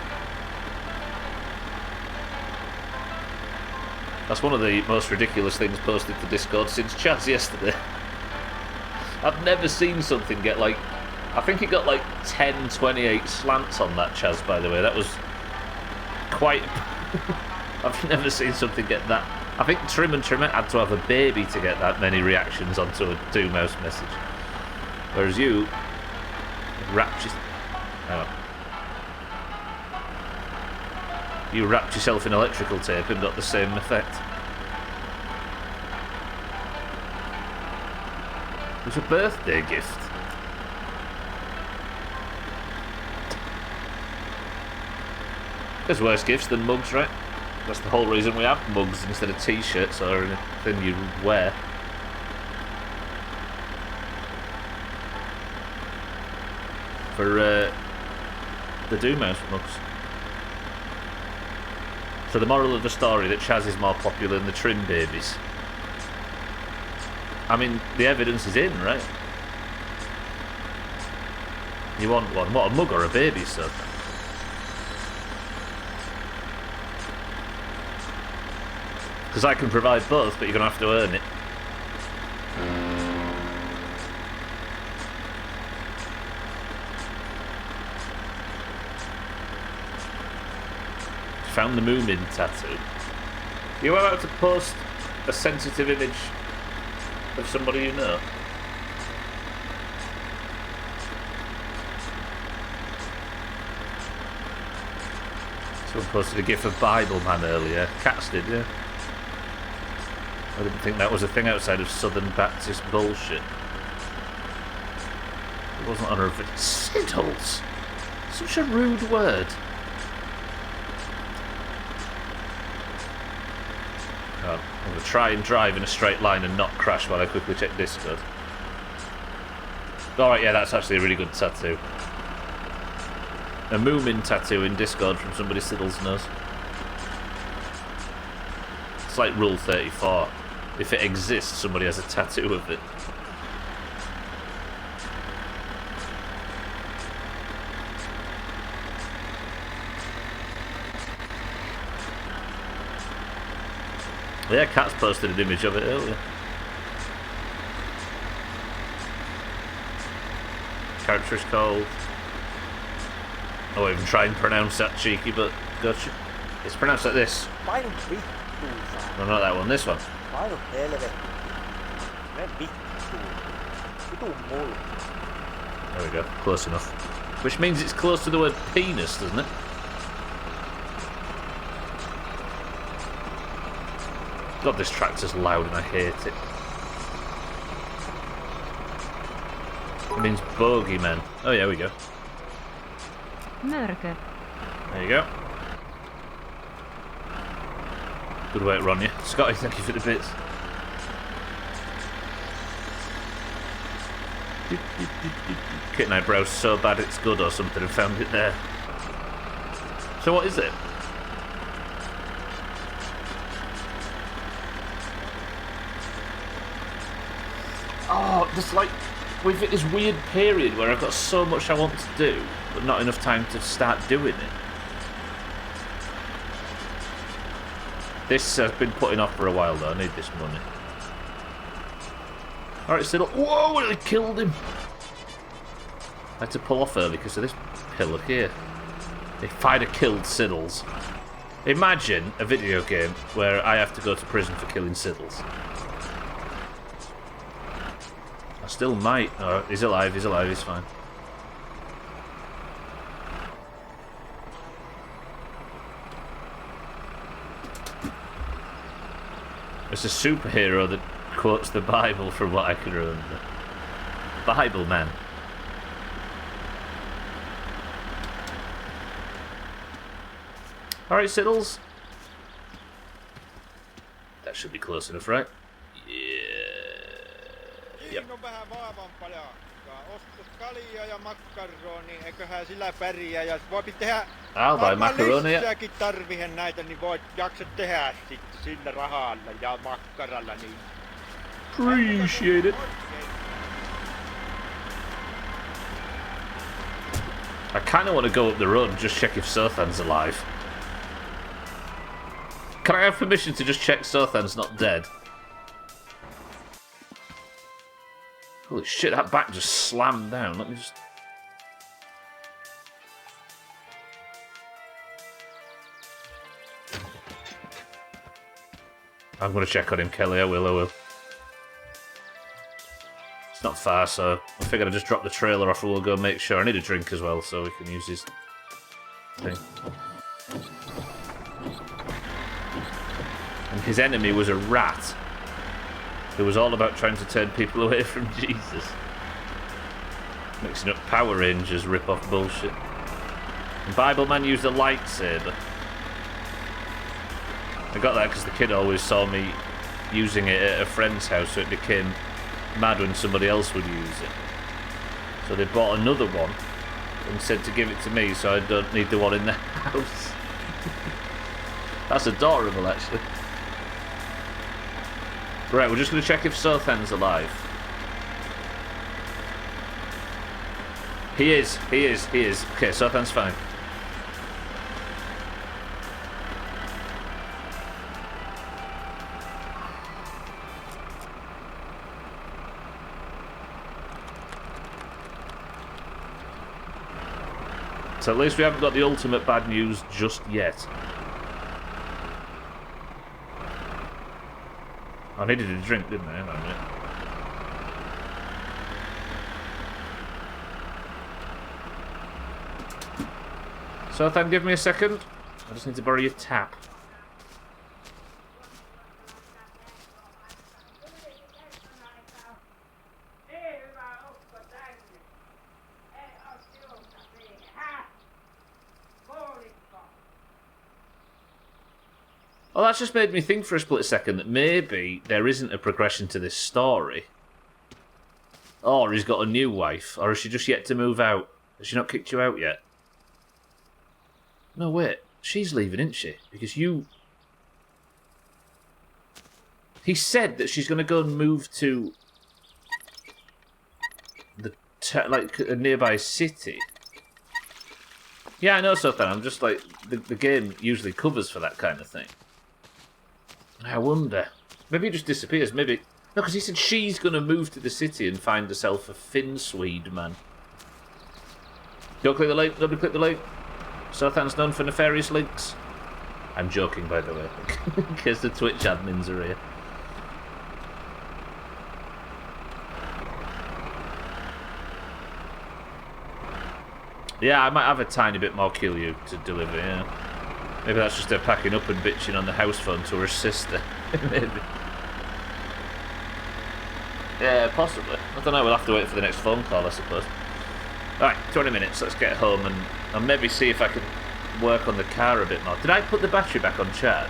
That's one of the most ridiculous things posted to Discord since Chaz yesterday. I've never seen something get like... I think it got like 1028 slants on that, Chaz, by the way. That was quite... I've never seen something get that... I think Trim and Trimette had to have a baby to get that many reactions onto a Doomhaus message. Whereas you wrapped you wrapped yourself in electrical tape and got the same effect. It was a birthday gift. There's worse gifts than mugs, right? That's the whole reason we have mugs instead of t-shirts or anything you wear. For the Doomhaus mugs. So the moral of the story, that Chaz is more popular than the Trim babies. I mean, the evidence is in, right? You want one? What, a mug or a baby, sir? Because I can provide both, but you're going to have to earn it. Found the Moomin tattoo. You about to post a sensitive image of somebody you know? Someone posted a gif of Bible Man earlier. Cats did, yeah. I didn't think that was a thing outside of Southern Baptist bullshit. It wasn't on a... Siddles! Such a rude word. Oh, I'm going to try and drive in a straight line and not crash while I quickly check Discord. Alright, yeah, that's actually a really good tattoo. A Moomin tattoo in Discord from somebody Siddles knows. It's like Rule 34. If it exists, somebody has a tattoo of it. Yeah, Cat's posted an image of it earlier. Character is called... I won't even try and pronounce that, cheeky, but gotcha. It's pronounced like this. No, not that one, this one. There we go, close enough. Which means it's close to the word penis, doesn't it? God, this tractor's loud and I hate it. It means bogeyman. Oh, yeah, we go. Mörkö. There you go. Good work, Ronja. Scotty, thank you for the bits. Kitten I browsed so bad it's good or something and found it there. So what is it? Oh, there's like... We've hit this weird period where I've got so much I want to do, but not enough time to start doing it. This has been putting off for a while though, I need this money. Alright, Siddle. Whoa, I killed him! I had to pull off early because of this pillar here. If I'd have killed Siddles, Imagine a video game where I have to go to prison for killing Siddles. I still might. Oh, he's alive, he's fine. It's a superhero that quotes the Bible from what I can remember. Bible man. Alright, Siddles. That should be close enough, right? Yeah. Yep. I'll buy macaroni. Appreciate it. I kind of want to go up the road and just check if Sothan's alive. Can I have permission to just check Sothan's not dead? Holy shit, that back just slammed down. Let me just... I'm going to check on him, Kelly. I will. It's not far, so I figured I'd just drop the trailer off and we'll go make sure. I need a drink as well, so we can use his thing. And his enemy was a rat who was all about trying to turn people away from Jesus. Mixing up Power Rangers rip-off bullshit. And Bible Man used a lightsaber. I got that because the kid always saw me using it at a friend's house, so it became mad when somebody else would use it. So they bought another one and said to give it to me so I don't need the one in the house. That's adorable, actually. Right, we're just going to check if Sothan's alive. He is. Okay, Sothan's fine. So at least we haven't got the ultimate bad news just yet. I needed a drink, didn't I? Hang on a minute. Sothan, give me a second. I just need to borrow your tap. Well, that's just made me think for a split second that maybe there isn't a progression to this story. Or he's got a new wife, or is she just yet to move out? Has she not kicked you out yet? No, wait. She's leaving, isn't she? Because you... He said that she's going to go and move to... like, a nearby city. Yeah, I know, Sothan. I'm just like... The game usually covers for that kind of thing. I wonder. Maybe it just disappears. Maybe... No, because he said she's going to move to the city and find herself a Finn Swede man. Don't click the link. Nobody click the link. Sothan's known for nefarious links. I'm joking, by the way. In case the Twitch admins are here. Yeah, I might have a tiny bit more kill you to deliver, yeah. Maybe that's just her packing up and bitching on the house phone to her sister. Maybe. Yeah, possibly. I don't know, we'll have to wait for the next phone call, I suppose. Alright, 20 minutes, let's get home and maybe see if I can work on the car a bit more. Did I put the battery back on charge?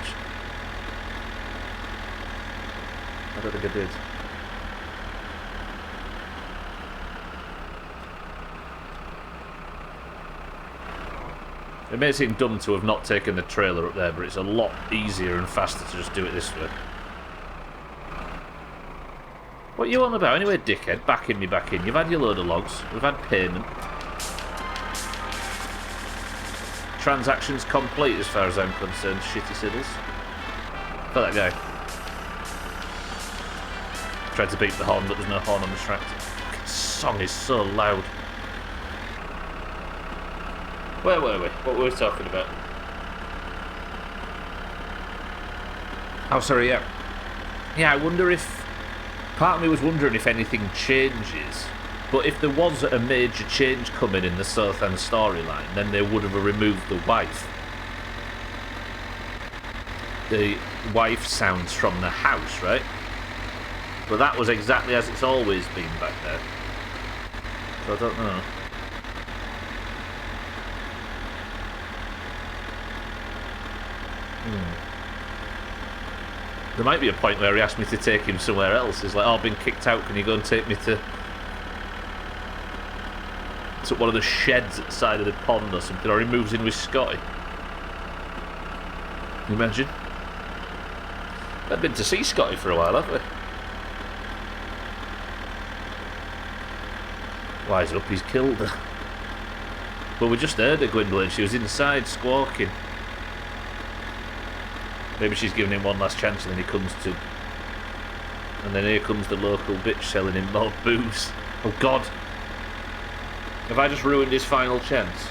I don't think I did. It may seem dumb to have not taken the trailer up there, but it's a lot easier and faster to just do it this way. What are you on about anyway, dickhead? Back in. You've had your load of logs. We've had payment. Transactions complete as far as I'm concerned, shitty Siddles. For that guy. Tried to beat the horn, but there's no horn on the track. This song is so loud. Where were we? What were we talking about? Oh, sorry, yeah. Yeah, I wonder if... Part of me was wondering if anything changes. But if there was a major change coming in the Southend storyline, then they would have removed the wife. The wife sounds from the house, right? But that was exactly as it's always been back there. So I don't know. There might be a point where he asked me to take him somewhere else. He's like, oh, I've been kicked out, can you go and take me to one of the sheds at the side of the pond or something, or he moves in with Scotty. Can you imagine? I've been to see Scotty for a while, haven't we? Wise up, he's killed her. Well, we just heard her, Gwendolyn. She was inside squawking. Maybe she's giving him one last chance and then he comes to... And then here comes the local bitch selling him more booze. Oh, God. Have I just ruined his final chance?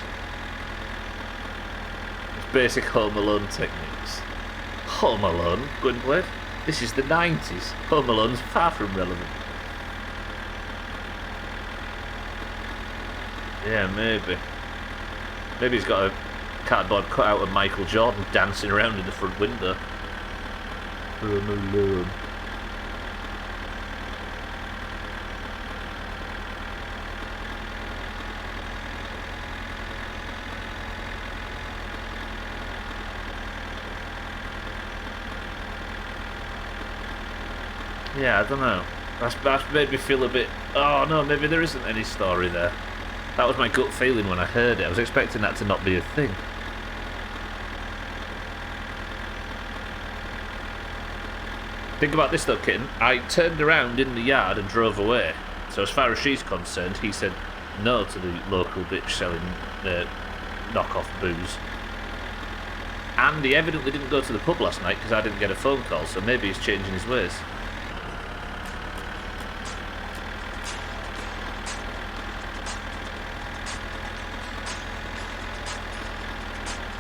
It's basic Home Alone techniques. Home Alone, Gwynplaine? This is the 90s. Home Alone's far from relevant. Yeah, maybe. Maybe he's got a cardboard cutout of Michael Jordan dancing around in the front window. Home Alone. Yeah, I don't know. That's made me feel a bit... Oh no, maybe there isn't any story there. That was my gut feeling when I heard it. I was expecting that to not be a thing. Think about this though, kitten. I turned around in the yard and drove away. So as far as she's concerned, he said no to the local bitch selling knockoff booze. And he evidently didn't go to the pub last night because I didn't get a phone call, so maybe he's changing his ways.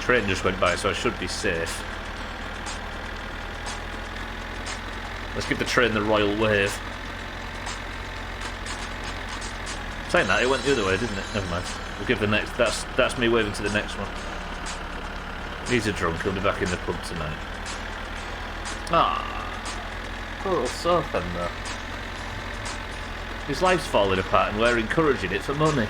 Train just went by, so I should be safe. Let's give the train the royal wave. Saying that, it went the other way, didn't it? Never mind. We'll give the next... That's me waving to the next one. He's a drunk, he'll be back in the pub tonight. Ah, poor little Southend though. His life's falling apart and we're encouraging it for money.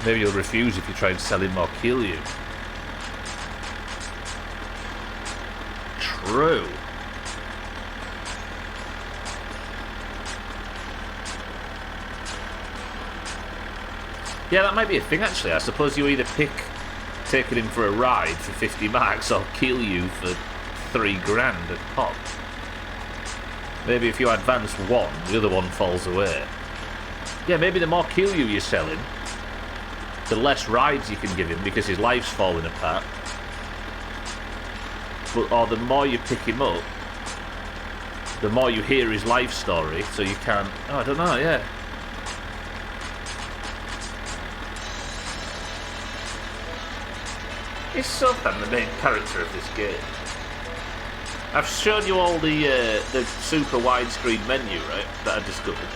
Maybe he'll refuse if you try and sell him or kill you. True. Yeah, that might be a thing actually. I suppose you either pick taking him for a ride for 50 marks or kill you for 3 grand a pop. Maybe if you advance one, the other one falls away. Yeah, maybe the more kill you you're selling, the less rides you can give him because his life's falling apart. But, or the more you pick him up, the more you hear his life story, so you can't... Oh, I don't know, yeah. Is Southend the main character of this game? I've shown you all the super widescreen menu, right, that I discovered.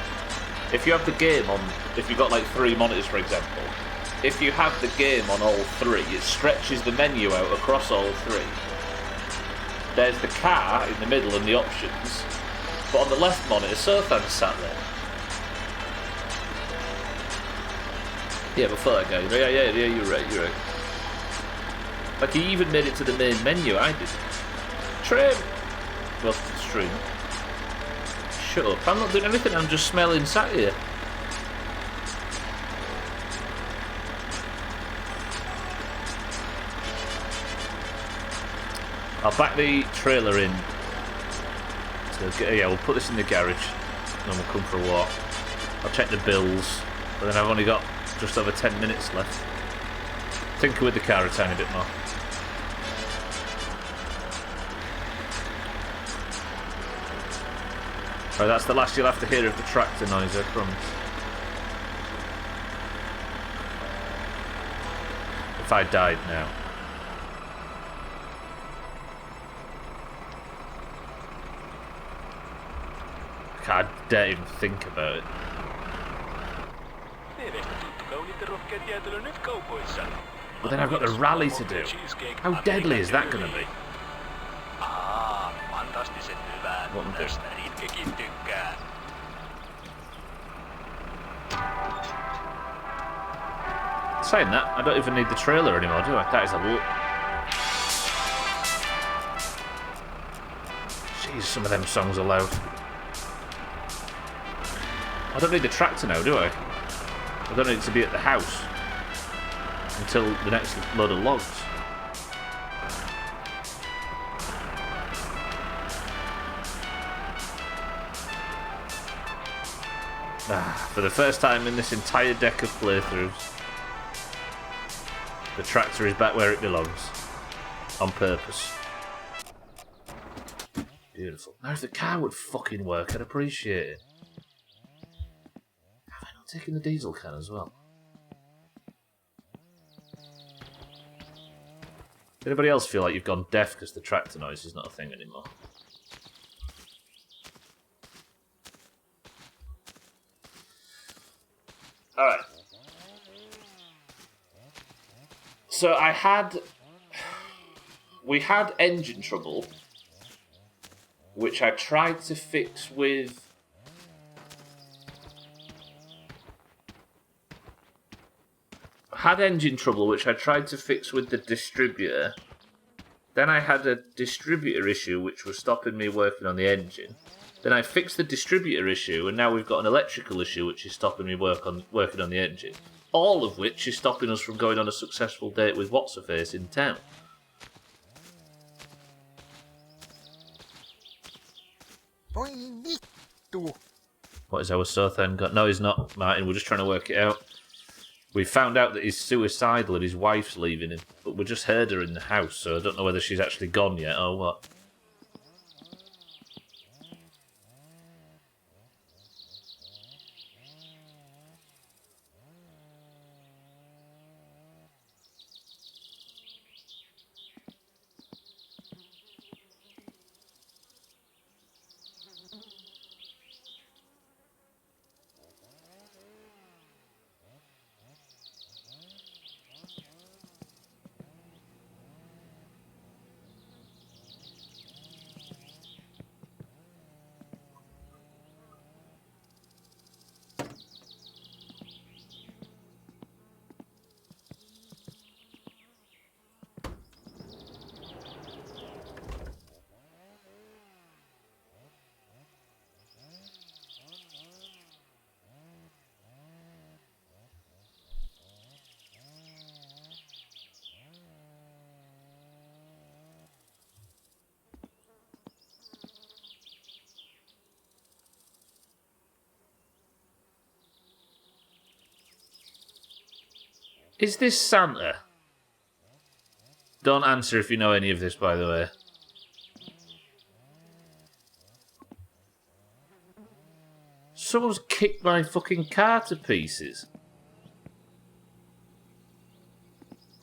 If you have the game on... If you've got like 3 monitors, for example, if you have the game on all 3, it stretches the menu out across all 3. There's the car in the middle and the options, but on the left monitor, Southend sat there. Yeah, before that guy. Yeah, you're right. Like, he even made it to the main menu, I did. Trim! Well, stream. Shut up, I'm not doing anything, I'm just smelling sat here. I'll back the trailer in. Yeah, we'll put this in the garage, and then we'll come for a walk. I'll check the bills, but then I've only got just over 10 minutes left. Tinker with the car a tiny bit more. Oh, that's the last you'll have to hear of the tractor noise, I promise. If I died now. I dare even think about it. But then I've got the rally to do. How deadly is that going to be? What am I doing? Saying that, I don't even need the trailer anymore, do I? That is a lot. Jeez, some of them songs are loud. I don't need the tractor now, do I? I don't need it to be at the house until the next load of logs. For the first time in this entire deck of playthroughs, the tractor is back where it belongs. On purpose. Beautiful. Now if the car would fucking work, I'd appreciate it. Have I not taken the diesel can as well? Does anybody else feel like you've gone deaf because the tractor noise is not a thing anymore? Alright. So we had engine trouble, which I tried to fix with the distributor. Then I had a distributor issue which was stopping me working on the engine. Then I fixed the distributor issue, and now we've got an electrical issue which is stopping me working on the engine. All of which is stopping us from going on a successful date with What's-Her-Face in town. What is our Sothan got? No, he's not, Martin. We're just trying to work it out. We found out that he's suicidal and his wife's leaving him, but we just heard her in the house, so I don't know whether she's actually gone yet or what. Is this Santa? Don't answer if you know any of this, by the way. Someone's kicked my fucking car to pieces.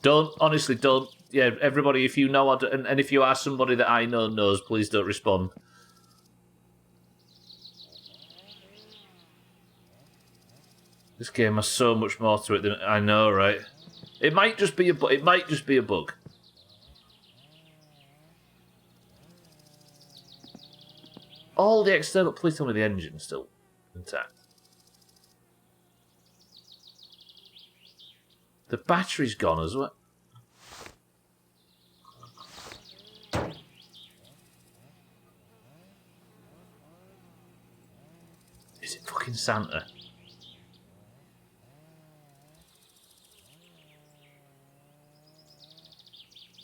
Don't, honestly, don't. Yeah, everybody, if you know, and if you are somebody that I know knows, please don't respond. This game has so much more to it than I know, right? It might just be a bug. All the external. Please tell me the engine's still intact. The battery's gone as well. Is it fucking Santa?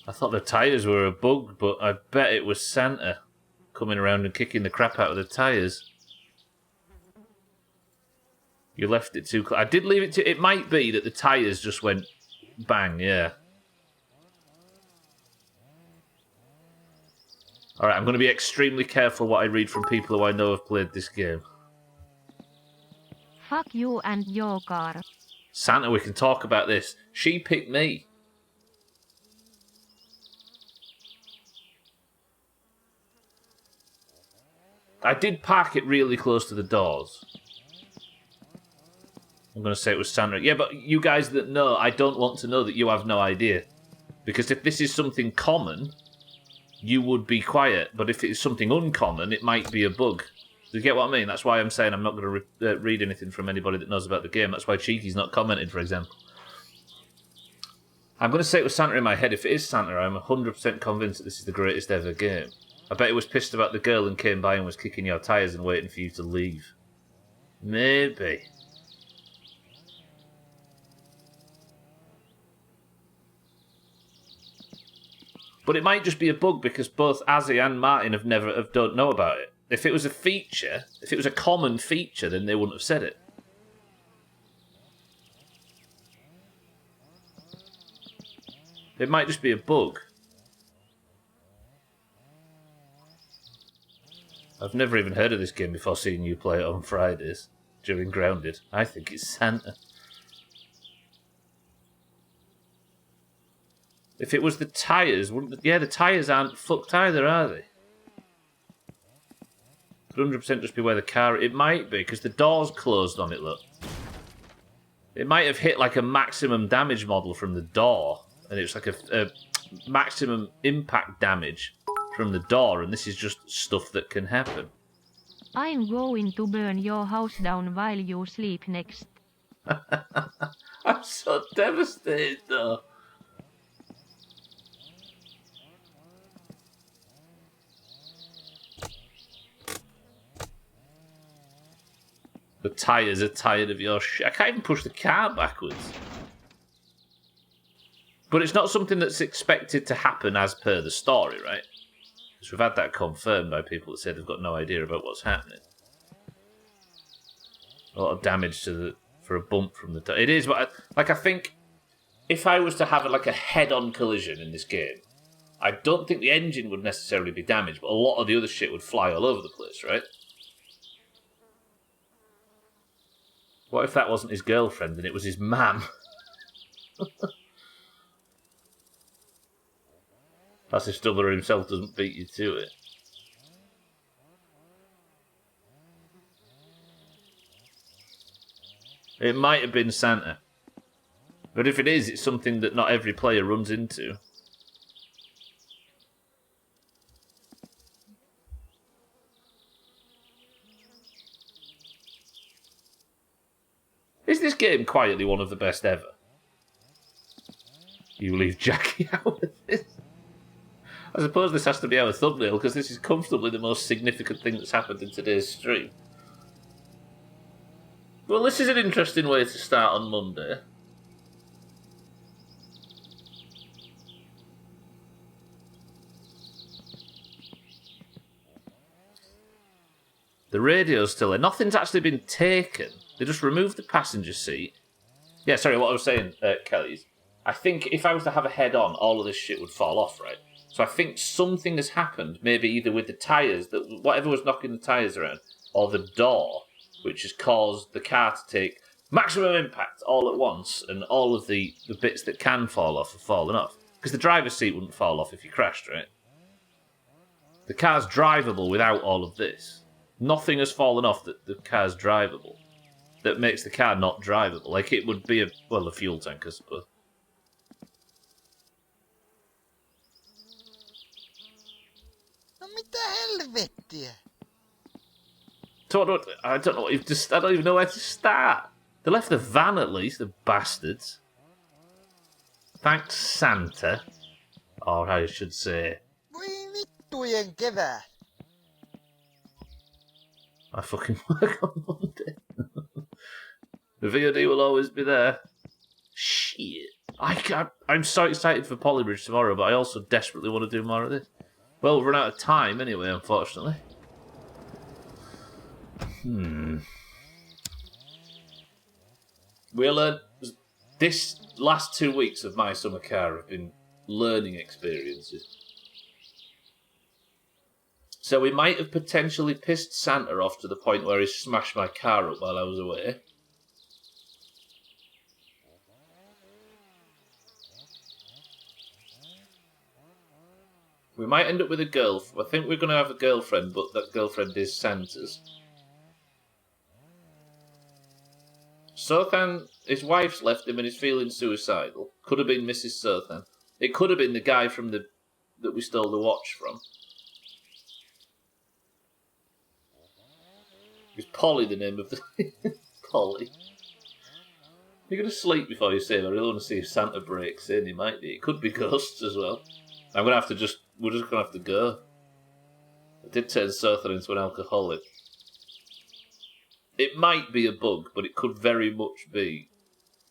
I thought the tyres were a bug, but I bet it was Santa coming around and kicking the crap out of the tyres. You left it too close. I did leave it too... It might be that the tyres just went bang, yeah. Alright, I'm going to be extremely careful what I read from people who I know have played this game. Fuck you and your car. Santa, we can talk about this. She picked me. I did park it really close to the doors. I'm going to say it was Santa. Yeah, but you guys that know, I don't want to know that you have no idea. Because if this is something common, you would be quiet. But if it's something uncommon, it might be a bug. Do you get what I mean? That's why I'm saying I'm not going to read anything from anybody that knows about the game. That's why Cheeky's not commented, for example. I'm going to say it was Santa in my head. If it is Santa, I'm 100% convinced that this is the greatest ever game. I bet he was pissed about the girl and came by and was kicking your tyres and waiting for you to leave. Maybe. But it might just be a bug because both Azzy and Martin don't know about it. If it was a feature, if it was a common feature, then they wouldn't have said it. It might just be a bug. I've never even heard of this game before seeing you play it on Fridays during Grounded. I think it's Santa. If it was the tyres, the tyres aren't fucked either, are they? Could 100% just be where the car... It might be, because the door's closed on it, look. It might have hit like a maximum damage model from the door, and it's like a maximum impact damage from the door, and this is just stuff that can happen. I'm going to burn your house down while you sleep next. I'm so devastated, though. The tyres are tired of your shit. I can't even push the car backwards. But it's not something that's expected to happen as per the story, right? Because we've had that confirmed by people that say they've got no idea about what's happening. A lot of damage for a bump from the... It is, but I think if I was to have a head-on collision in this game, I don't think the engine would necessarily be damaged, but a lot of the other shit would fly all over the place, right? What if that wasn't his girlfriend and it was his mam? That's if Stubber himself doesn't beat you to it. It might have been Santa. But if it is, it's something that not every player runs into. Is this game quietly one of the best ever? You leave Jackie out of this? I suppose this has to be our thumbnail, because this is comfortably the most significant thing that's happened in today's stream. Well, this is an interesting way to start on Monday. The radio's still there. Nothing's actually been taken. They just removed the passenger seat. Yeah, sorry, what I was saying, Kelly's. I think if I was to have a head-on, all of this shit would fall off, right? So I think something has happened, maybe either with the tyres, whatever was knocking the tyres around, or the door, which has caused the car to take maximum impact all at once, and all of the bits that can fall off have fallen off. Because the driver's seat wouldn't fall off if you crashed, right? The car's drivable without all of this. Nothing has fallen off that the car's drivable. That makes the car not drivable. Like it would be a fuel tank, I suppose. No mitä helvettiä? I don't know. I don't even know where to start. They left the van at least, the bastards. Thanks, Santa. Or I should say... Voi vittujen kevää. I fucking work on Monday. The VOD will always be there. Shit. I'm so excited for Polybridge tomorrow, but I also desperately want to do more of this. Well, we've run out of time anyway, unfortunately. We'll learn... This last 2 weeks of my summer car have been learning experiences. So we might have potentially pissed Santa off to the point where he smashed my car up while I was away. We might end up with a girl. I think we're going to have a girlfriend, but that girlfriend is Santa's. Sothan, his wife's left him and he's feeling suicidal. Could have been Mrs. Sothan. It could have been the guy from that we stole the watch from. Is Polly the name of the... Polly. You're going to sleep before you save. I really want to see if Santa breaks in. He might be. It could be ghosts as well. I'm going to have to just... We're just going to have to go. I did turn Sothan into an alcoholic. It might be a bug, but it could very much be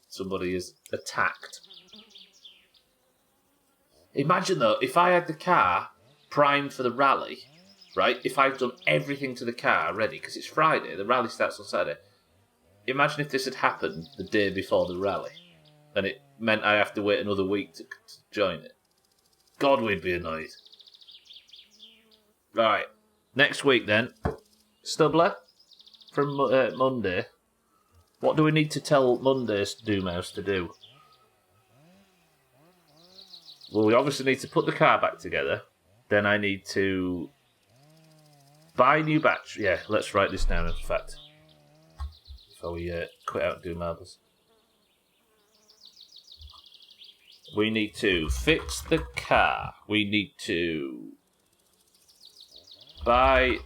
somebody is attacked. Imagine, though, if I had the car primed for the rally, right? If I've done everything to the car ready, because it's Friday, the rally starts on Saturday. Imagine if this had happened the day before the rally, and it meant I have to wait another week to join it. God, we'd be annoyed. Right, next week then. Stubbler? From Monday. What do we need to tell Monday's Doomhaus to do? Well, we obviously need to put the car back together. Then I need to buy new batteries. Yeah, let's write this down, in fact. Before we quit out and do marbles. We need to fix the car. We need to buy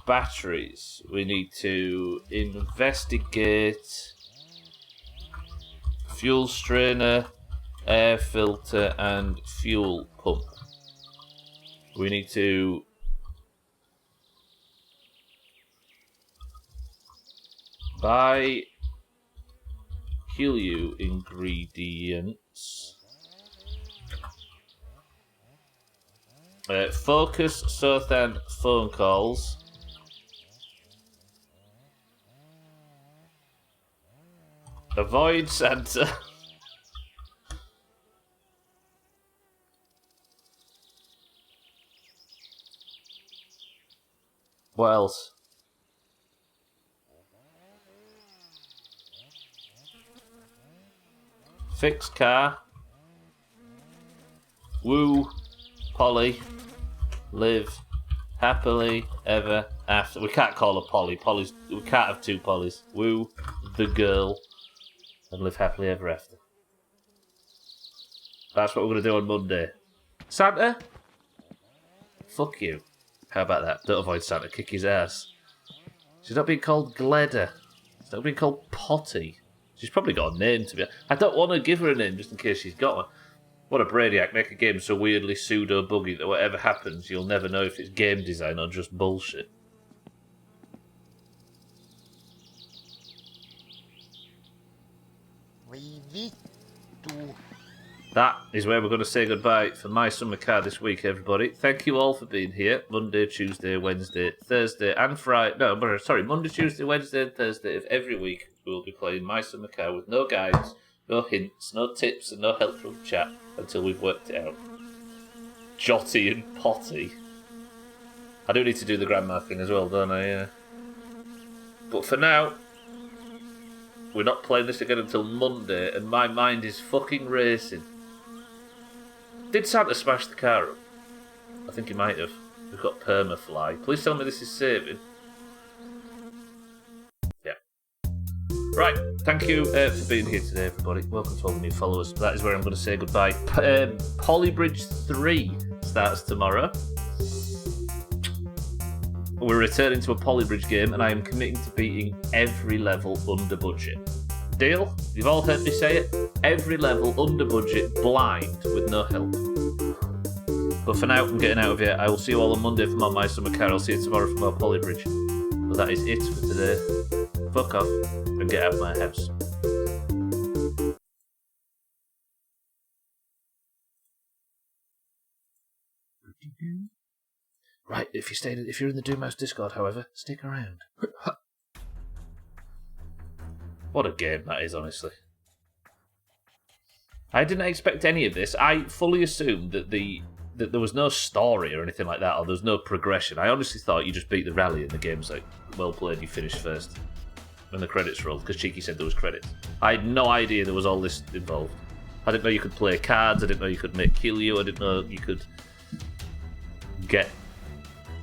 batteries. We need to investigate fuel strainer, air filter and fuel pump. We need to buy Helio ingredients. Focus Sothan phone calls. Avoid Santa. What else? Fix car. Woo Polly. Live happily ever after. We can't call her Polly. We can't have two Pollys. Woo the girl. And live happily ever after. That's what we're going to do on Monday. Santa? Fuck you. How about that? Don't avoid Santa. Kick his ass. She's not being called Gleda. She's not being called Potty. She's probably got a name to be. I don't want to give her a name just in case she's got one. What a brainiac. Make a game so weirdly pseudo-buggy that whatever happens, you'll never know if it's game design or just bullshit. That is where we're going to say goodbye for My Summer Car this week, everybody. Thank you all for being here. Monday, Tuesday, Wednesday, Thursday and Friday. No, sorry, Monday, Tuesday, Wednesday and Thursday of every week we'll be playing My Summer Car with no guides, no hints, no tips and no help from chat until we've worked it out. Jotty and Potty. I do need to do the grandma thing as well, don't I? But for now, we're not playing this again until Monday and my mind is fucking racing. Did Santa smash the car up? I think he might have. We've got Permafly. Please tell me this is saving. Yeah. Right. Thank you for being here today, everybody. Welcome to all the new followers. That is where I'm going to say goodbye. Polybridge 3 starts tomorrow. We're returning to a Polybridge game and I am committing to beating every level under budget. Deal? You've all heard me say it. Every level under budget, blind, with no help. But for now, I'm getting out of here. I will see you all on Monday for more My Summer Car. I'll see you tomorrow for more Polybridge. But that is it for today. Fuck off and get out of my house. Right, if you're in the Doomhaus Discord, however, stick around. What a game that is, honestly. I didn't expect any of this. I fully assumed that the there was no story or anything like that, or there was no progression. I honestly thought you just beat the rally and the game's like, well played, you finished first. And the credits rolled, because Cheeky said there was credits. I had no idea there was all this involved. I didn't know you could play cards, I didn't know you could make kill you, I didn't know you could get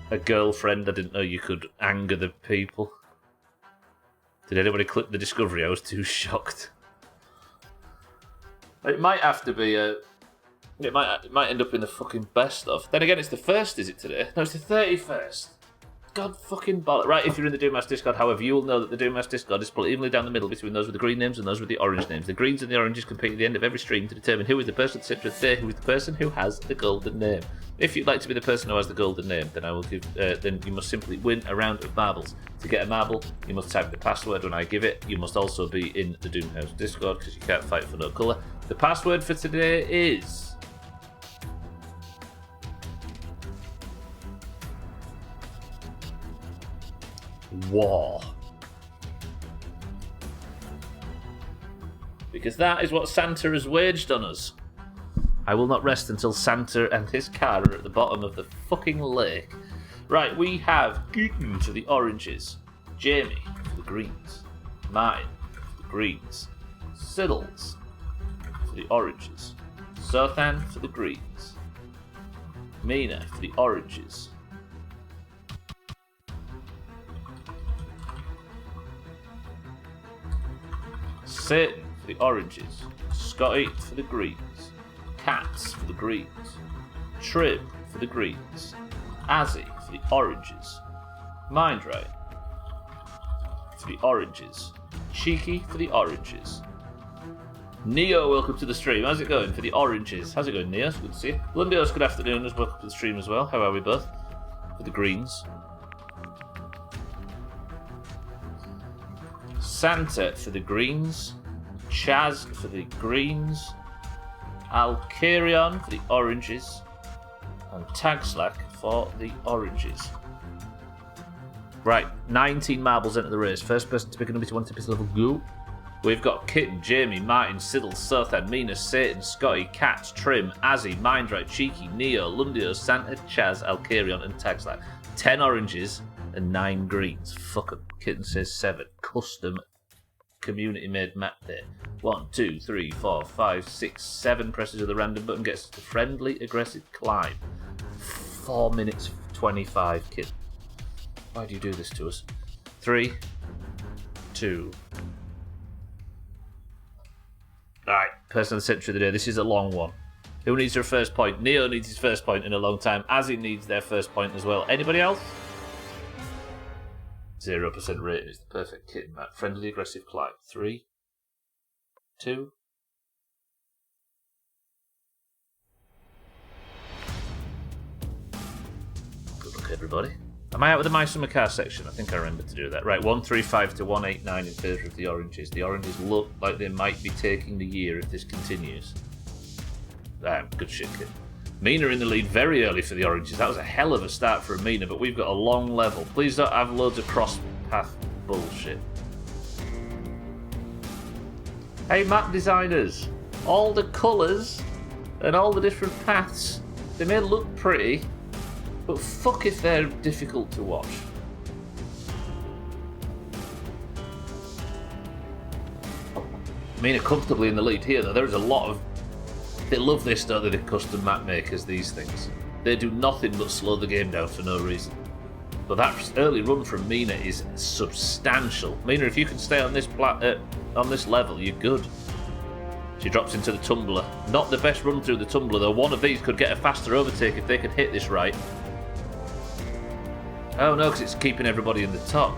a girlfriend, I didn't know you could anger the people. Did anybody clip the discovery? I was too shocked. It might have to be a... It might end up in the fucking best of. Then again, it's the 1st, is it today? No, it's the 31st. God fucking bollock. Right, if you're in the Doomhaus Discord, however, you will know that the Doomhaus Discord is split evenly down the middle between those with the green names and those with the orange names. The greens and the oranges compete at the end of every stream to determine who is the person sitting today, who is the person who has the golden name. If you'd like to be the person who has the golden name, then I will give. Then you must simply win a round of marbles. To get a marble, you must type the password when I give it. You must also be in the Doomhaus Discord because you can't fight for no colour. The password for today is... war. Because that is what Santa has waged on us. I will not rest until Santa and his car are at the bottom of the fucking lake. Right, we have Guten for the oranges, Jamie for the greens, Mine for the greens, Siddles for the oranges, Sothan for the greens, Mina for the oranges, Satan for the oranges, Scotty for the greens, Cats for the greens, Trib for the greens, Azzy for the oranges, Mindray for the oranges, Cheeky for the oranges, Neo, welcome to the stream. How's it going for the oranges? How's it going, Neo? Good to see you. Lundios, good afternoon. Welcome to the stream as well. How are we both? For the greens. Santa for the greens, Chaz for the greens, Alkarion for the oranges, and Tagslack for the oranges. Right, 19 marbles enter the race. First person to pick a number 21 to pick level, go. We've got Kitten, Jamie, Martin, Siddle, Sothan, Mina, Satan, Scotty, Cats, Trim, Azzy, Mindright, Cheeky, Neo, Lundio, Santa, Chaz, Alkarion, and Tagslack. 10 oranges and 9 greens. Fuck 'em. Kitten says 7. Custom community made map there. 1, 2, 3, 4, 5, 6, 7 presses of the random button gets the friendly aggressive climb. 4 minutes 25, kid. Why do you do this to us? 3, 2. Alright, person of the century of the day. This is a long one. Who needs their first point? Neo needs his first point in a long time. Azzy needs their first point as well. Anybody else? 0% rating is the perfect kitten map. Friendly aggressive climb. 3, 2. Good luck, everybody. Am I out with the My Summer Car section? I think I remember to do that. Right, 135 to 189 in favour of the oranges. The oranges look like they might be taking the year if this continues. Good shit, kid. Mina in the lead very early for the oranges. That was a hell of a start for Mina, but we've got a long level. Please don't have loads of cross-path bullshit. Hey, map designers. All the colours and all the different paths, they may look pretty, but fuck if they're difficult to watch. Mina comfortably in the lead here, though. There is a lot of... They love this, don't they, the custom map makers, these things. They do nothing but slow the game down for no reason. But that early run from Mina is substantial. Mina, if you can stay on this level, you're good. She drops into the tumbler. Not the best run through the tumbler, though. One of these could get a faster overtake if they could hit this right. Oh no, because it's keeping everybody in the top.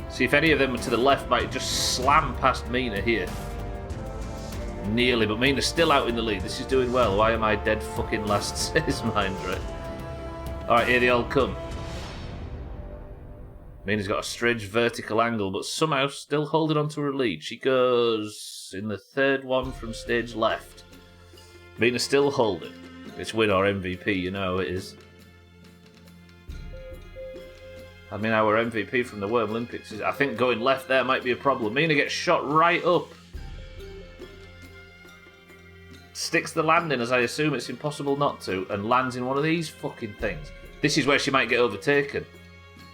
See, if any of them are to the left, might just slam past Mina here. Nearly, but Mina's still out in the lead. This is doing well. Why am I dead fucking last, says Mindray. Alright, here they all come. Mina's got a strange vertical angle, but somehow still holding on to her lead. She goes in the third one from stage left. Mina's still holding. It's win or MVP, you know how it is. I mean, our MVP from the Worm Olympics is... I think going left there might be a problem. Mina gets shot right up. sticks the landing, as I assume it's impossible not to, and lands in one of these fucking things. This is where she might get overtaken.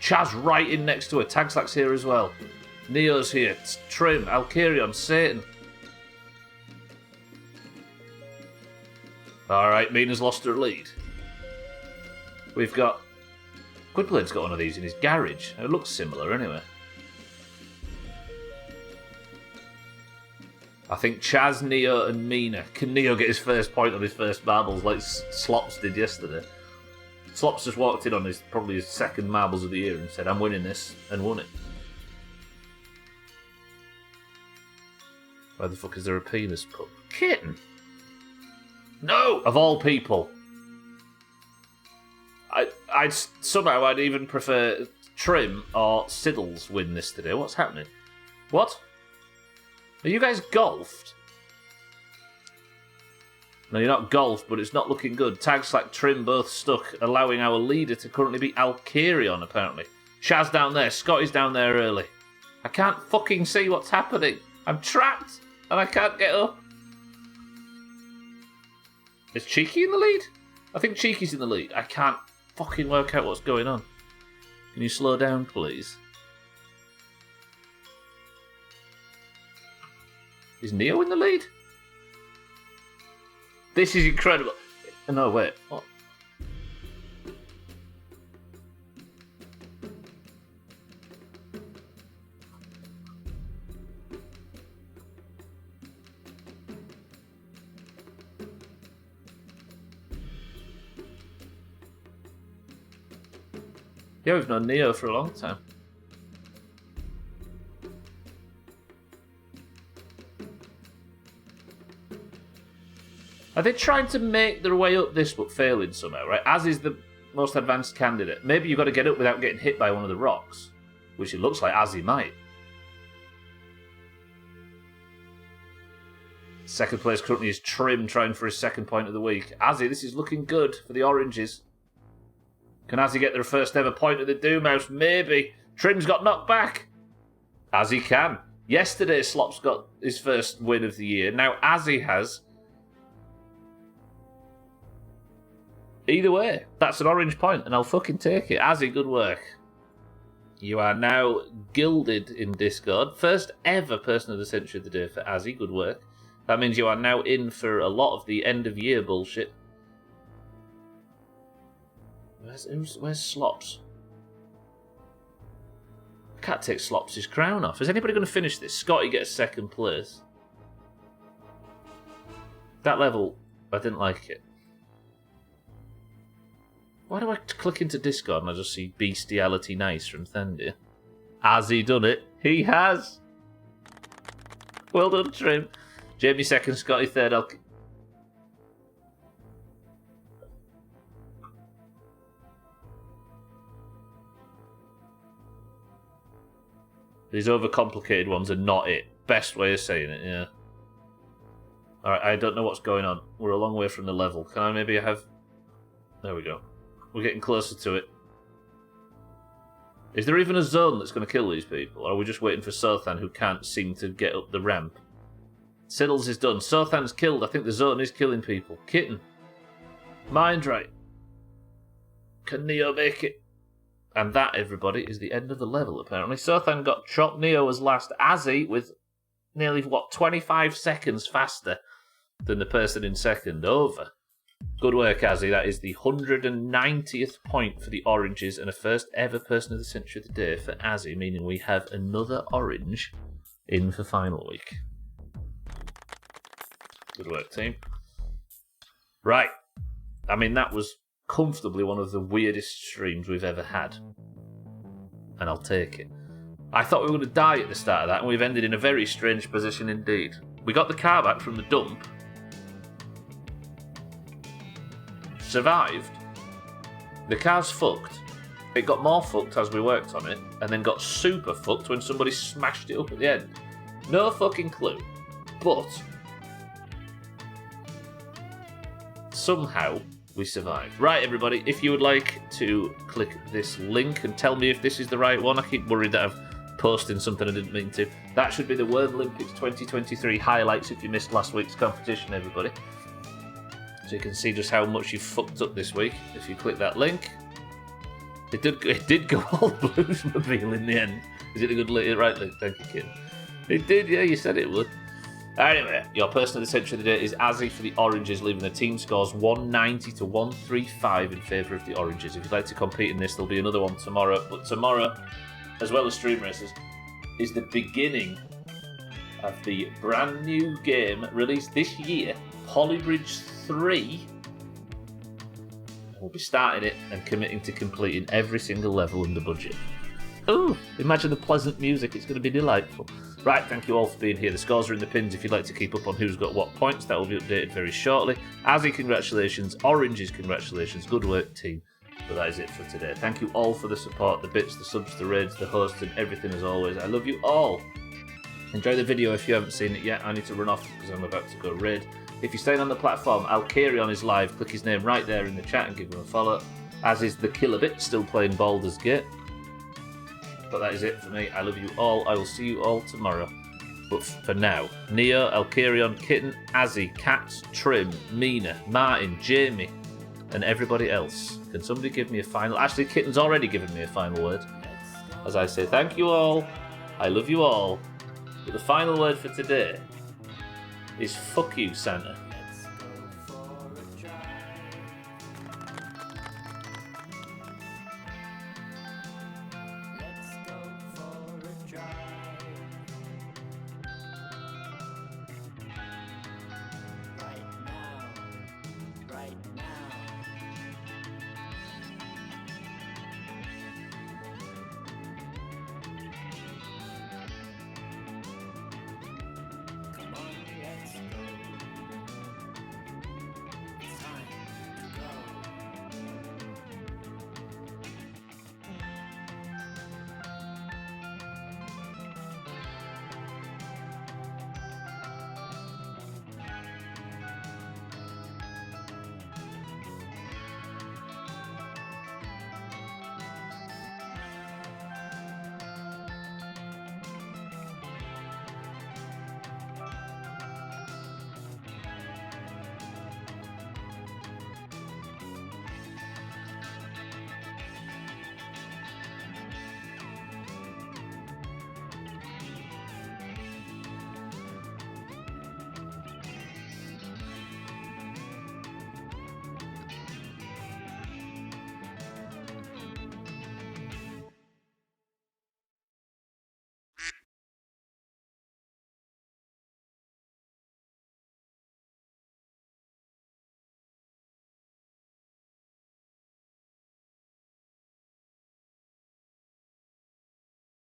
Chaz right in next to her. Tagslack's here as well. Neo's here. Trim, Alkirion, Satan. Alright, Mina's lost her lead. We've got... Goodblade's got one of these in his garage. It looks similar anyway. I think Chaz, Neo and Mina. Can Neo get his first point on his first marbles like Slops did yesterday? Slops just walked in on probably his second marbles of the year and said, I'm winning this, and won it. Why the fuck is there a penis pup? Kitten? No! Of all people. I'd even prefer Trim or Siddles win this today. What's happening? What? Are you guys golfed? No, you're not golfed, but it's not looking good. Tagslack, Trim both stuck, allowing our leader to currently be Alkirion, apparently. Shaz down there, Scotty's down there early. I can't fucking see what's happening. I'm trapped, and I can't get up. Is Cheeky in the lead? I think Cheeky's in the lead. I can't fucking work out what's going on. Can you slow down, please? Is Neo in the lead? This is incredible. No, wait. What? Yeah, we've known Neo for a long time. Are they trying to make their way up this but failing somehow, right? As is the most advanced candidate. Maybe you've got to get up without getting hit by one of the rocks, which it looks like Azzy might. Second place currently is Trim, trying for his second point of the week. Azzy, this is looking good for the Oranges. Can Azzy get their first ever point of the Doomhaus? Maybe. Trim's got knocked back. Azzy can. Yesterday, Slops got his first win of the year. Now Azzy has. Either way, that's an orange point, and I'll fucking take it. Azzy, good work. You are now gilded in Discord. First ever person of the century of the day for Azzy, good work. That means you are now in for a lot of the end of year bullshit. Where's Slops? I can't take Slops' crown off. Is anybody going to finish this? Scotty gets second place. That level, I didn't like it. Why do I click into Discord and I just see Bestiality Nice from Thendir? Has he done it? He has! Well done, Trim. Jamie second, Scotty third. These overcomplicated ones are not it. Best way of saying it, yeah. Alright, I don't know what's going on. We're a long way from the level. Can I maybe have... There we go. We're getting closer to it. Is there even a zone that's going to kill these people? Or are we just waiting for Sothan, who can't seem to get up the ramp? Siddles is done. Sothan's killed. I think the zone is killing people. Kitten. Mind right. Can Neo make it? And that, everybody, is the end of the level, apparently. Sothan got chopped. Neo was last. Azzy with nearly, 25 seconds faster than the person in second. Over. Good work, Azzy. That is the 190th point for the Oranges and a first ever person of the century of the day for Azzy, meaning we have another Orange in for final week. Good work, team. Right. I mean, that was comfortably one of the weirdest streams we've ever had. And I'll take it. I thought we were going to die at the start of that, and we've ended in a very strange position indeed. We got the car back from the dump. Survived. The car's fucked. It got more fucked as we worked on it, and then got super fucked when somebody smashed it up at the end. No fucking clue. But somehow we survived. Right, everybody, if you would like to click this link and tell me if this is the right one, I keep worried that I've posted something I didn't mean to. That should be the World Olympics 2023 highlights if you missed last week's competition, everybody. So you can see just how much you've fucked up this week if you click that link. It did go all Bluesmobile in the end. Is it a good right link? Thank you, kid. It did, yeah, you said it would. Anyway, your person of the century of the day is Azzy for the Oranges, leaving the team scores 190 to 135 in favour of the Oranges. If you'd like to compete in this, there'll be another one tomorrow. But tomorrow, as well as Stream Races, is the beginning of the brand new game released this year, Polybridge 3. We'll be starting it and committing to completing every single level in the budget. Oh, imagine the pleasant music. It's going to be delightful. Right, thank you all for being here. The scores are in the pins if you'd like to keep up on who's got what points. That will be updated very shortly. Azzy, congratulations. Oranges, congratulations. Good work, team. But that is it for today. Thank you all for the support, the bits, the subs, the raids, the hosts, and everything as always. I love you all. Enjoy the video if you haven't seen it yet. I need to run off because I'm about to go raid. If you're staying on the platform, Alkarion is live. Click his name right there in the chat and give him a follow. As is the Killabit, still playing Baldur's Gate. But that is it for me. I love you all. I will see you all tomorrow. But for now, Neo, Alkarion, Kitten, Azzy, Kat, Trim, Mina, Martin, Jamie, and everybody else. Can somebody give me a final... Actually, Kitten's already given me a final word. As I say, thank you all. I love you all. But the final word for today is fuck you, Santa.